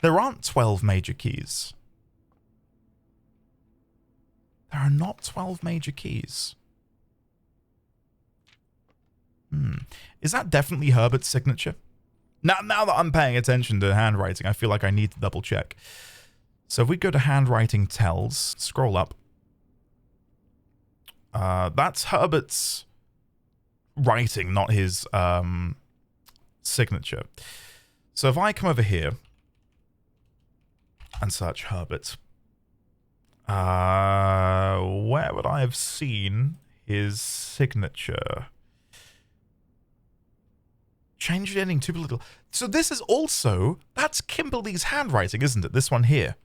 There aren't 12 major keys. There are not 12 major keys. Is that definitely Herbert's signature? Now that I'm paying attention to handwriting, I feel like I need to double check. So if we go to handwriting tells, scroll up. That's Herbert's writing, not his signature. So if I come over here and search Herbert, where would I have seen his signature? Change the ending too little. So this is also, that's Kimberly's handwriting, isn't it? This one here.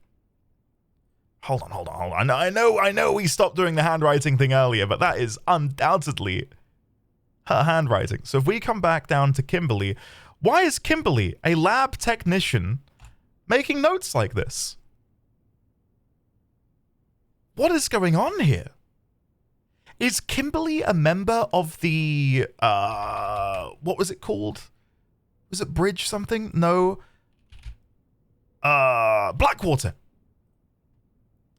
Hold on. I know we stopped doing the handwriting thing earlier, but that is undoubtedly her handwriting. So if we come back down to Kimberly, why is Kimberly, a lab technician, making notes like this? What is going on here? Is Kimberly a member of the, what was it called? Was it Bridge something? No. Blackwater.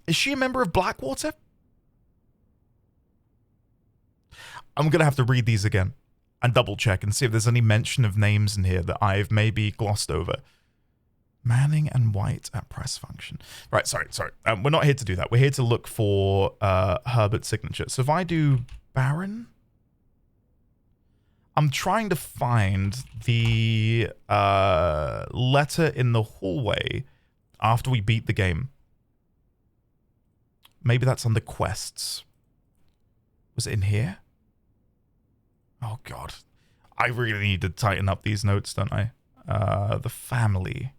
Is she a member of Blackwater? I'm going to have to read these again and double check and see if there's any mention of names in here that I've maybe glossed over. Manning and White at press function. Right, sorry. We're not here to do that. We're here to look for Herbert's signature. So if I do Baron, I'm trying to find the letter in the hallway after we beat the game. Maybe that's under quests. Was it in here? Oh, God. I really need to tighten up these notes, don't I? The family.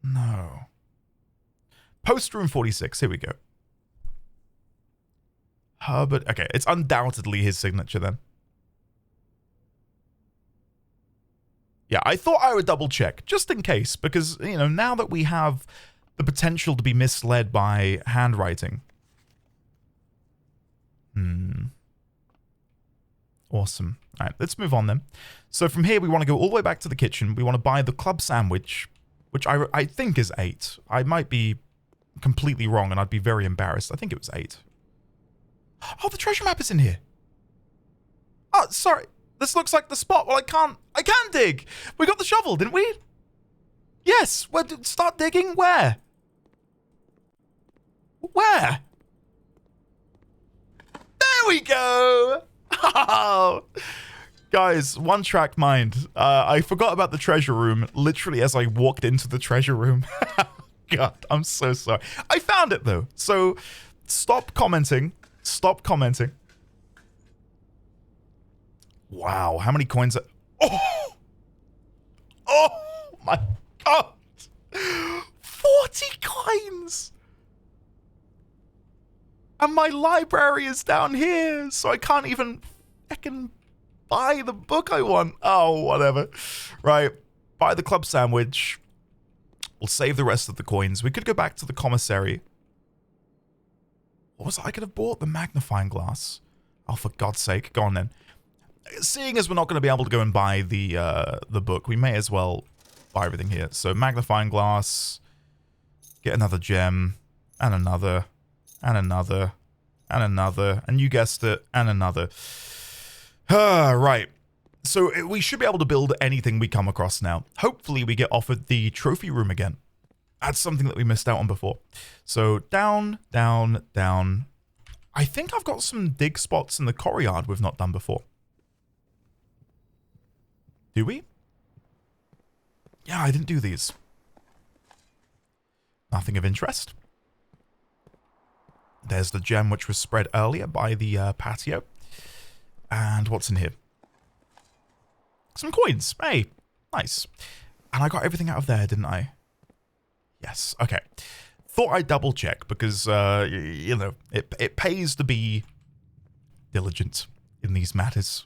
No. Post room 46. Here we go. Herbert. Okay, it's undoubtedly his signature then. Yeah, I thought I would double check, just in case, because, now that we have the potential to be misled by handwriting. Awesome. All right, let's move on then. So from here, we want to go all the way back to the kitchen. We want to buy the club sandwich, which I think is 8. I might be completely wrong, and I'd be very embarrassed. I think it was 8. Oh, the treasure map is in here. Oh, sorry. This looks like the spot. Well, I can't dig. We got the shovel, didn't we? Yes. Well, start digging. Where? Where? There we go. Oh. Guys, one track mind. I forgot about the treasure room literally as I walked into the treasure room. God, I'm so sorry. I found it though. So stop commenting. Stop commenting. Wow, how many coins are... Oh my God. 40 coins. And my library is down here, so I can't even fucking buy the book I want. Oh, whatever. Right. Buy the club sandwich. We'll save the rest of the coins. We could go back to the commissary. What was it I could have bought? The magnifying glass. Oh, for God's sake. Go on then. Seeing as we're not going to be able to go and buy the book, we may as well buy everything here. So magnifying glass. Get another gem. And another. And another. And another. And you guessed it. And another. Right. So we should be able to build anything we come across now. Hopefully we get offered the trophy room again. That's something that we missed out on before. So down, down, down. I think I've got some dig spots in the courtyard we've not done before. Do we? Yeah, I didn't do these. Nothing of interest. There's the gem which was spread earlier by the patio. And what's in here? Some coins. Hey, nice. And I got everything out of there, didn't I? Yes. Okay. Thought I'd double check because, you know, it pays to be diligent in these matters.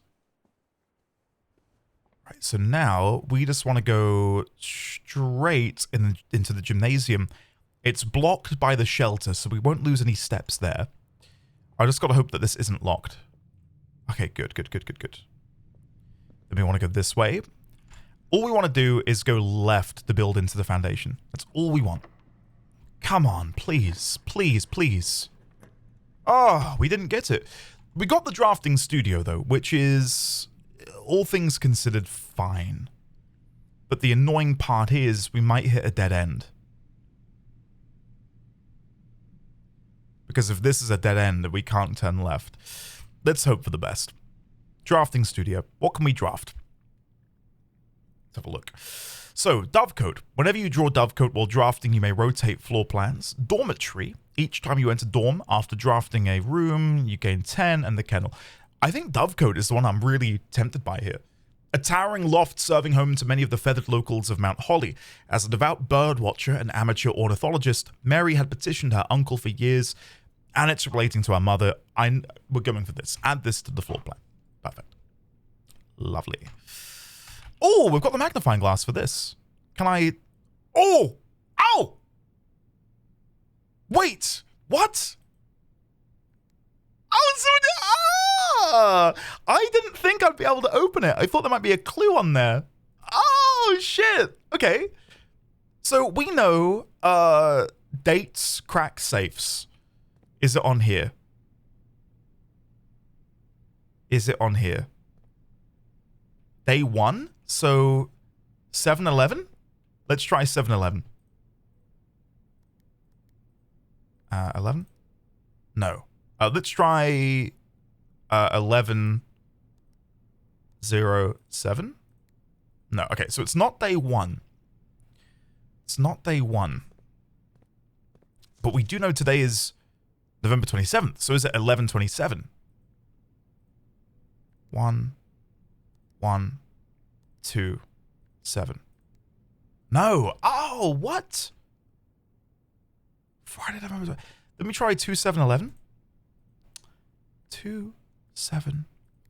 Right, so now we just want to go straight into the gymnasium. It's blocked by the shelter, so we won't lose any steps there. I just got to hope that this isn't locked. Okay, good. Then we want to go this way. All we want to do is go left to build into the foundation. That's all we want. Come on, please. Oh, we didn't get it. We got the drafting studio, though, which is, all things considered, fine. But the annoying part is we might hit a dead end. Because if this is a dead end, we can't turn left. Let's hope for the best. Drafting studio. What can we draft? Let's have a look. So, Dovecote. Whenever you draw Dovecote while drafting, you may rotate floor plans. Dormitory. Each time you enter dorm, after drafting a room, you gain 10, and the kennel. I think Dovecote is the one I'm really tempted by here. A towering loft serving home to many of the feathered locals of Mount Holly. As a devout bird watcher and amateur ornithologist, Mary had petitioned her uncle for years, and it's relating to her mother. We're going for this. Add this to the floor plan. Perfect. Lovely. Oh, we've got the magnifying glass for this. Can I... Oh! Ow! Wait! What? Oh, so... I didn't think I'd be able to open it. I thought there might be a clue on there. Oh, shit. Okay. So we know dates crack safes. Is it on here? Is it on here? Day 1? So 7-Eleven? Let's try 7-Eleven. 11? No. Let's try 11:07. No, okay, so it's not day 1. It's not day 1. But we do know today is November 27th, so is it 11:27? 1, 2, 7. No. Oh, what? Friday, November. Let me try 2-7-11. 2, 7,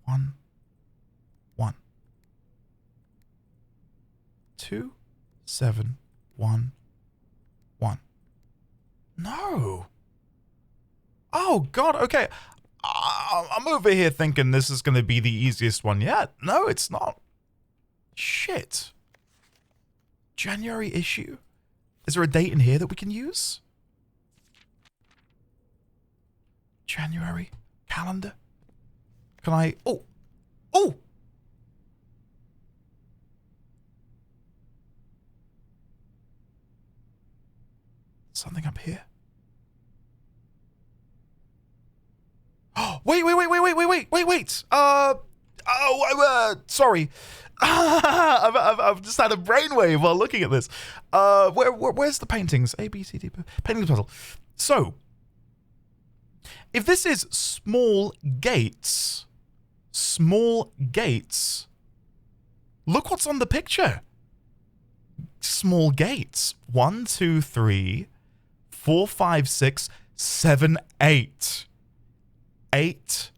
1, 1. 2, 7, 1, 1. No. Oh, God. Okay. I'm over here thinking this is going to be the easiest one yet. No, it's not. Shit. January issue? Is there a date in here that we can use? January calendar? Can I... Oh! Oh! Something up here. Oh, wait. Sorry. I've just had a brainwave while looking at this. Where's the paintings? A, B, C, D, painting puzzle. So, if this is small gates, look what's on the picture. Small gates. 1, 2, 3, 4, 5, 6, 7, 8. 8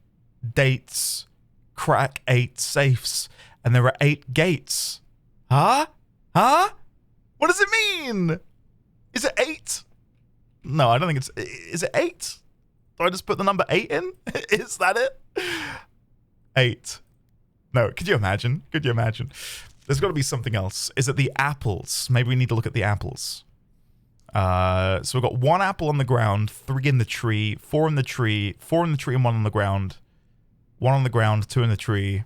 dates crack 8 safes, and there are 8 gates. Huh? What does it mean? Is it 8? No, I don't think it's... Is it 8? Do I just put the number 8 in? Is that it? 8. No, could you imagine? There's got to be something else. Is it the apples? Maybe we need to look at the apples. So we've got 1 apple on the ground, 3 in the tree, 4 in the tree, 4 in the tree and 1 on the ground. 1 on the ground, 2 in the tree.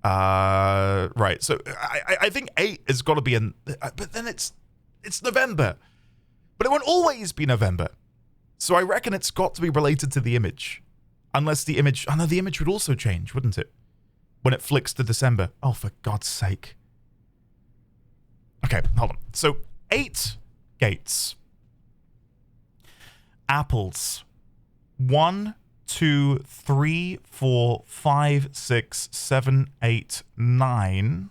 Right. So I think 8 has got to be in, but then it's November. But it won't always be November. So I reckon it's got to be related to the image. Unless the image... Oh, no, the image would also change, wouldn't it? When it flicks to December. Oh, for God's sake. Okay, hold on. So, 8 gates. Apples. 1, 2, 3, 4, 5, 6, 7, 8, 9.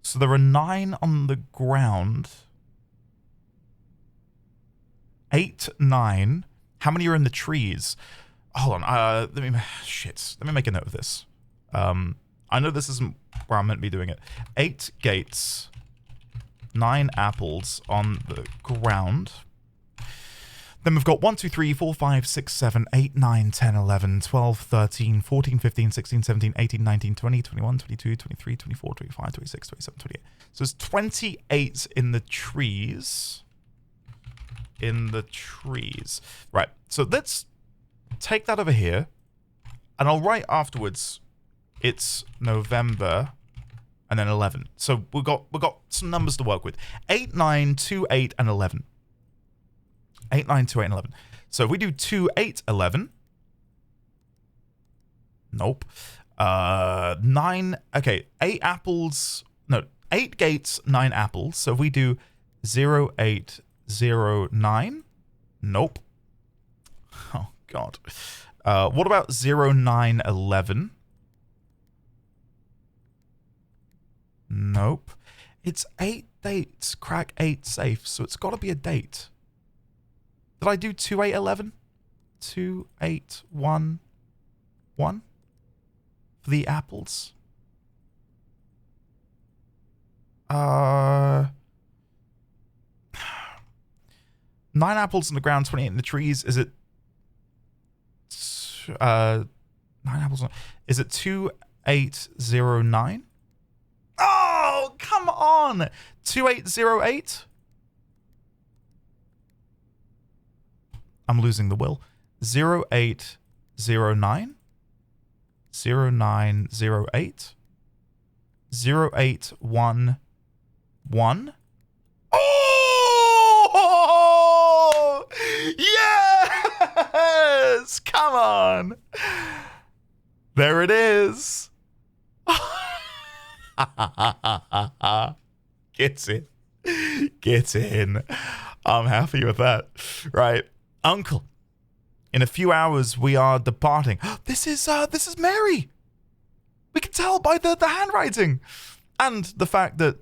So there are 9 on the ground. 8, 9. How many are in the trees? Hold on. Let me make a note of this. I know this isn't where I'm meant to be doing it. 8 gates. 9 apples on the ground. Then we've got 1, 2, 3, 4, 5, 6, 7, 8, 9, 10, 11, 12, 13, 14, 15, 16, 17, 18, 19, 20, 21, 22, 23, 24, 25, 26, 27, 28. So there's 28 in the trees. Right. So let's take that over here. And I'll write afterwards it's November and then 11. So we've got some numbers to work with. 8, 9, 2, 8, and 11. 8, 9, 2, 8, and 11. So if we do 2, 8, 11. Nope. 9. Okay, 8 apples. No, 8 gates, 9 apples. So if we do 0, 8, 0, 9. Nope. Oh, God. What about 0, 9, 11? Nope. It's 8 dates. Crack 8 safe. So it's got to be a date. Did I do 2, 8, 11? 2, 8, 1, 1? For the apples? 9 apples on the ground, 28 in the trees. Is it... 9 apples on... Is it 2, 8, 0, 9? Oh, come on! 2, 8, 0, 8? I'm losing the will. 0, 8, 0, 9? 0, 9, 0, 8? 0, 8, 1, 1? Oh! Yes! Come on! There it is. Get in. Get in. I'm happy with that. Right. Uncle, in a few hours we are departing. This is Mary. We can tell by the handwriting. And the fact that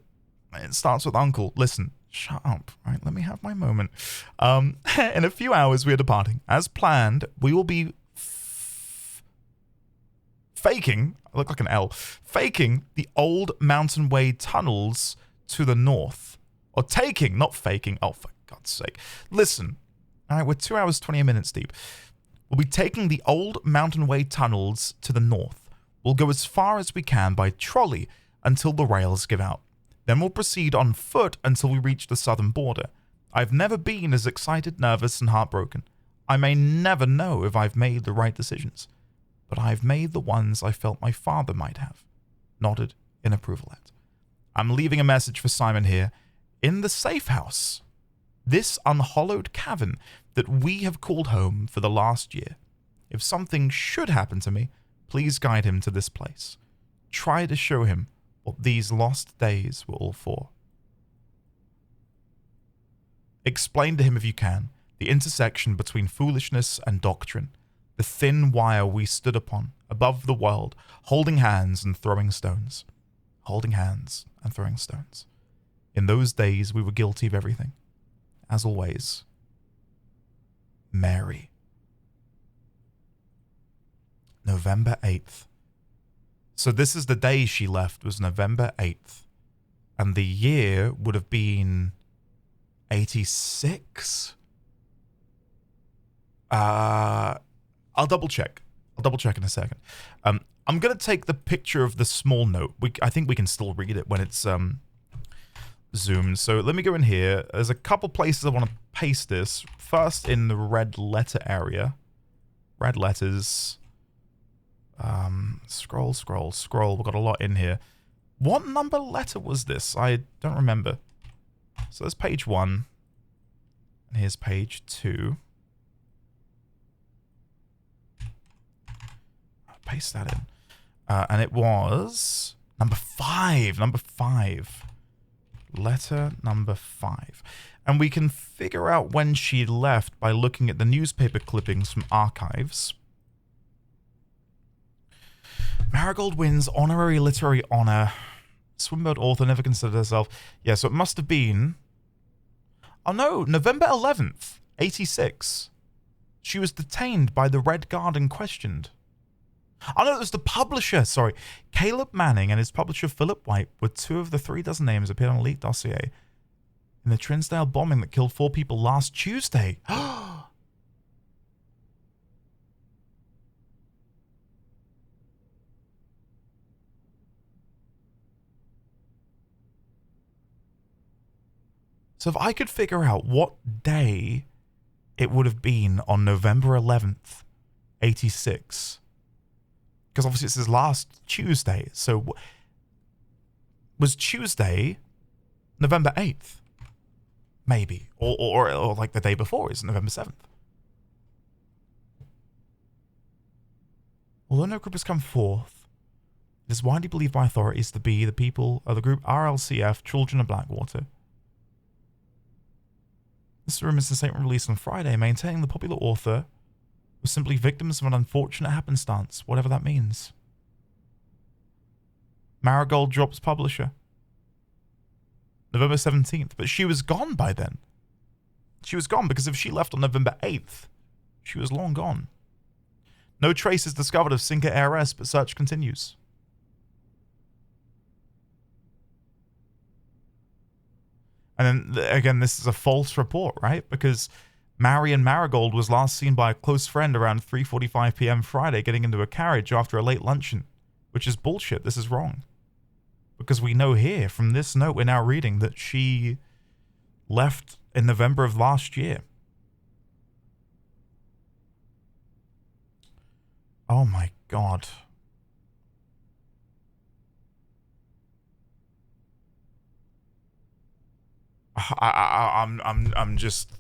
it starts with Uncle. Listen, shut up, right? Let me have my moment. In a few hours we are departing. As planned, we will be faking, I look like an L, faking the old Mountain Way tunnels to the north. Or taking, not faking. Oh, for God's sake. Listen. All right, we're 2 hours, 28 minutes deep. We'll be taking the old Mountain Way tunnels to the north. We'll go as far as we can by trolley until the rails give out. Then we'll proceed on foot until we reach the southern border. I've never been as excited, nervous, and heartbroken. I may never know if I've made the right decisions, but I've made the ones I felt my father might have. Nodded in approval at. I'm leaving a message for Simon here in the safe house. This unhallowed cavern that we have called home for the last year. If something should happen to me, please guide him to this place. Try to show him what these lost days were all for. Explain to him, if you can, the intersection between foolishness and doctrine, the thin wire we stood upon, above the world, holding hands and throwing stones. Holding hands and throwing stones. In those days, we were guilty of everything. As always, Mary. November 8th. So this is the day she left, was November 8th. And the year would have been 86? I'll double check. I'll double check in a second. I'm going to take the picture of the small note. I think we can still read it when it's zoomed. So let me go in here. There's a couple places I want to paste this. First in the red letter area. Red letters. Scroll, scroll, scroll. We've got a lot in here. What number letter was this? I don't remember. So there's page 1. Here's page 2. Paste that in. And it was number 5. Number 5. Letter number 5. And we can figure out when she left by looking at the newspaper clippings from archives. Marigold wins honorary literary honor. Swinburne author never considered herself. Yeah, so it must have been... Oh no, November 11th, 86. She was detained by the Red Guard and questioned. Oh no, it was the publisher, sorry. Caleb Manning and his publisher Philip White were 2 of the 3 dozen names appeared on a leaked dossier in the Trinsdale bombing that killed 4 people last Tuesday. So if I could figure out what day it would have been on November 11th, 86, because obviously it says last Tuesday, so was Tuesday November 8th? Maybe. Or like the day before is November 7th. Although no group has come forth, it is widely believed by authorities to be the people of the group RLCF Children of Blackwater. This room is the statement released on Friday, maintaining the popular author was simply victims of an unfortunate happenstance, whatever that means. Marigold drops publisher. November 17th, but she was gone by then. She was gone because if she left on November 8th, she was long gone. No trace is discovered of Sinker heiress, but search continues. And then, again, this is a false report, right? Because Marion Marigold was last seen by a close friend around 3:45 p.m. Friday getting into a carriage after a late luncheon, which is bullshit. This is wrong. Because we know here, from this note we're now reading, that she left in November of last year. Oh my God. I'm just...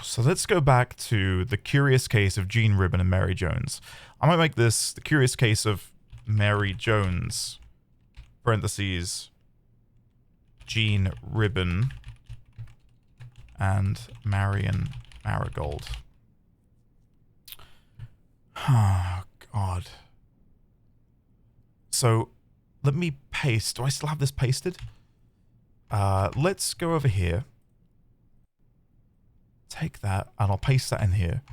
So let's go back to the curious case of Jean Ribbon and Mary Jones. I might make this the curious case of Mary Jones, parentheses, Jean Ribbon, and Marion Marigold. Oh, God. So, let me paste. Do I still have this pasted? Let's go over here. Take that, and I'll paste that in here.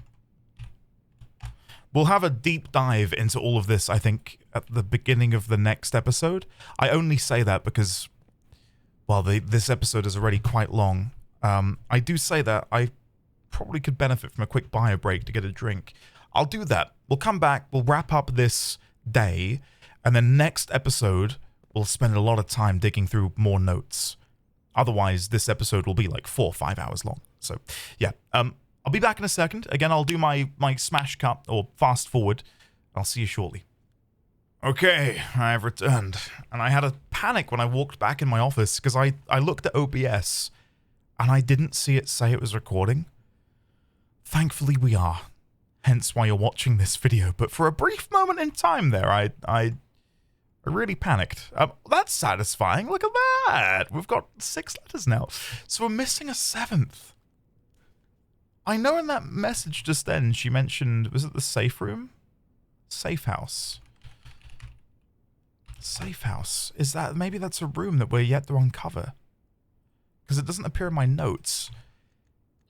We'll have a deep dive into all of this, I think, at the beginning of the next episode. I only say that because, well, this episode is already quite long. I do say that I probably could benefit from a quick bio break to get a drink. I'll do that. We'll come back, we'll wrap up this day, and then next episode, we'll spend a lot of time digging through more notes. Otherwise, this episode will be like 4 or 5 hours long. So, yeah. I'll be back in a second. Again, I'll do my smash cut or fast forward. I'll see you shortly. Okay, I've returned. And I had a panic when I walked back in my office because I looked at OBS and I didn't see it say it was recording. Thankfully, we are. Hence why you're watching this video. But for a brief moment in time there, I really panicked. That's satisfying. Look at that. We've got 6 letters now. So we're missing a 7th. I know in that message just then she mentioned, was it the safe room? Safe house. Safe house. Is that, maybe that's a room that we're yet to uncover. Because it doesn't appear in my notes.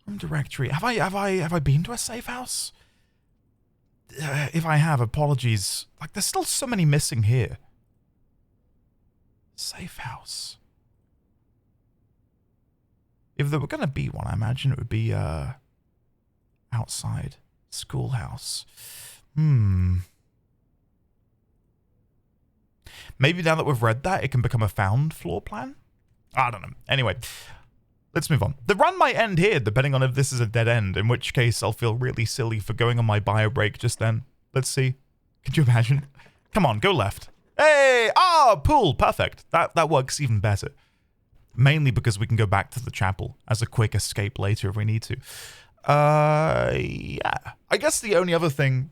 Room directory. Have I been to a safe house? If I have, apologies. Like, there's still so many missing here. Safe house. If there were going to be one, I imagine it would be, outside. Schoolhouse. Maybe now that we've read that, it can become a found floor plan? I don't know. Anyway, let's move on. The run might end here, depending on if this is a dead end, in which case I'll feel really silly for going on my bio break just then. Let's see. Could you imagine? Come on, go left. Hey! Ah, pool! Perfect. That works even better. Mainly because we can go back to the chapel as a quick escape later if we need to. Yeah. I guess the only other thing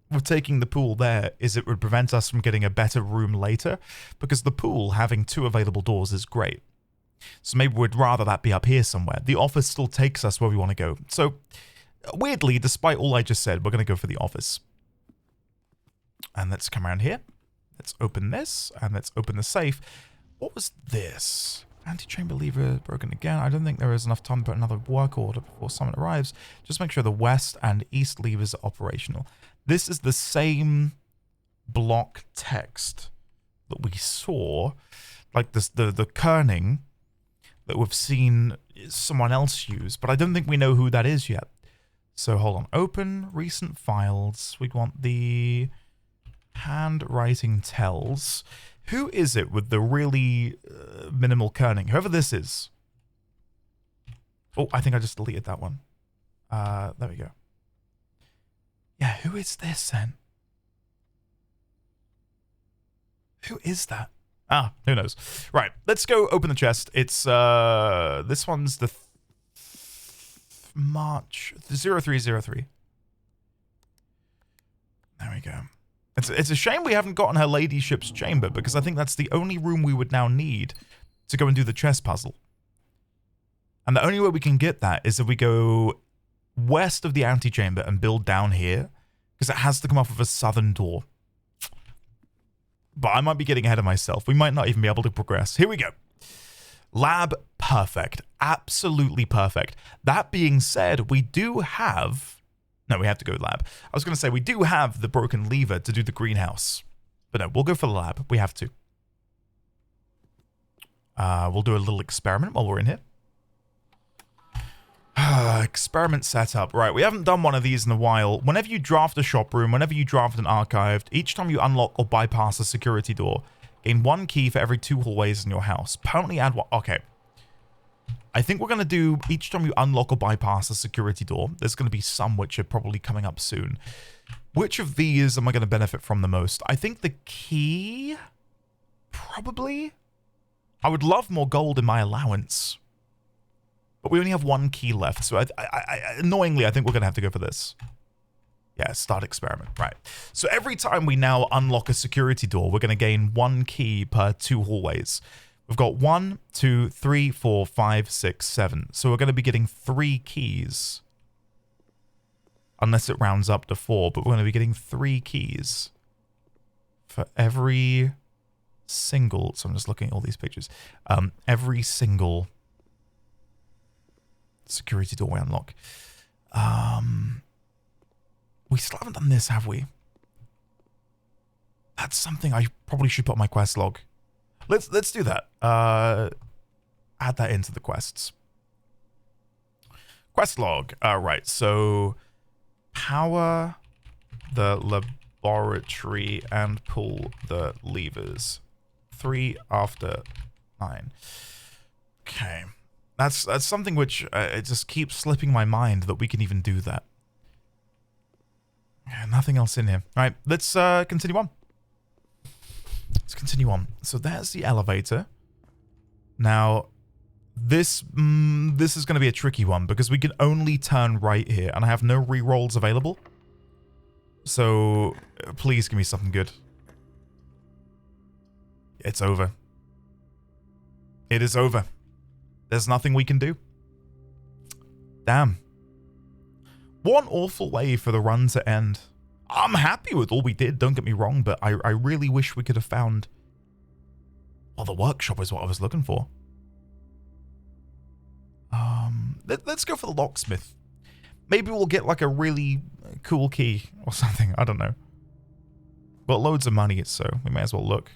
with taking the pool there is it would prevent us from getting a better room later, because the pool having 2 available doors is great. So maybe we'd rather that be up here somewhere. The office still takes us where we want to go. So, weirdly, despite all I just said, we're going to go for the office. And let's come around here. Let's open this, and let's open the safe. What was this? Antechamber lever broken again. I don't think there is enough time to put another work order before someone arrives. Just make sure the west and east levers are operational. This is the same block text that we saw, like this, the kerning that we've seen someone else use, but I don't think we know who that is yet. So hold on. Open recent files. We want the handwriting tells. Who is it with the really minimal kerning? Whoever this is. Oh, I think I just deleted that one. There we go. Yeah, who is this then? Who is that? Ah, who knows? Right, let's go open the chest. It's, this one's the March 0303. There we go. It's a shame we haven't gotten her ladyship's chamber, because I think that's the only room we would now need to go and do the chess puzzle. And the only way we can get that is if we go west of the antechamber and build down here, because it has to come off of a southern door. But I might be getting ahead of myself. We might not even be able to progress. Here we go. Lab, perfect. Absolutely perfect. That being said, we do have... No, we have to go lab. I was going to say, we do have the broken lever to do the greenhouse. But no, we'll go for the lab. We have to. We'll do a little experiment while we're in here. Experiment setup. Right, we haven't done one of these in a while. Whenever you draft a shop room, whenever you draft an archived, each time you unlock or bypass a security door, gain 1 key for every 2 hallways in your house. Permanently add 1. Okay. I think we're going to do, each time you unlock or bypass a security door, there's going to be some which are probably coming up soon. Which of these am I going to benefit from the most? I think the key, probably. I would love more gold in my allowance. But we only have 1 key left, so annoyingly, I think we're going to have to go for this. Yeah, start experiment. Right. So every time we now unlock a security door, we're going to gain 1 key per 2 hallways. We've got 1, 2, 3, 4, 5, 6, 7. So we're going to be getting 3 keys. Unless it rounds up to 4, but we're going to be getting 3 keys for every single... So I'm just looking at all these pictures. Every single security door we unlock. We still haven't done this, have we? That's something I probably should put on my quest log. Let's do that. Add that into the quests. Quest log. Right, so power the laboratory and pull the levers. 3 after 9. Okay. That's something which it just keeps slipping my mind that we can even do that. Yeah, nothing else in here. All right, let's continue on. Let's continue on. So there's the elevator. Now, this is going to be a tricky one because we can only turn right here, and I have no rerolls available. So please give me something good. It's over. It is over. There's nothing we can do. Damn. What an awful way for the run to end. I'm happy with all we did, don't get me wrong, but I really wish we could have found... Well, the workshop is what I was looking for. Let's go for the locksmith. Maybe we'll get like a really cool key or something, I don't know. Got loads of money, so we may as well look.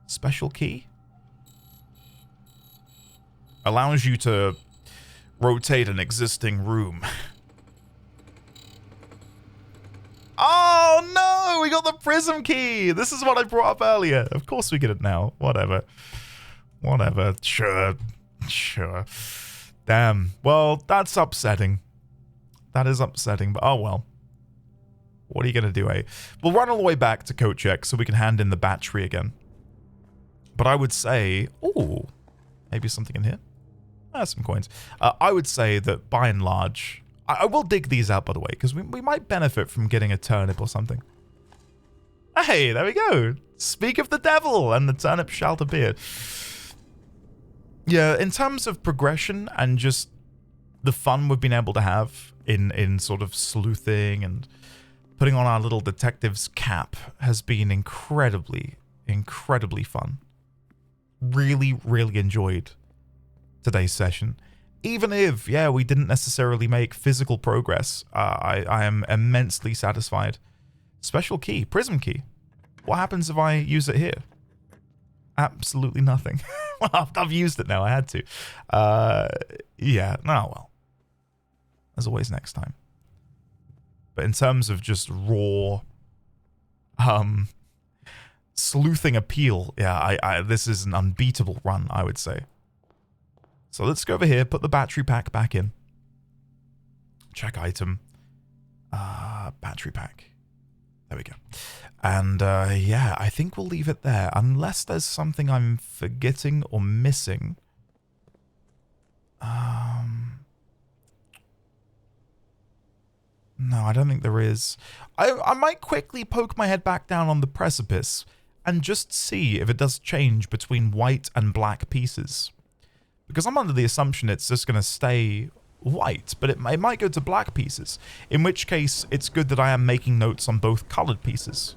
Special key? Allows you to rotate an existing room. Oh no, we got the prism key. This is what I brought up earlier. Of course we get it now. Whatever. Whatever. Sure. Sure. Damn. Well, that's upsetting. That is upsetting, but oh well. What are you going to do, eh? We'll run all the way back to Coat Check so we can hand in the battery again. But I would say... Ooh. Maybe something in here? Some coins. I would say that by and large, I will dig these out, by the way, because we might benefit from getting a turnip or something. Hey, there we go. Speak of the devil, and the turnip shall appear. Yeah, in terms of progression and just the fun we've been able to have in sort of sleuthing and putting on our little detective's cap has been incredibly, incredibly fun. Really, really enjoyed today's session. Even if, yeah, we didn't necessarily make physical progress, I am immensely satisfied. Special key, prism key. What happens if I use it here? Absolutely nothing. Well, I've used it now, I had to. Yeah, no, well. As always, next time. But in terms of just raw, sleuthing appeal, yeah, this is an unbeatable run, I would say. So let's go over here, put the battery pack back in. Check item. Battery pack. There we go. And yeah, I think we'll leave it there. Unless there's something I'm forgetting or missing. No, I don't think there is. I might quickly poke my head back down on the precipice and just see if it does change between white and black pieces. Because I'm under the assumption it's just going to stay white, but it might go to black pieces. In which case, it's good that I am making notes on both colored pieces.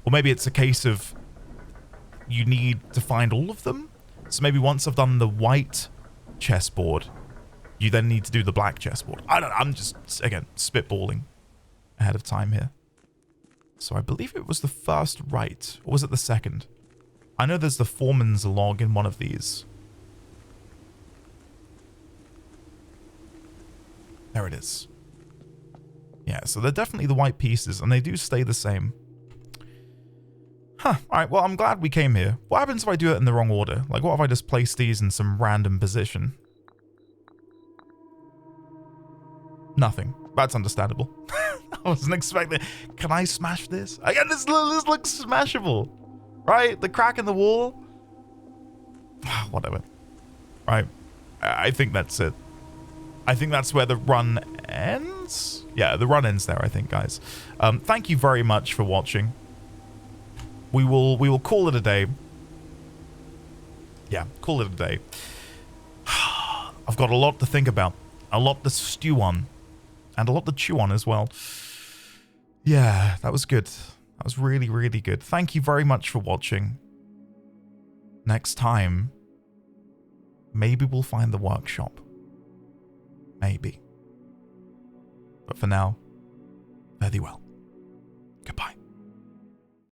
Or maybe it's a case of you need to find all of them. So maybe once I've done the white chessboard, you then need to do the black chessboard. I don't know, I'm just, again, spitballing ahead of time here. So I believe it was the first right, or was it the second? I know there's the foreman's log in one of these. There it is. Yeah, so they're definitely the white pieces, and they do stay the same. Huh, alright, well, I'm glad we came here. What happens if I do it in the wrong order? Like, what if I just place these in some random position? Nothing. That's understandable. I wasn't expecting... Can I smash this? Again, this looks smashable. Right? The crack in the wall? Whatever. Right. I think that's it. I think that's where the run ends? Yeah, the run ends there, I think, guys. Thank you very much for watching. We will call it a day. Yeah, call it a day. I've got a lot to think about. A lot to stew on. And a lot to chew on as well. Yeah, that was good. That was really, really good. Thank you very much for watching. Next time, maybe we'll find the workshop. Maybe. But for now, fare thee well.